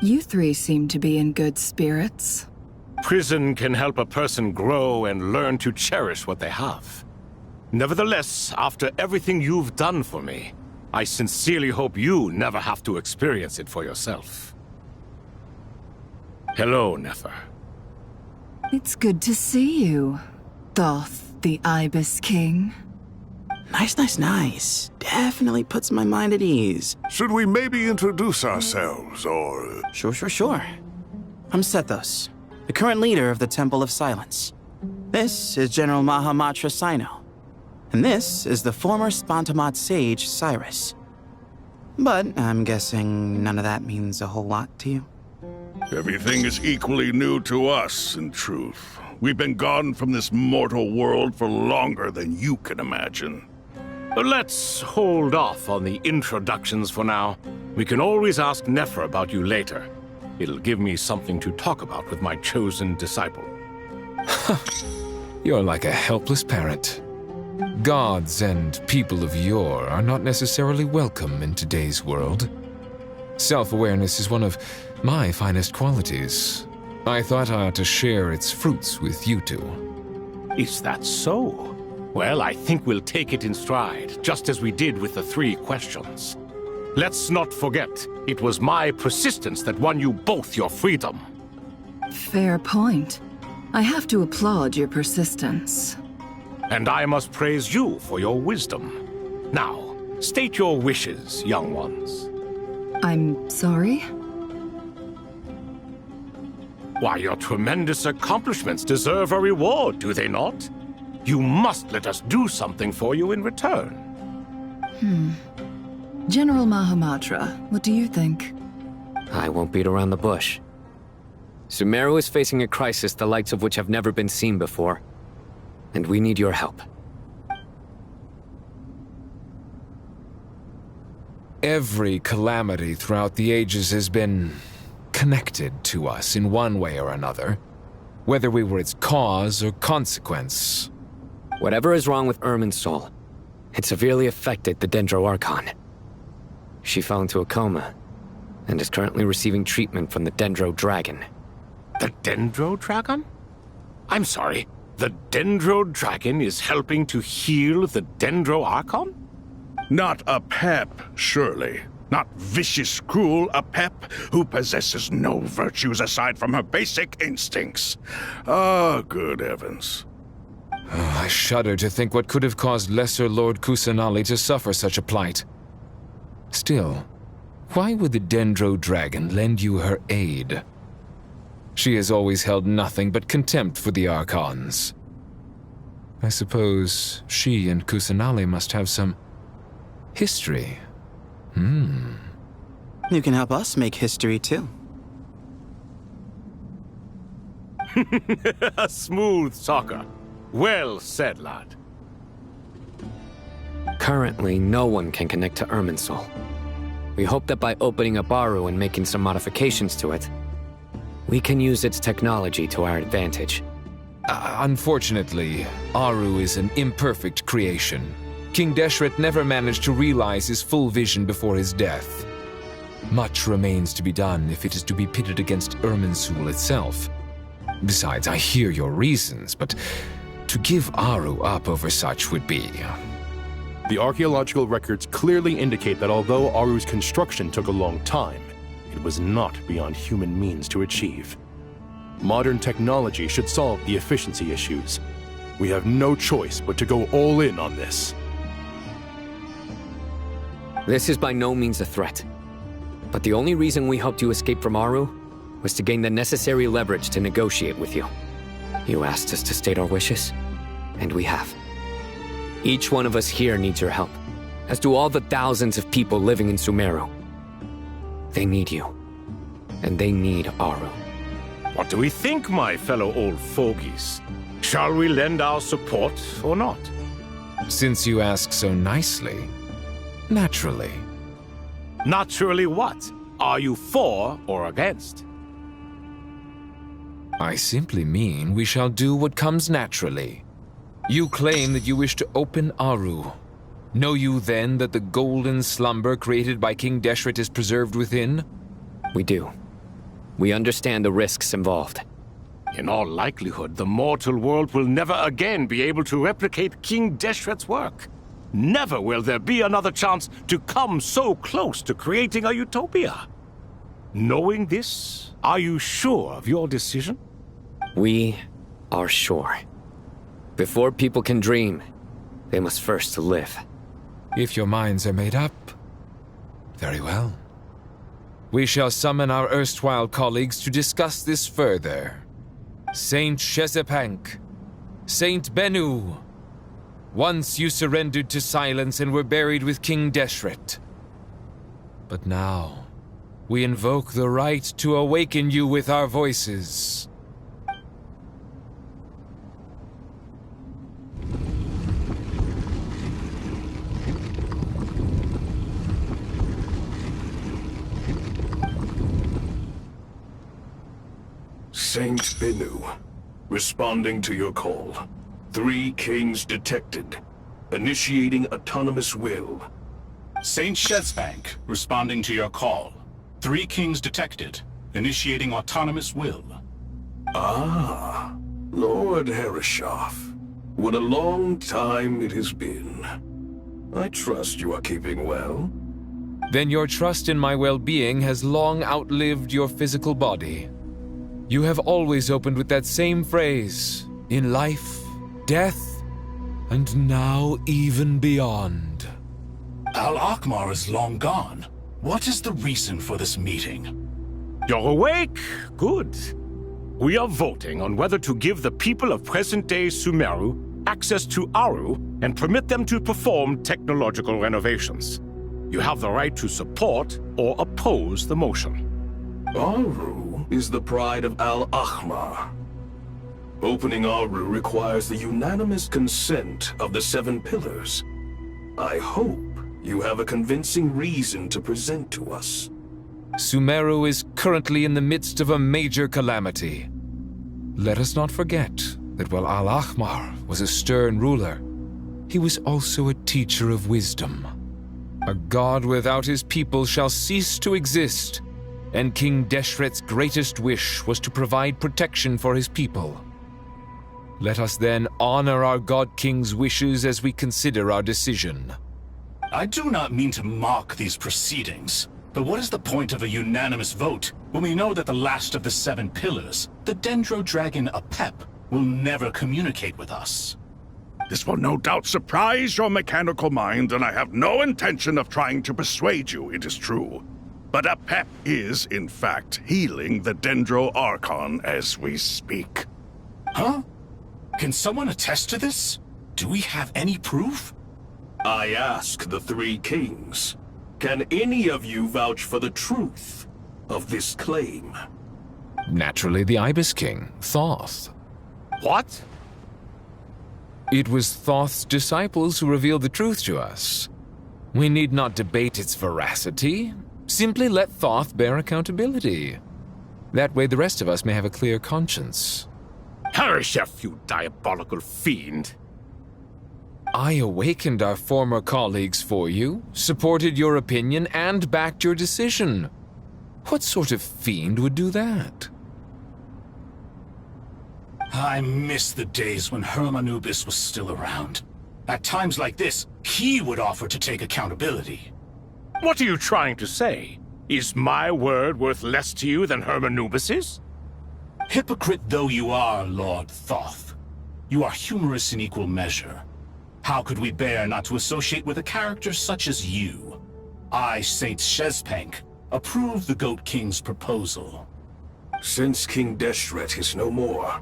Speaker 16: You three seem to be in good spirits.
Speaker 4: Prison can help a person grow and learn to cherish what they have. Nevertheless, after everything you've done for me, I sincerely hope you never have to experience it for yourself. Hello, Nefer.
Speaker 16: It's good to see you, Thoth, the Ibis King.
Speaker 14: Nice. Definitely puts my mind at ease.
Speaker 1: Should we maybe introduce ourselves, or...
Speaker 14: Sure. I'm Sethos, the current leader of the Temple of Silence. This is General Mahamatra Sino. And this is the former Spantamat sage, Cyrus. But I'm guessing none of that means a whole lot to you.
Speaker 1: Everything is equally new to us, in truth. We've been gone from this mortal world for longer than you can imagine.
Speaker 4: Let's hold off on the introductions for now. We can always ask Nefer about you later. It'll give me something to talk about with my chosen disciple.
Speaker 6: You're like a helpless parent. Gods and people of yore are not necessarily welcome in today's world. Self-awareness is one of my finest qualities. I thought I ought to share its fruits with you two.
Speaker 4: Is that so? Well, I think we'll take it in stride, just as we did with the 3 questions. Let's not forget, it was my persistence that won you both your freedom.
Speaker 16: Fair point. I have to applaud your persistence.
Speaker 4: And I must praise you for your wisdom. Now, state your wishes, young ones.
Speaker 16: I'm sorry?
Speaker 4: Why, your tremendous accomplishments deserve a reward, do they not? You must let us do something for you in return.
Speaker 16: General Mahamatra, what do you think?
Speaker 9: I won't beat around the bush. Sumeru is facing a crisis the likes of which have never been seen before. And we need your help.
Speaker 6: Every calamity throughout the ages has been connected to us in one way or another, whether we were its cause or consequence.
Speaker 9: Whatever is wrong with Irminsul, it severely affected the Dendro Archon. She fell into a coma and is currently receiving treatment from the Dendro Dragon.
Speaker 4: The Dendro Dragon? I'm sorry, the Dendro Dragon is helping to heal the Dendro Archon?
Speaker 1: Not a pep, surely. Not vicious, cruel a pep who possesses no virtues aside from her basic instincts. Ah, good heavens.
Speaker 6: I shudder to think what could have caused Lesser Lord Kusanali to suffer such a plight. Still, why would the Dendro Dragon lend you her aid? She has always held nothing but contempt for the Archons. I suppose she and Kusanali must have some history.
Speaker 14: You can help us make history, too.
Speaker 4: A smooth talker. Well said, lad.
Speaker 9: Currently, no one can connect to Irminsul. We hope that by opening up Aru and making some modifications to it, we can use its technology to our advantage.
Speaker 6: Unfortunately, Aru is an imperfect creation. King Deshret never managed to realize his full vision before his death. Much remains to be done if it is to be pitted against Irminsul itself. Besides, I hear your reasons, but to give Aru up over such would be...
Speaker 23: The archaeological records clearly indicate that although Aru's construction took a long time, it was not beyond human means to achieve. Modern technology should solve the efficiency issues. We have no choice but to go all in on this.
Speaker 9: This is by no means a threat. But the only reason we hoped you escape from Aru was to gain the necessary leverage to negotiate with you. You asked us to state our wishes, and we have. Each one of us here needs your help, as do all the thousands of people living in Sumeru. They need you, and they need Aru.
Speaker 4: What do we think, my fellow old fogies? Shall we lend our support or not?
Speaker 6: Since you ask so nicely, naturally.
Speaker 4: Naturally what? Are you for or against?
Speaker 6: I simply mean we shall do what comes naturally. You claim that you wish to open Aru. Know you then that the golden slumber created by King Deshret is preserved within?
Speaker 9: We do. We understand the risks involved.
Speaker 4: In all likelihood, the mortal world will never again be able to replicate King Deshret's work. Never will there be another chance to come so close to creating a utopia. Knowing this, are you sure of your decision?
Speaker 9: We are sure. Before people can dream, they must first live.
Speaker 6: If your minds are made up, very well. We shall summon our erstwhile colleagues to discuss this further. Saint Shezepank, Saint Bennu, once you surrendered to silence and were buried with King Deshret. But now, we invoke the right to awaken you with our voices.
Speaker 11: Saint Binu, responding to your call. 3 kings detected. Initiating autonomous will.
Speaker 21: Saint Shezbank, responding to your call. 3 kings detected. Initiating autonomous will.
Speaker 11: Ah, Lord Herreshoff. What a long time it has been. I trust you are keeping well.
Speaker 6: Then your trust in my well-being has long outlived your physical body. You have always opened with that same phrase, in life, death, and now even beyond.
Speaker 21: Al-Akhmar is long gone. What is the reason for this meeting?
Speaker 4: You're awake? Good. We are voting on whether to give the people of present-day Sumeru access to Aru and permit them to perform technological renovations. You have the right to support or oppose the motion.
Speaker 11: Aru is the pride of Al-Akhmar. Opening Aru requires the unanimous consent of the 7 pillars. I hope you have a convincing reason to present to us.
Speaker 6: Sumeru is currently in the midst of a major calamity. Let us not forget that while Al-Akhmar was a stern ruler, he was also a teacher of wisdom. A god without his people shall cease to exist, and King Deshret's greatest wish was to provide protection for his people. Let us then honor our God King's wishes as we consider our decision.
Speaker 21: I do not mean to mock these proceedings, but what is the point of a unanimous vote when we know that the last of the 7 pillars, the Dendro Dragon Apep, will never communicate with us?
Speaker 1: This will no doubt surprise your mechanical mind, and I have no intention of trying to persuade you it is true. But Apep is, in fact, healing the Dendro Archon as we speak.
Speaker 21: Huh? Can someone attest to this? Do we have any proof?
Speaker 11: I ask the 3 kings. Can any of you vouch for the truth of this claim?
Speaker 6: Naturally, the Ibis King, Thoth.
Speaker 4: What?
Speaker 6: It was Thoth's disciples who revealed the truth to us. We need not debate its veracity. Simply let Thoth bear accountability. That way the rest of us may have a clear conscience.
Speaker 4: Herreshoff, you diabolical fiend!
Speaker 6: I awakened our former colleagues for you, supported your opinion, and backed your decision. What sort of fiend would do that?
Speaker 21: I miss the days when Hermanubis was still around. At times like this, he would offer to take accountability.
Speaker 4: What are you trying to say? Is my word worth less to you than Hermanubis's?
Speaker 21: Hypocrite though you are, Lord Thoth, you are humorous in equal measure. How could we bear not to associate with a character such as you? I, Saint Shezpank, approve the Goat King's proposal.
Speaker 11: Since King Deshret is no more,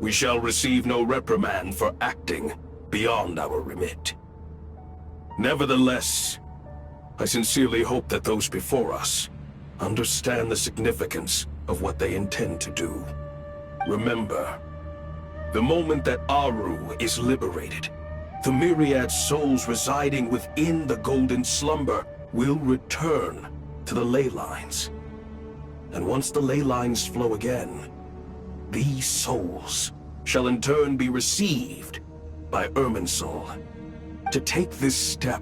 Speaker 11: we shall receive no reprimand for acting beyond our remit. Nevertheless, I sincerely hope that those before us understand the significance of what they intend to do. Remember, the moment that Aru is liberated, the myriad souls residing within the Golden Slumber will return to the ley lines. And once the ley lines flow again, these souls shall in turn be received by Irminsul. To take this step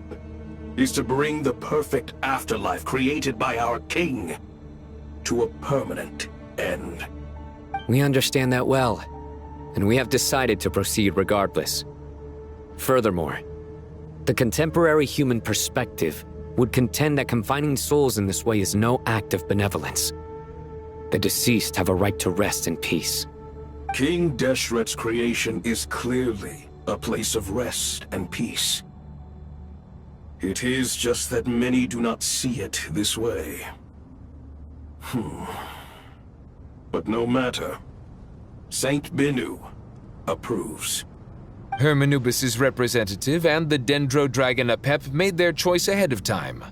Speaker 11: is to bring the perfect afterlife created by our king to a permanent end.
Speaker 22: We understand that well, and we have decided to proceed regardless. Furthermore, the contemporary human perspective would contend that confining souls in this way is no act of benevolence. The deceased have a right to rest in peace.
Speaker 11: King Deshret's creation is clearly a place of rest and peace. It is just that many do not see it this way. But no matter. Saint Binu approves.
Speaker 6: Hermanubis' representative and the Dendro Dragon Apep made their choice ahead of time,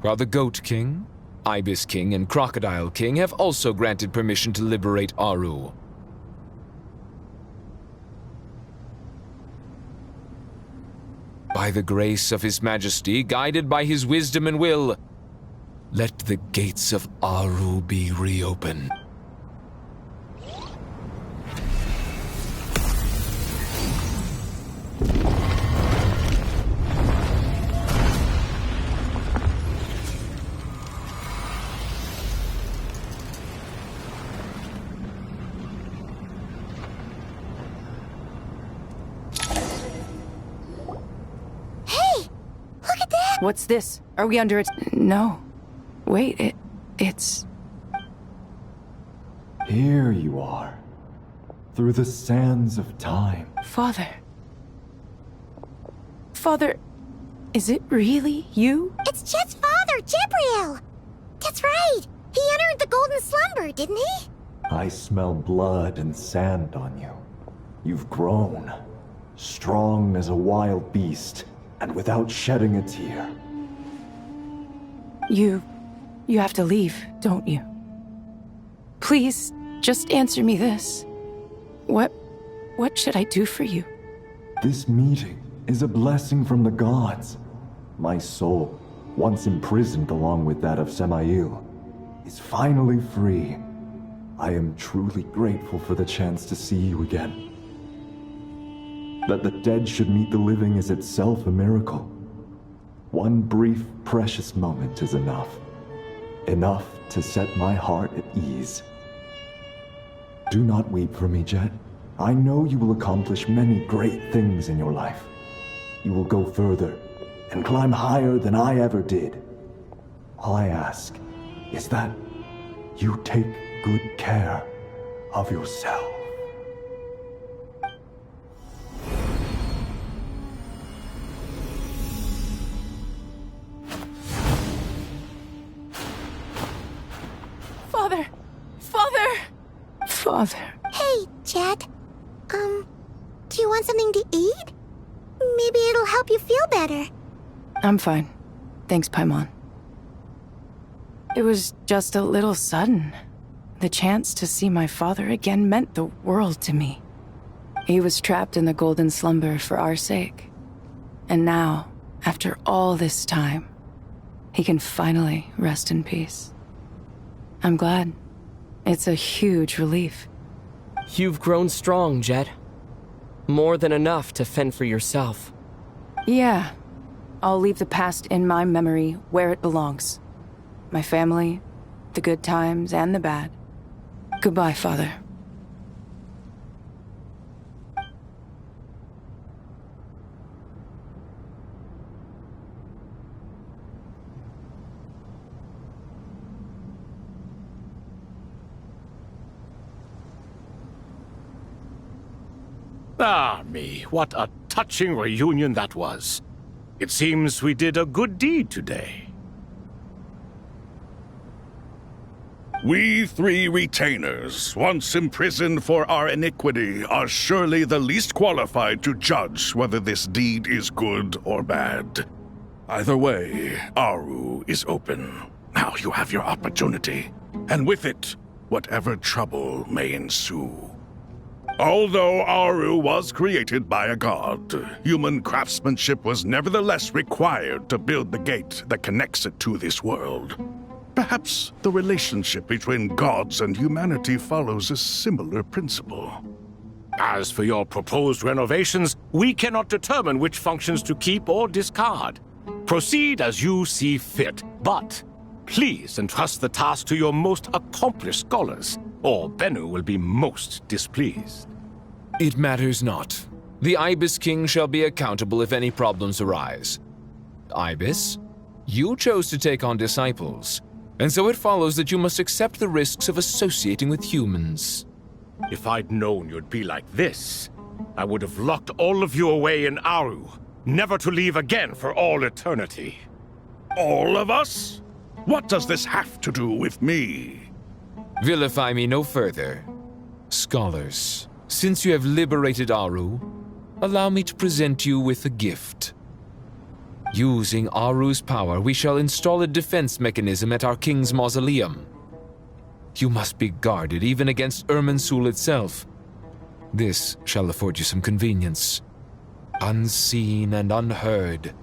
Speaker 6: while the Goat King, Ibis King, and Crocodile King have also granted permission to liberate Aru. By the grace of His Majesty, guided by his wisdom and will, let the gates of Aru be reopened.
Speaker 16: What's this? Are we under it? No. Wait, it's...
Speaker 7: Here you are. Through the sands of time.
Speaker 16: Father. Father, is it really you?
Speaker 19: It's Jet's father, Jibriel! That's right! He entered the golden slumber, didn't he?
Speaker 7: I smell blood and sand on you. You've grown. Strong as a wild beast, and without shedding a tear.
Speaker 16: You have to leave, don't you? Please, just answer me this. What should I do for you?
Speaker 7: This meeting is a blessing from the gods. My soul, once imprisoned along with that of Semail, is finally free. I am truly grateful for the chance to see you again. That the dead should meet the living is itself a miracle. One brief, precious moment is enough. Enough to set my heart at ease. Do not weep for me, Jet. I know you will accomplish many great things in your life. You will go further and climb higher than I ever did. All I ask is that you take good care of yourself.
Speaker 16: Father! Father! Father.
Speaker 19: Hey, Jet. Do you want something to eat? Maybe it'll help you feel better.
Speaker 16: I'm fine. Thanks, Paimon. It was just a little sudden. The chance to see my father again meant the world to me. He was trapped in the golden slumber for our sake. And now, after all this time, he can finally rest in peace. I'm glad. It's a huge relief.
Speaker 9: You've grown strong, Jet. More than enough to fend for yourself.
Speaker 16: Yeah. I'll leave the past in my memory where it belongs. My family, the good times and the bad. Goodbye, Father.
Speaker 4: Ah, me, what a touching reunion that was. It seems we did a good deed today.
Speaker 1: We three retainers, once imprisoned for our iniquity, are surely the least qualified to judge whether this deed is good or bad. Either way, Aru is open. Now you have your opportunity, and with it, whatever trouble may ensue. Although Aru was created by a god, human craftsmanship was nevertheless required to build the gate that connects it to this world. Perhaps the relationship between gods and humanity follows a similar principle.
Speaker 4: As for your proposed renovations, we cannot determine which functions to keep or discard. Proceed as you see fit, but please entrust the task to your most accomplished scholars, or Bennu will be most displeased.
Speaker 6: It matters not. The Ibis King shall be accountable if any problems arise. Ibis, you chose to take on disciples, and so it follows that you must accept the risks of associating with humans.
Speaker 4: If I'd known you'd be like this, I would have locked all of you away in Aru, never to leave again for all eternity.
Speaker 1: All of us? What does this have to do with me?
Speaker 6: Vilify me no further. Scholars, since you have liberated Aru, allow me to present you with a gift. Using Aru's power, we shall install a defense mechanism at our king's mausoleum. You must be guarded even against Irminsul itself. This shall afford you some convenience. Unseen and unheard.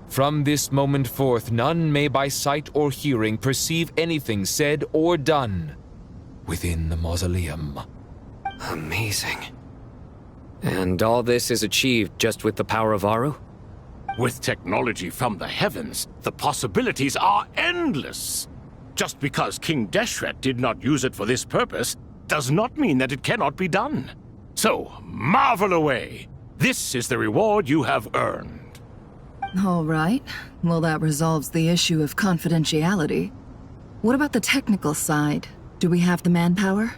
Speaker 6: From this moment forth, none may by sight or hearing perceive anything said or done within the mausoleum.
Speaker 22: Amazing. And all this is achieved just with the power of Aru?
Speaker 4: With technology from the heavens, the possibilities are endless. Just because King Deshret did not use it for this purpose does not mean that it cannot be done. So, marvel away. This is the reward you have earned.
Speaker 16: All right. Well, that resolves the issue of confidentiality. What about the technical side? Do we have the manpower?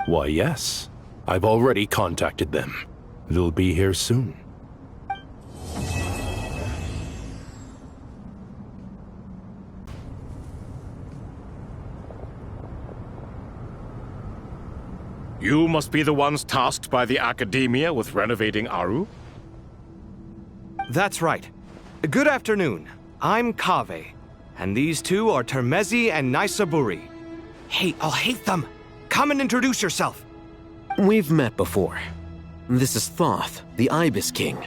Speaker 23: Why, yes. I've already contacted them. They'll be here soon.
Speaker 4: You must be the ones tasked by the Academia with renovating Aru?
Speaker 8: That's right. Good afternoon. I'm Kaveh, and these two are Termezi and Naisaburi. Hey, I'll hate them! Come and introduce yourself!
Speaker 9: We've met before. This is Thoth, the Ibis King,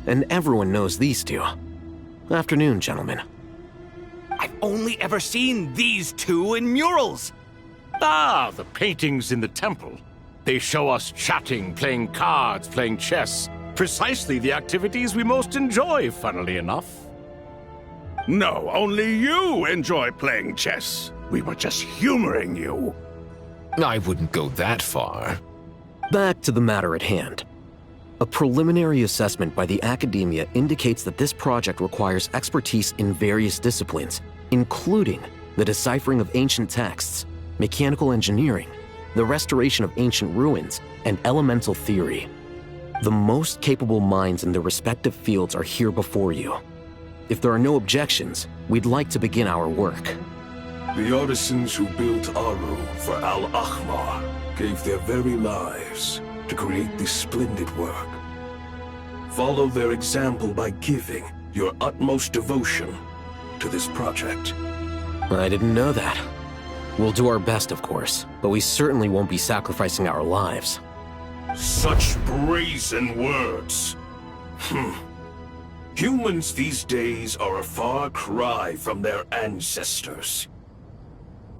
Speaker 9: and everyone knows these two. Afternoon, gentlemen.
Speaker 8: I've only ever seen these two in murals!
Speaker 4: Ah, the paintings in the temple. They show us chatting, playing cards, playing chess. Precisely the activities we most enjoy, funnily enough.
Speaker 1: No, only you enjoy playing chess. We were just humoring you.
Speaker 6: I wouldn't go that far.
Speaker 9: Back to the matter at hand. A preliminary assessment by the Academia indicates that this project requires expertise in various disciplines, including the deciphering of ancient texts, mechanical engineering, the restoration of ancient ruins, and elemental theory. The most capable minds in their respective fields are here before you. If there are no objections, we'd like to begin our work.
Speaker 11: The artisans who built Aru for Al-Ahmar gave their very lives to create this splendid work. Follow their example by giving your utmost devotion to this project.
Speaker 9: I didn't know that. We'll do our best, of course, but we certainly won't be sacrificing our lives.
Speaker 11: Such brazen words. Humans these days are a far cry from their ancestors.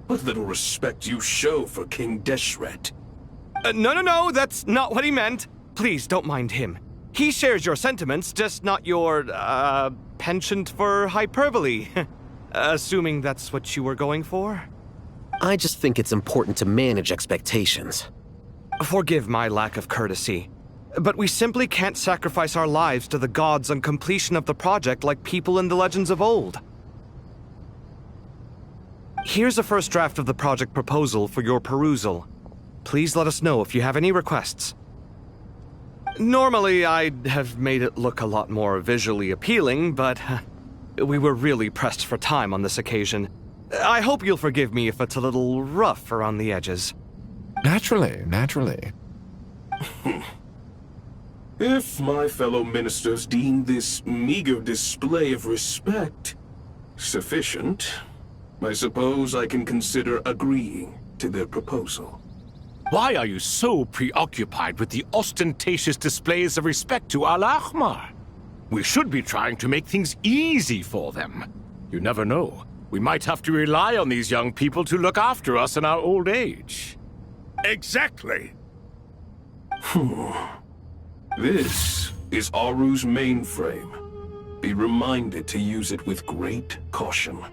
Speaker 11: What little respect you show for King Deshret.
Speaker 8: No, that's not what he meant. Please, don't mind him. He shares your sentiments, just not your, penchant for hyperbole. Assuming that's what you were going for?
Speaker 9: I just think it's important to manage expectations.
Speaker 8: Forgive my lack of courtesy, but we simply can't sacrifice our lives to the gods on completion of the project like people in the legends of old. Here's a first draft of the project proposal for your perusal. Please let us know if you have any requests. Normally, I'd have made it look a lot more visually appealing, but we were really pressed for time on this occasion. I hope you'll forgive me if it's a little rough around the edges.
Speaker 6: Naturally.
Speaker 11: If my fellow ministers deem this meager display of respect sufficient, I suppose I can consider agreeing to their proposal.
Speaker 4: Why are you so preoccupied with the ostentatious displays of respect to Al-Ahmar? We should be trying to make things easy for them. You never know. We might have to rely on these young people to look after us in our old age.
Speaker 1: Exactly.
Speaker 11: This is Aru's mainframe. Be reminded to use it with great caution.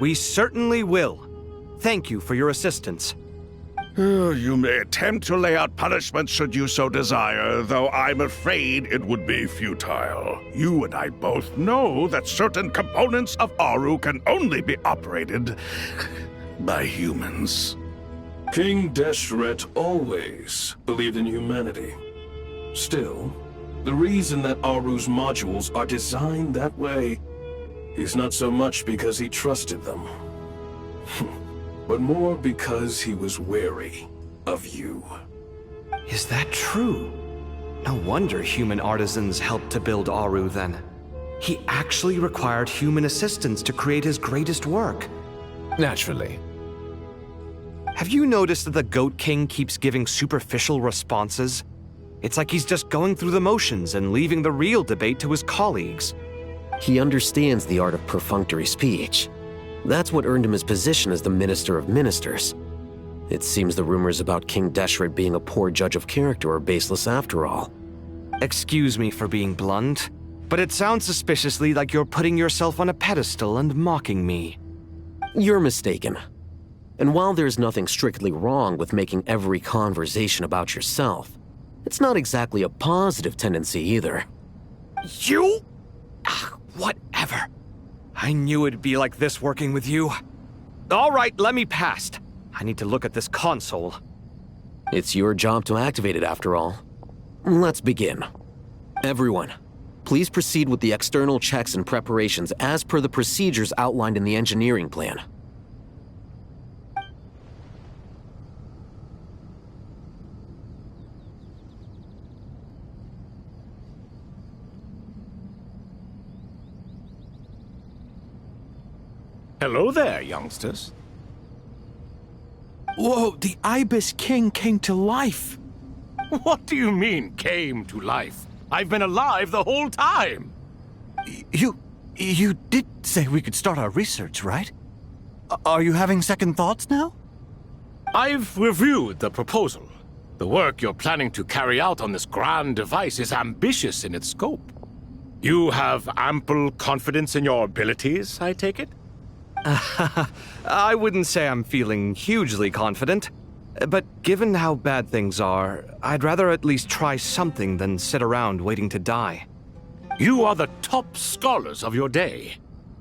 Speaker 8: We certainly will. Thank you for your assistance.
Speaker 1: You may attempt to lay out punishment should you so desire, though I'm afraid it would be futile. You and I both know that certain components of Aru can only be operated by humans.
Speaker 11: King Deshret always believed in humanity. Still, the reason that Aru's modules are designed that way is not so much because he trusted them, but more because he was wary of you.
Speaker 8: Is that true? No wonder human artisans helped to build Aru then. He actually required human assistance to create his greatest work.
Speaker 6: Naturally.
Speaker 8: Have you noticed that the Goat King keeps giving superficial responses? It's like he's just going through the motions and leaving the real debate to his colleagues.
Speaker 9: He understands the art of perfunctory speech. That's what earned him his position as the Minister of Ministers. It seems the rumors about King Deshret being a poor judge of character are baseless after all.
Speaker 8: Excuse me for being blunt, but it sounds suspiciously like you're putting yourself on a pedestal and mocking me.
Speaker 9: You're mistaken. And while there's nothing strictly wrong with making every conversation about yourself, it's not exactly a positive tendency either.
Speaker 8: You? Whatever. I knew it'd be like this working with you. All right, let me past. I need to look at this console.
Speaker 9: It's your job to activate it after all. Let's begin. Everyone, please proceed with the external checks and preparations as per the procedures outlined in the engineering plan.
Speaker 4: Hello there, youngsters.
Speaker 5: Whoa, the Ibis King came to life.
Speaker 4: What do you mean, came to life? I've been alive the whole time.
Speaker 5: You did say we could start our research, right? Are you having second thoughts now?
Speaker 4: I've reviewed the proposal. The work you're planning to carry out on this grand device is ambitious in its scope. You have ample confidence in your abilities, I take it?
Speaker 8: I wouldn't say I'm feeling hugely confident, but given how bad things are, I'd rather at least try something than sit around waiting to die.
Speaker 4: You are the top scholars of your day.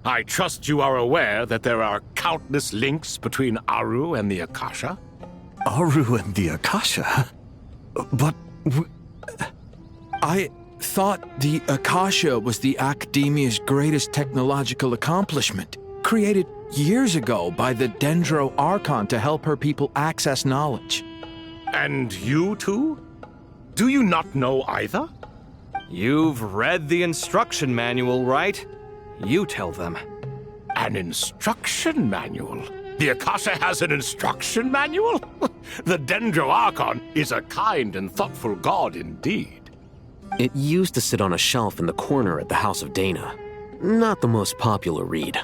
Speaker 4: I trust you are aware that there are countless links between Aru and the Akasha?
Speaker 5: Aru and the Akasha? But I thought the Akasha was the Academia's greatest technological accomplishment, created years ago by the Dendro Archon to help her people access knowledge.
Speaker 4: And you too? Do you not know either?
Speaker 8: You've read the instruction manual, right? You tell them.
Speaker 4: An instruction manual? The Akasha has an instruction manual? The Dendro Archon is a kind and thoughtful god indeed.
Speaker 9: It used to sit on a shelf in the corner at the House of Dana. Not the most popular read.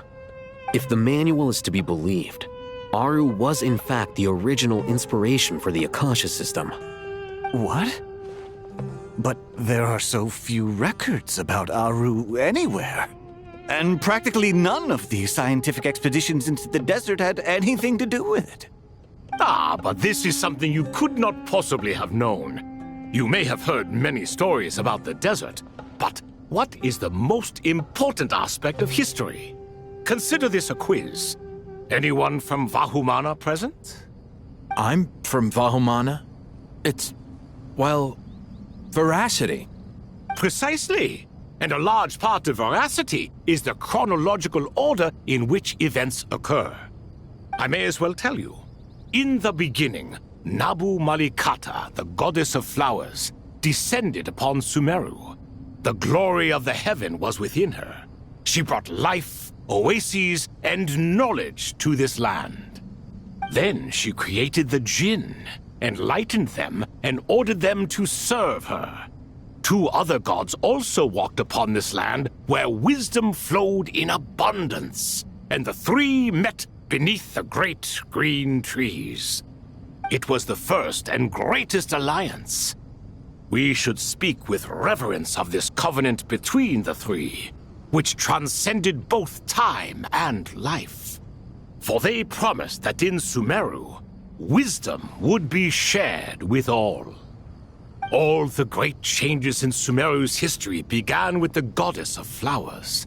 Speaker 9: If the manual is to be believed, Aru was in fact the original inspiration for the Akasha system.
Speaker 5: What? But there are so few records about Aru anywhere. And practically none of the scientific expeditions into the desert had anything to do with it.
Speaker 4: Ah, but this is something you could not possibly have known. You may have heard many stories about the desert, but what is the most important aspect of history? Consider this a quiz. Anyone from Vahumana present?
Speaker 5: I'm from Vahumana. It's, well, veracity.
Speaker 4: Precisely. And a large part of veracity is the chronological order in which events occur. I may as well tell you. In the beginning, Nabu Malikata, the goddess of flowers, descended upon Sumeru. The glory of the heaven was within her. She brought life, oases, and knowledge to this land. Then she created the Jinn, enlightened them, and ordered them to serve her. Two other gods also walked upon this land where wisdom flowed in abundance, and the three met beneath the great green trees. It was the first and greatest alliance. We should speak with reverence of this covenant between the three, which transcended both time and life. For they promised that in Sumeru, wisdom would be shared with all. All the great changes in Sumeru's history began with the goddess of flowers.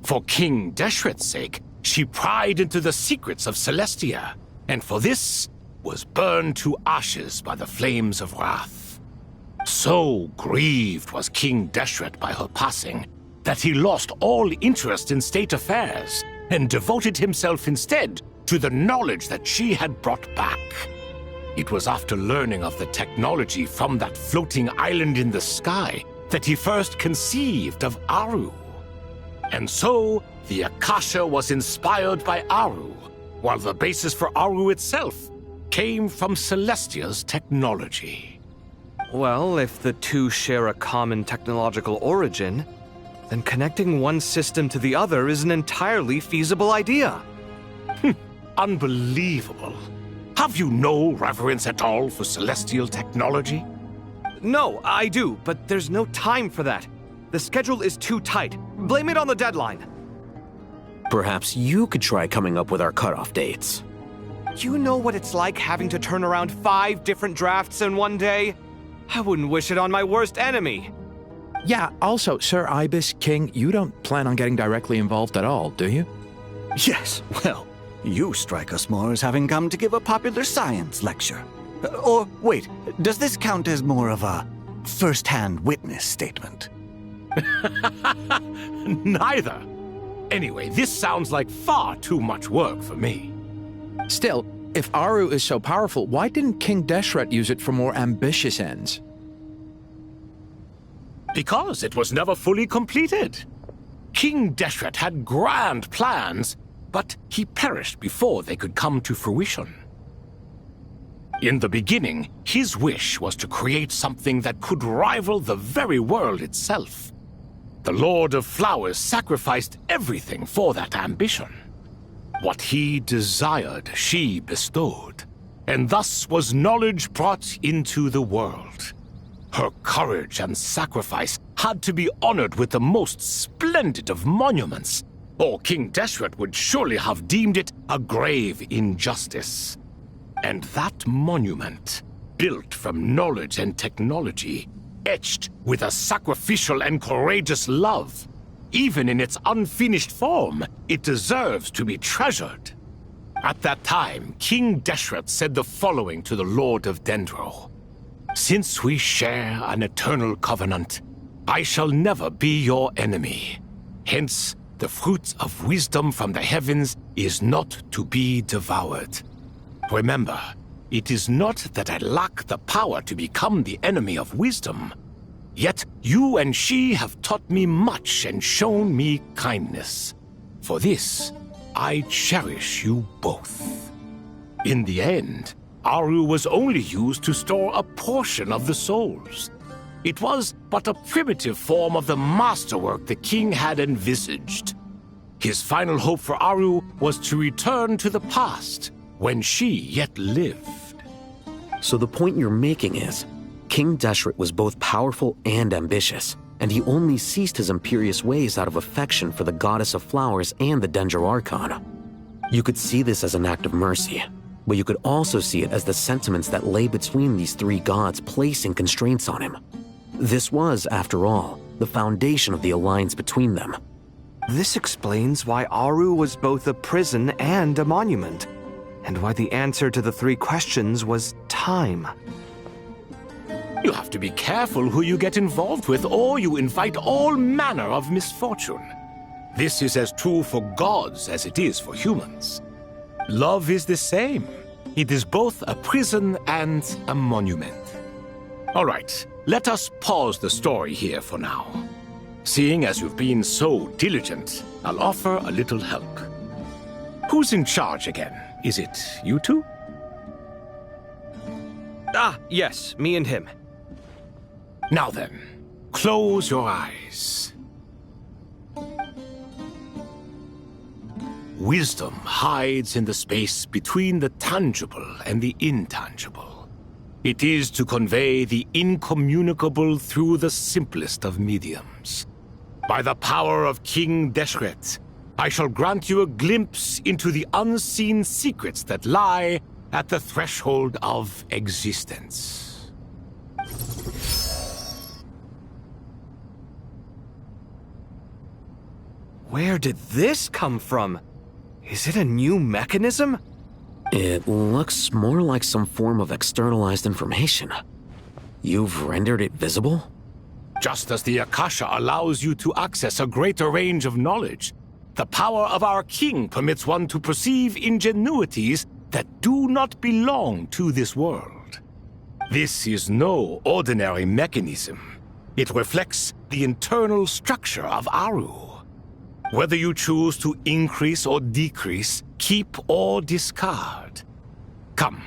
Speaker 4: For King Deshret's sake, she pried into the secrets of Celestia, and for this was burned to ashes by the flames of wrath. So grieved was King Deshret by her passing that he lost all interest in state affairs and devoted himself instead to the knowledge that she had brought back. It was after learning of the technology from that floating island in the sky that he first conceived of Aru. And so, the Akasha was inspired by Aru, while the basis for Aru itself came from Celestia's technology.
Speaker 8: Well, if the two share a common technological origin, then connecting one system to the other is an entirely feasible idea.
Speaker 4: Unbelievable. Have you no reverence at all for celestial technology?
Speaker 8: No, I do, but there's no time for that. The schedule is too tight. Blame it on the deadline.
Speaker 9: Perhaps you could try coming up with our cutoff dates.
Speaker 8: You know what it's like having to turn around 5 different drafts in one day? I wouldn't wish it on my worst enemy.
Speaker 10: Yeah, also, Sir Ibis, King, you don't plan on getting directly involved at all, do you?
Speaker 13: Yes, well, you strike us more as having come to give a popular science lecture. Or, wait, does this count as more of a first-hand witness statement?
Speaker 4: Neither. Anyway, this sounds like far too much work for me.
Speaker 10: Still, if Aru is so powerful, why didn't King Deshret use it for more ambitious ends?
Speaker 4: Because it was never fully completed. King Deshret had grand plans, but he perished before they could come to fruition. In the beginning, his wish was to create something that could rival the very world itself. The Lord of Flowers sacrificed everything for that ambition. What he desired, she bestowed, and thus was knowledge brought into the world. Her courage and sacrifice had to be honored with the most splendid of monuments, or King Deshret would surely have deemed it a grave injustice. And that monument, built from knowledge and technology, etched with a sacrificial and courageous love, even in its unfinished form, it deserves to be treasured. At that time, King Deshret said the following to the Lord of Dendro. Since we share an eternal covenant, I shall never be your enemy. Hence, the fruit of wisdom from the heavens is not to be devoured. Remember, it is not that I lack the power to become the enemy of wisdom. Yet you and she have taught me much and shown me kindness. For this, I cherish you both. In the end, Aru was only used to store a portion of the souls. It was but a primitive form of the masterwork the king had envisaged. His final hope for Aru was to return to the past, when she yet lived.
Speaker 9: So the point you're making is, King Deshret was both powerful and ambitious, and he only ceased his imperious ways out of affection for the Goddess of Flowers and the Dendro Archon. You could see this as an act of mercy, but you could also see it as the sentiments that lay between these three gods placing constraints on him. This was, after all, the foundation of the alliance between them.
Speaker 8: This explains why Aru was both a prison and a monument, and why the answer to the three questions was time.
Speaker 4: You have to be careful who you get involved with, or you invite all manner of misfortune. This is as true for gods as it is for humans. Love is the same. It is both a prison and a monument. All right, let us pause the story here for now. Seeing as you've been so diligent, I'll offer a little help. Who's in charge again? Is it you two?
Speaker 8: Ah, yes, me and him.
Speaker 4: Now then, close your eyes. Wisdom hides in the space between the tangible and the intangible. It is to convey the incommunicable through the simplest of mediums. By the power of King Deshret, I shall grant you a glimpse into the unseen secrets that lie at the threshold of existence.
Speaker 8: Where did this come from? Is it a new mechanism?
Speaker 9: It looks more like some form of externalized information. You've rendered it visible?
Speaker 4: Just as the Akasha allows you to access a greater range of knowledge, the power of our king permits one to perceive ingenuities that do not belong to this world. This is no ordinary mechanism. It reflects the internal structure of Aru. Whether you choose to increase or decrease, keep or discard. Come,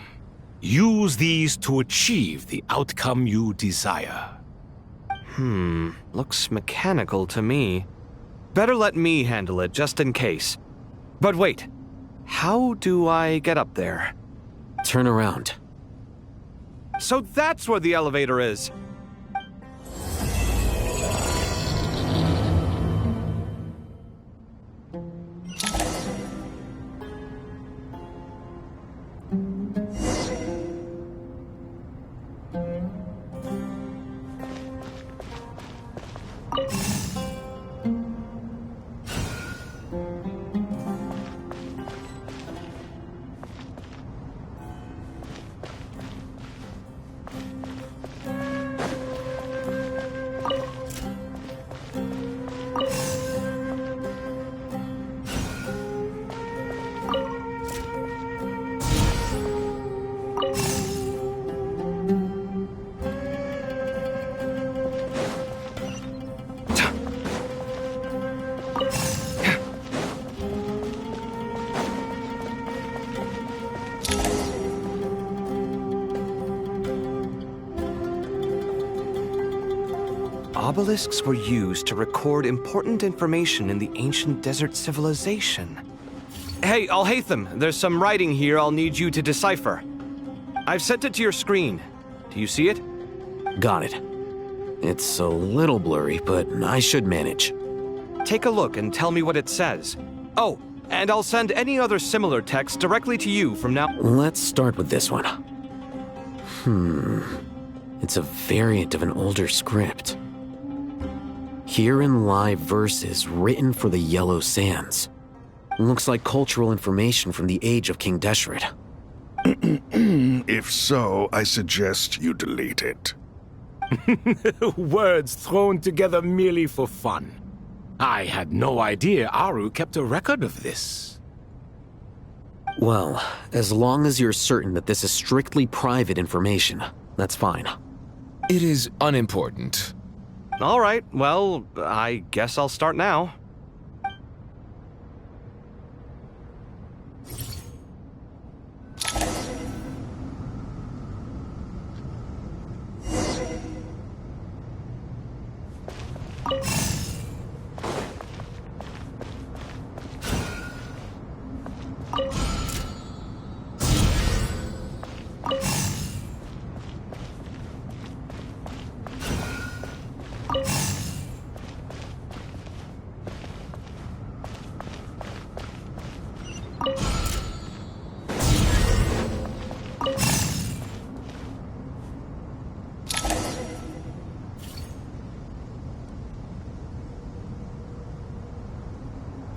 Speaker 4: use these to achieve the outcome you desire.
Speaker 8: Looks mechanical to me. Better let me handle it, just in case. But wait, how do I get up there?
Speaker 9: Turn around.
Speaker 8: So that's where the elevator is! obelisks were used to record important information in the ancient desert civilization. Hey, Alhaitham, there's some writing here I'll need you to decipher. I've sent it to your screen. Do you see it?
Speaker 9: Got it. It's a little blurry, but I should manage.
Speaker 8: Take a look and tell me what it says. Oh, and I'll send any other similar text directly to you from now.
Speaker 9: Let's start with this one. It's a variant of an older script. Herein lie verses written for the Yellow Sands. Looks like cultural information from the age of King Deshret.
Speaker 1: If so, I suggest you delete it.
Speaker 4: Words thrown together merely for fun. I had no idea Aru kept a record of this.
Speaker 9: Well, as long as you're certain that this is strictly private information, that's fine.
Speaker 6: It is unimportant.
Speaker 8: All right, well, I guess I'll start now.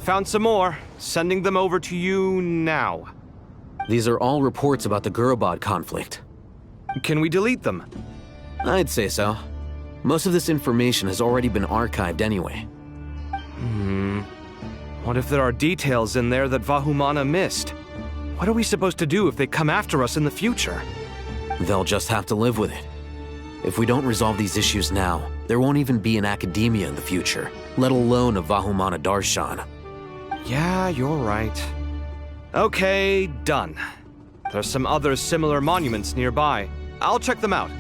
Speaker 8: Found some more. Sending them over to you now.
Speaker 9: These are all reports about the Gurubad conflict.
Speaker 8: Can we delete them?
Speaker 9: I'd say so. Most of this information has already been archived anyway.
Speaker 8: What if there are details in there that Vahumana missed? What are we supposed to do if they come after us in the future?
Speaker 9: They'll just have to live with it. If we don't resolve these issues now, there won't even be an academia in the future, let alone a Vahumana Darshan.
Speaker 8: Yeah, you're right. Okay, done. There's some other similar monuments nearby. I'll check them out.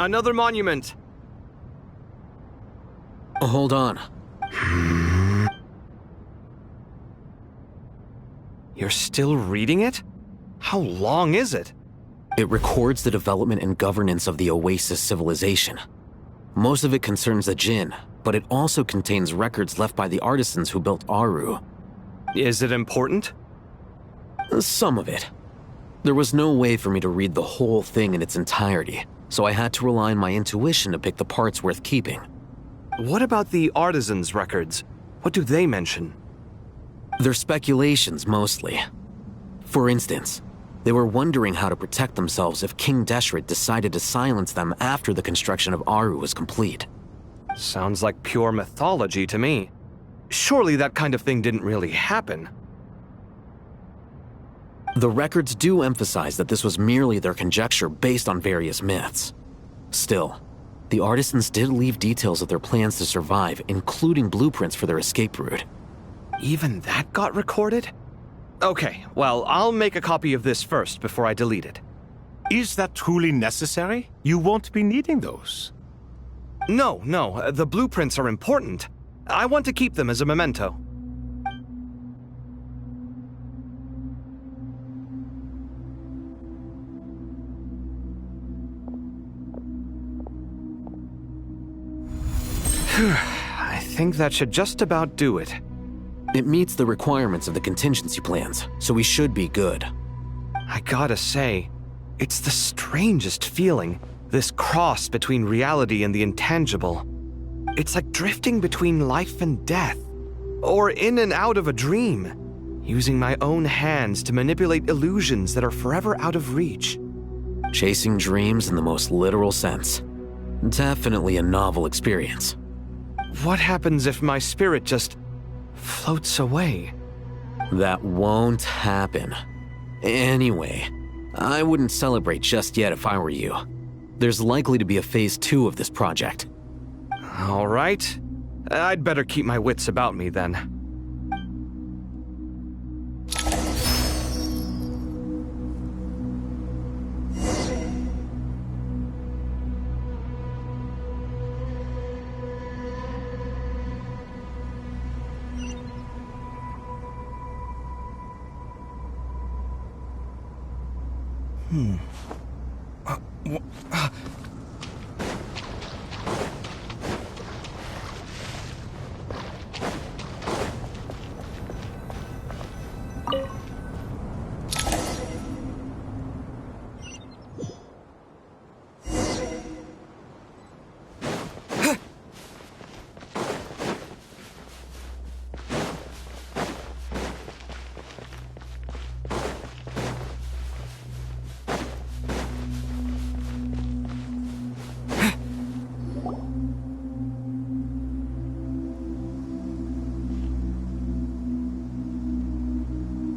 Speaker 8: Another monument.
Speaker 9: Hold on.
Speaker 8: You're still reading it? How long is it?
Speaker 9: It records the development and governance of the Oasis civilization. Most of it concerns the Jinn, but it also contains records left by the artisans who built Aru.
Speaker 8: Is it important?
Speaker 9: Some of it. There was no way for me to read the whole thing in its entirety, so I had to rely on my intuition to pick the parts worth keeping.
Speaker 8: What about the artisans' records? What do they mention?
Speaker 9: They're speculations, mostly. For instance, they were wondering how to protect themselves if King Deshret decided to silence them after the construction of Aru was complete.
Speaker 8: Sounds like pure mythology to me. Surely that kind of thing didn't really happen.
Speaker 9: The records do emphasize that this was merely their conjecture based on various myths. Still, the artisans did leave details of their plans to survive, including blueprints for their escape route.
Speaker 8: Even that got recorded? Okay, well, I'll make a copy of this first before I delete it.
Speaker 4: Is that truly necessary? You won't be needing those.
Speaker 8: No, the blueprints are important. I want to keep them as a memento. I think that should just about do it.
Speaker 9: It meets the requirements of the contingency plans, so we should be good.
Speaker 8: I gotta say, it's the strangest feeling, this cross between reality and the intangible. It's like drifting between life and death, or in and out of a dream, using my own hands to manipulate illusions that are forever out of reach.
Speaker 9: Chasing dreams in the most literal sense. Definitely a novel experience.
Speaker 8: What happens if my spirit just floats away?
Speaker 9: That won't happen. Anyway, I wouldn't celebrate just yet if I were you. There's likely to be a phase 2 of this project.
Speaker 8: All right. I'd better keep my wits about me then.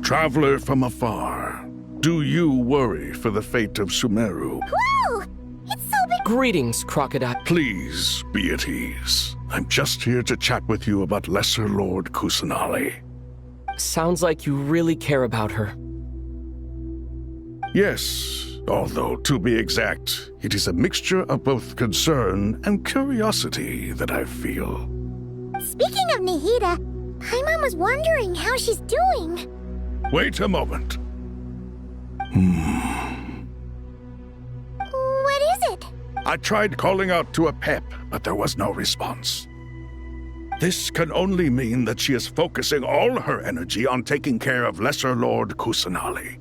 Speaker 1: Traveler from afar, do you worry for the fate of Sumeru?
Speaker 19: Whoa! It's so big.
Speaker 2: Greetings, Crocodile.
Speaker 1: Please be at ease. I'm just here to chat with you about Lesser Lord Kusanali.
Speaker 2: Sounds like you really care about her.
Speaker 1: Yes, although to be exact, it is a mixture of both concern and curiosity that I feel.
Speaker 19: Speaking of Nahida, Paimon was wondering how she's doing.
Speaker 1: Wait a moment.
Speaker 19: What is it?
Speaker 1: I tried calling out to a pep, but there was no response. This can only mean that she is focusing all her energy on taking care of Lesser Lord Kusanali.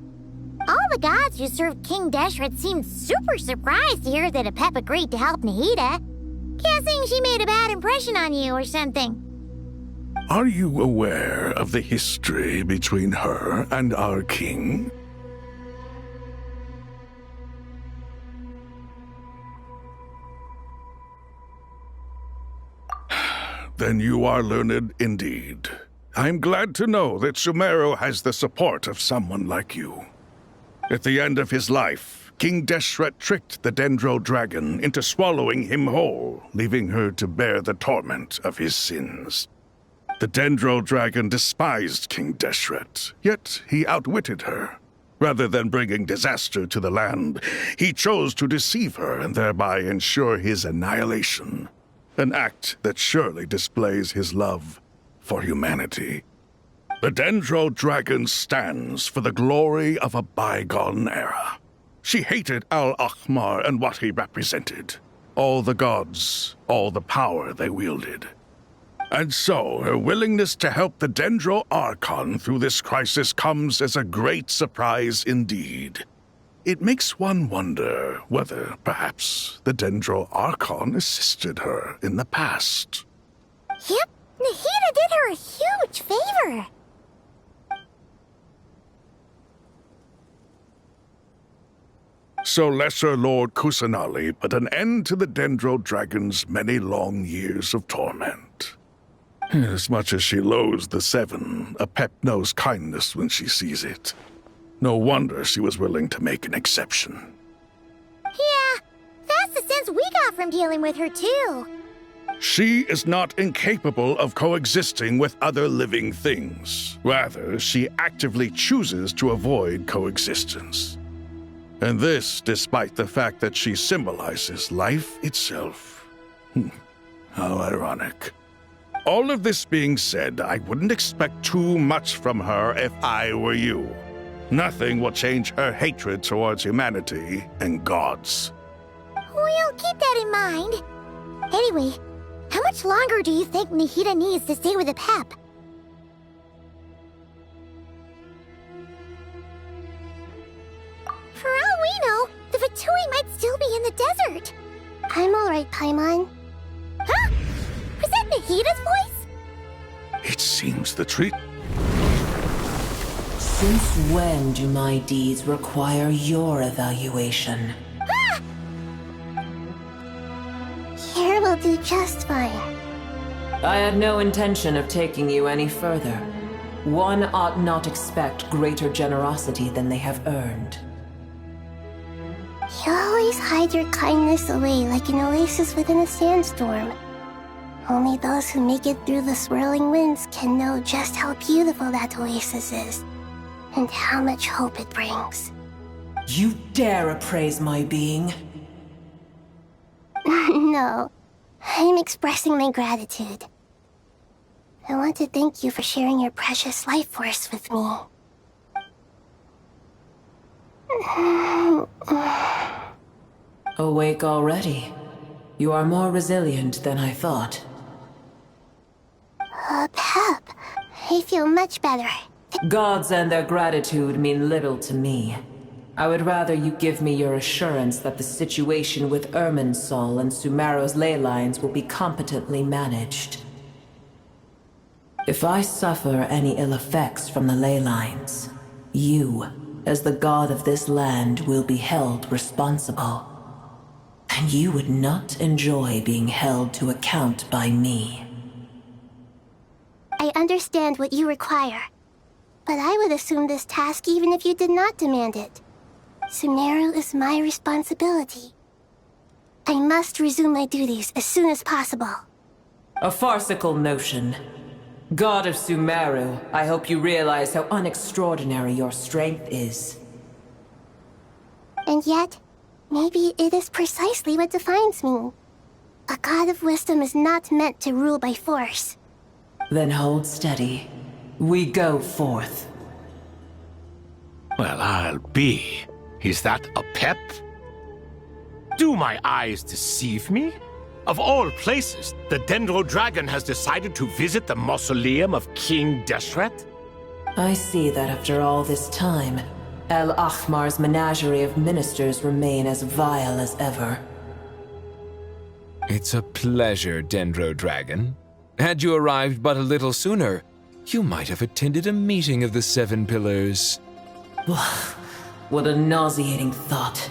Speaker 19: All the gods who served King Deshret seemed super surprised to hear that a pep agreed to help Nahida. Guessing she made a bad impression on you or something.
Speaker 1: Are you aware of the history between her and our king? Then you are learned indeed. I'm glad to know that Sumeru has the support of someone like you. At the end of his life, King Deshret tricked the Dendro Dragon into swallowing him whole, leaving her to bear the torment of his sins. The Dendro Dragon despised King Deshret, yet he outwitted her. Rather than bringing disaster to the land, he chose to deceive her and thereby ensure his annihilation. An act that surely displays his love for humanity. The Dendro Dragon stands for the glory of a bygone era. She hated Al-Akhmar and what he represented. All the gods, all the power they wielded. And so, her willingness to help the Dendro Archon through this crisis comes as a great surprise indeed. It makes one wonder whether, perhaps, the Dendro Archon assisted her in the past.
Speaker 19: Yep, Nahida did her a huge favor.
Speaker 1: So Lesser Lord Kusanali put an end to the Dendro Dragon's many long years of torment. As much as she loathes the Seven, a pep knows kindness when she sees it. No wonder she was willing to make an exception.
Speaker 19: Yeah, that's the sense we got from dealing with her, too.
Speaker 1: She is not incapable of coexisting with other living things. Rather, she actively chooses to avoid coexistence. And this despite the fact that she symbolizes life itself. How ironic. All of this being said, I wouldn't expect too much from her if I were you. Nothing will change her hatred towards humanity and gods.
Speaker 19: We'll keep that in mind. Anyway, How much longer do you think Nihida needs to stay with the Pep? For all we know, the Fatui might still be in the desert. I'm alright, Paimon. Huh? Was that Nahida's voice?
Speaker 1: It seems the treat.
Speaker 12: Since when do my deeds require your evaluation?
Speaker 19: Ah! Here will do just fine.
Speaker 12: I had no intention of taking you any further. One ought not expect greater generosity than they have earned.
Speaker 19: You always hide your kindness away like an oasis within a sandstorm. Only those who make it through the swirling winds can know just how beautiful that oasis is, and how much hope it brings.
Speaker 12: You dare appraise my being?
Speaker 19: No, I'm expressing my gratitude. I want to thank you for sharing your precious life force with me.
Speaker 12: Awake already? You are more resilient than I thought.
Speaker 19: Pep, I feel much better.
Speaker 12: Gods and their gratitude mean little to me. I would rather you give me your assurance that the situation with Irminsul and Sumeru's ley lines will be competently managed. If I suffer any ill effects from the ley lines, you, as the god of this land, will be held responsible. And you would not enjoy being held to account by me.
Speaker 19: I understand what you require, but I would assume this task even if you did not demand it. Sumeru is my responsibility. I must resume my duties as soon as possible.
Speaker 12: A farcical notion. God of Sumeru, I hope you realize how unextraordinary your strength is.
Speaker 19: And yet, maybe it is precisely what defines me. A god of wisdom is not meant to rule by force.
Speaker 12: Then hold steady. We go forth.
Speaker 4: Well, I'll be. Is that a pep? Do my eyes deceive me? Of all places, the Dendro Dragon has decided to visit the mausoleum of King Deshret?
Speaker 12: I see that after all this time, El Ahmar's menagerie of ministers remain as vile as ever.
Speaker 6: It's a pleasure, Dendro Dragon. Had you arrived but a little sooner, you might have attended a meeting of the Seven Pillars.
Speaker 12: What a nauseating thought.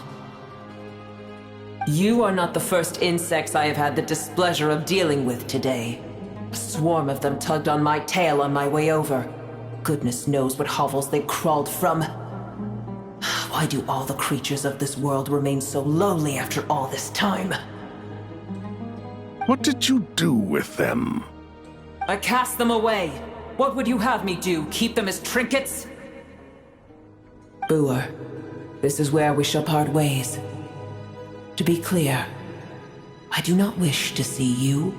Speaker 12: You are not the first insects I have had the displeasure of dealing with today. A swarm of them tugged on my tail on my way over. Goodness knows what hovels they crawled from. Why do all the creatures of this world remain so lowly after all this time?
Speaker 1: What did you do with them?
Speaker 12: I cast them away. What would you have me do? Keep them as trinkets? Boer, this is where we shall part ways. To be clear, I do not wish to see you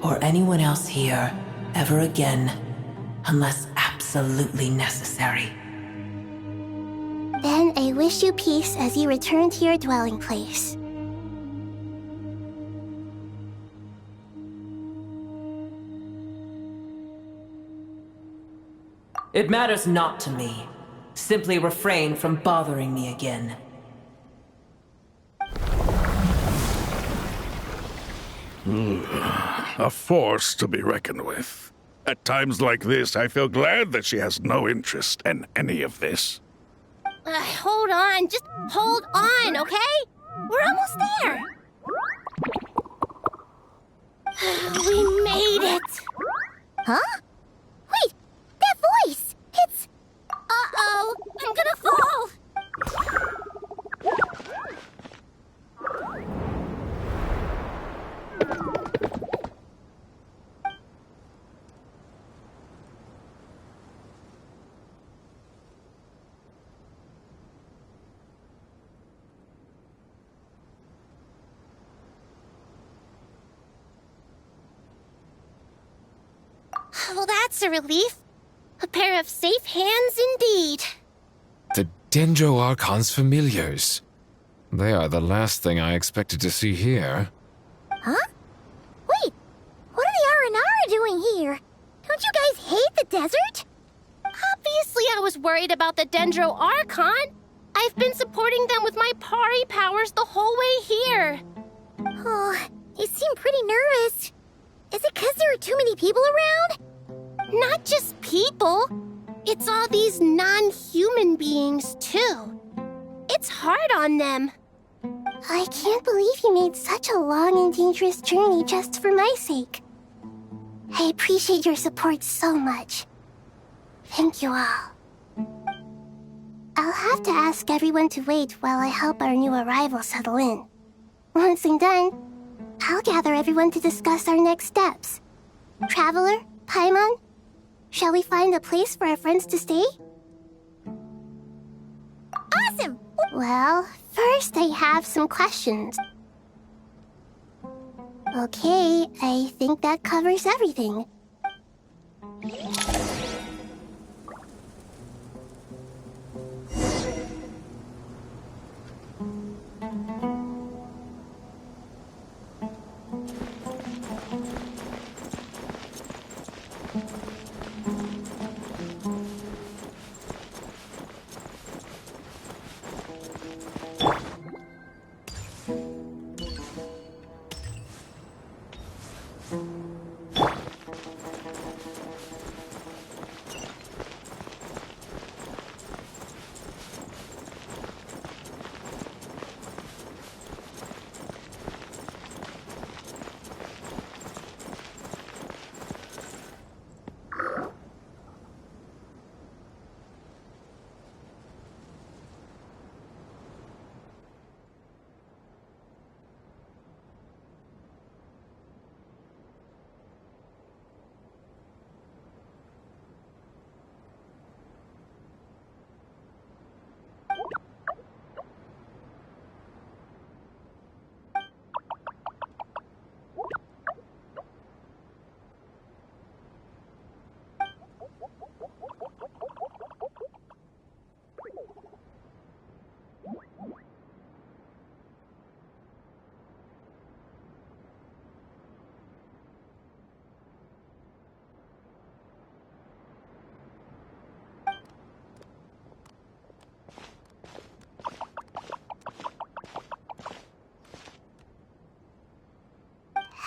Speaker 12: or anyone else here ever again, unless absolutely necessary.
Speaker 19: Then I wish you peace as you return to your dwelling place.
Speaker 12: It matters not to me. Simply refrain from bothering me again.
Speaker 1: A force to be reckoned with. At times like this, I feel glad that she has no interest in any of this.
Speaker 19: Hold on, just hold on, okay? We're almost there. We made it. Huh? Wait, that voice! It's... Uh-oh, I'm gonna fall! Well, that's a relief. A pair of safe hands indeed.
Speaker 6: The Dendro Archon's familiars. They are the last thing I expected to see here.
Speaker 19: Huh? Wait, you doing here? Don't you guys hate the desert?
Speaker 3: Obviously I was worried about the Dendro Archon. I've been supporting them with my Pari powers the whole way here.
Speaker 19: Oh, you seem pretty nervous. Is it because there are too many people around?
Speaker 3: Not just people. It's all these non-human beings, too. It's hard on them.
Speaker 19: I can't believe you made such a long and dangerous journey just for my sake. I appreciate your support so much. Thank you all. I'll have to ask everyone to wait while I help our new arrival settle in. Once I'm done, I'll gather everyone to discuss our next steps. Traveler, Paimon, shall we find a place for our friends to stay?
Speaker 3: Awesome!
Speaker 19: Well, first I have some questions. Okay, I think that covers everything.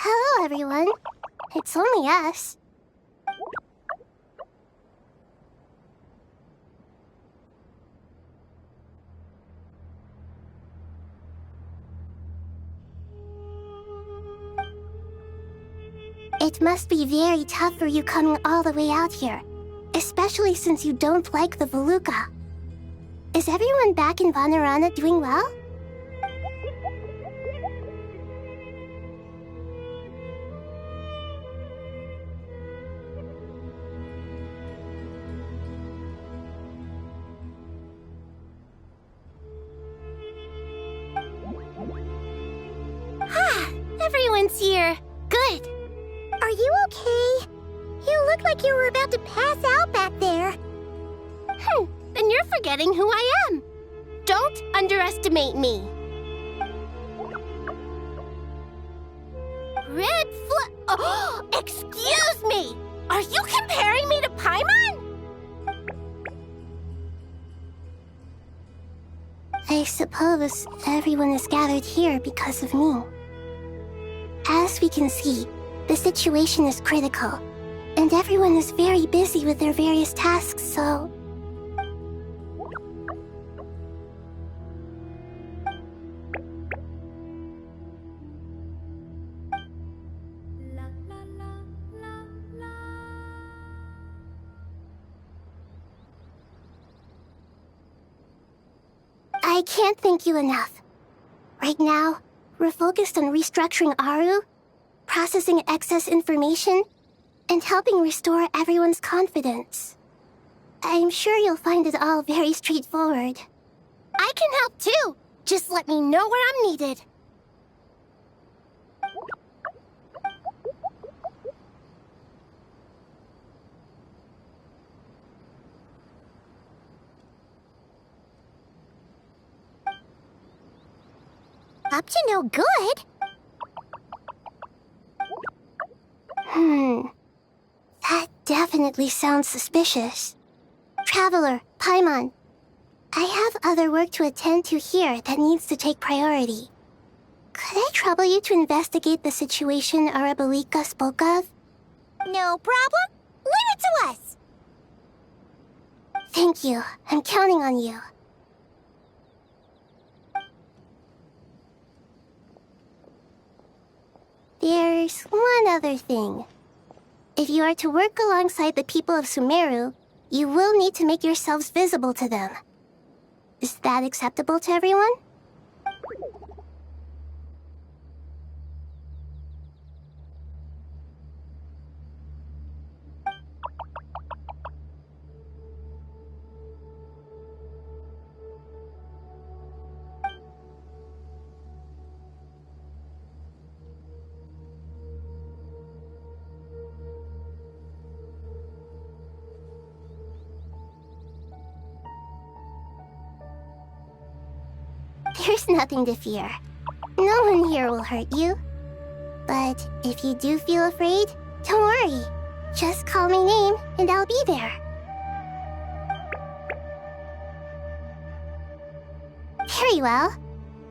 Speaker 19: Hello, everyone. It's only us. It must be very tough for you coming all the way out here, especially since you don't like the Voluka. Is everyone back in Vanarana doing well?
Speaker 3: Everyone's here. Good.
Speaker 19: Are you okay? You look like you were about to pass out back there.
Speaker 3: Then you're forgetting who I am. Don't underestimate me. Oh, excuse me! Are you comparing me to Paimon?
Speaker 19: I suppose everyone is gathered here because of me. As we can see, the situation is critical, and everyone is very busy with their various tasks, so... I can't thank you enough. Right now, we're focused on restructuring Aru, processing excess information, and helping restore everyone's confidence. I'm sure you'll find it all very straightforward.
Speaker 3: I can help too. Just let me know where I'm needed.
Speaker 19: Up to no good? definitely sounds suspicious. Traveler, Paimon, I have other work to attend to here that needs to take priority. Could I trouble you to investigate the situation Arabalika spoke of?
Speaker 15: No problem. Leave it to us.
Speaker 19: Thank you. I'm counting on you. There's one other thing. If you are to work alongside the people of Sumeru, you will need to make yourselves visible to them. Is that acceptable to everyone? There's nothing to fear. No one here will hurt you. But if you do feel afraid, don't worry. Just call my name and I'll be there. Very well.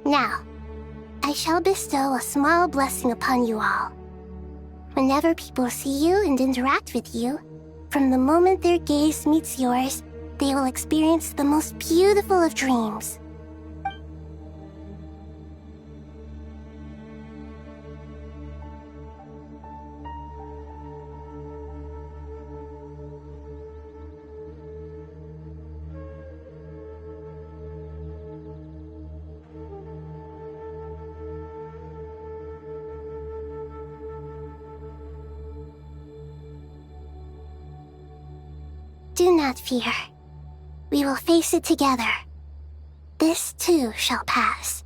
Speaker 19: Now, I shall bestow a small blessing upon you all. Whenever people see you and interact with you, from the moment their gaze meets yours, they will experience the most beautiful of dreams. Do not fear. We will face it together. This too shall pass.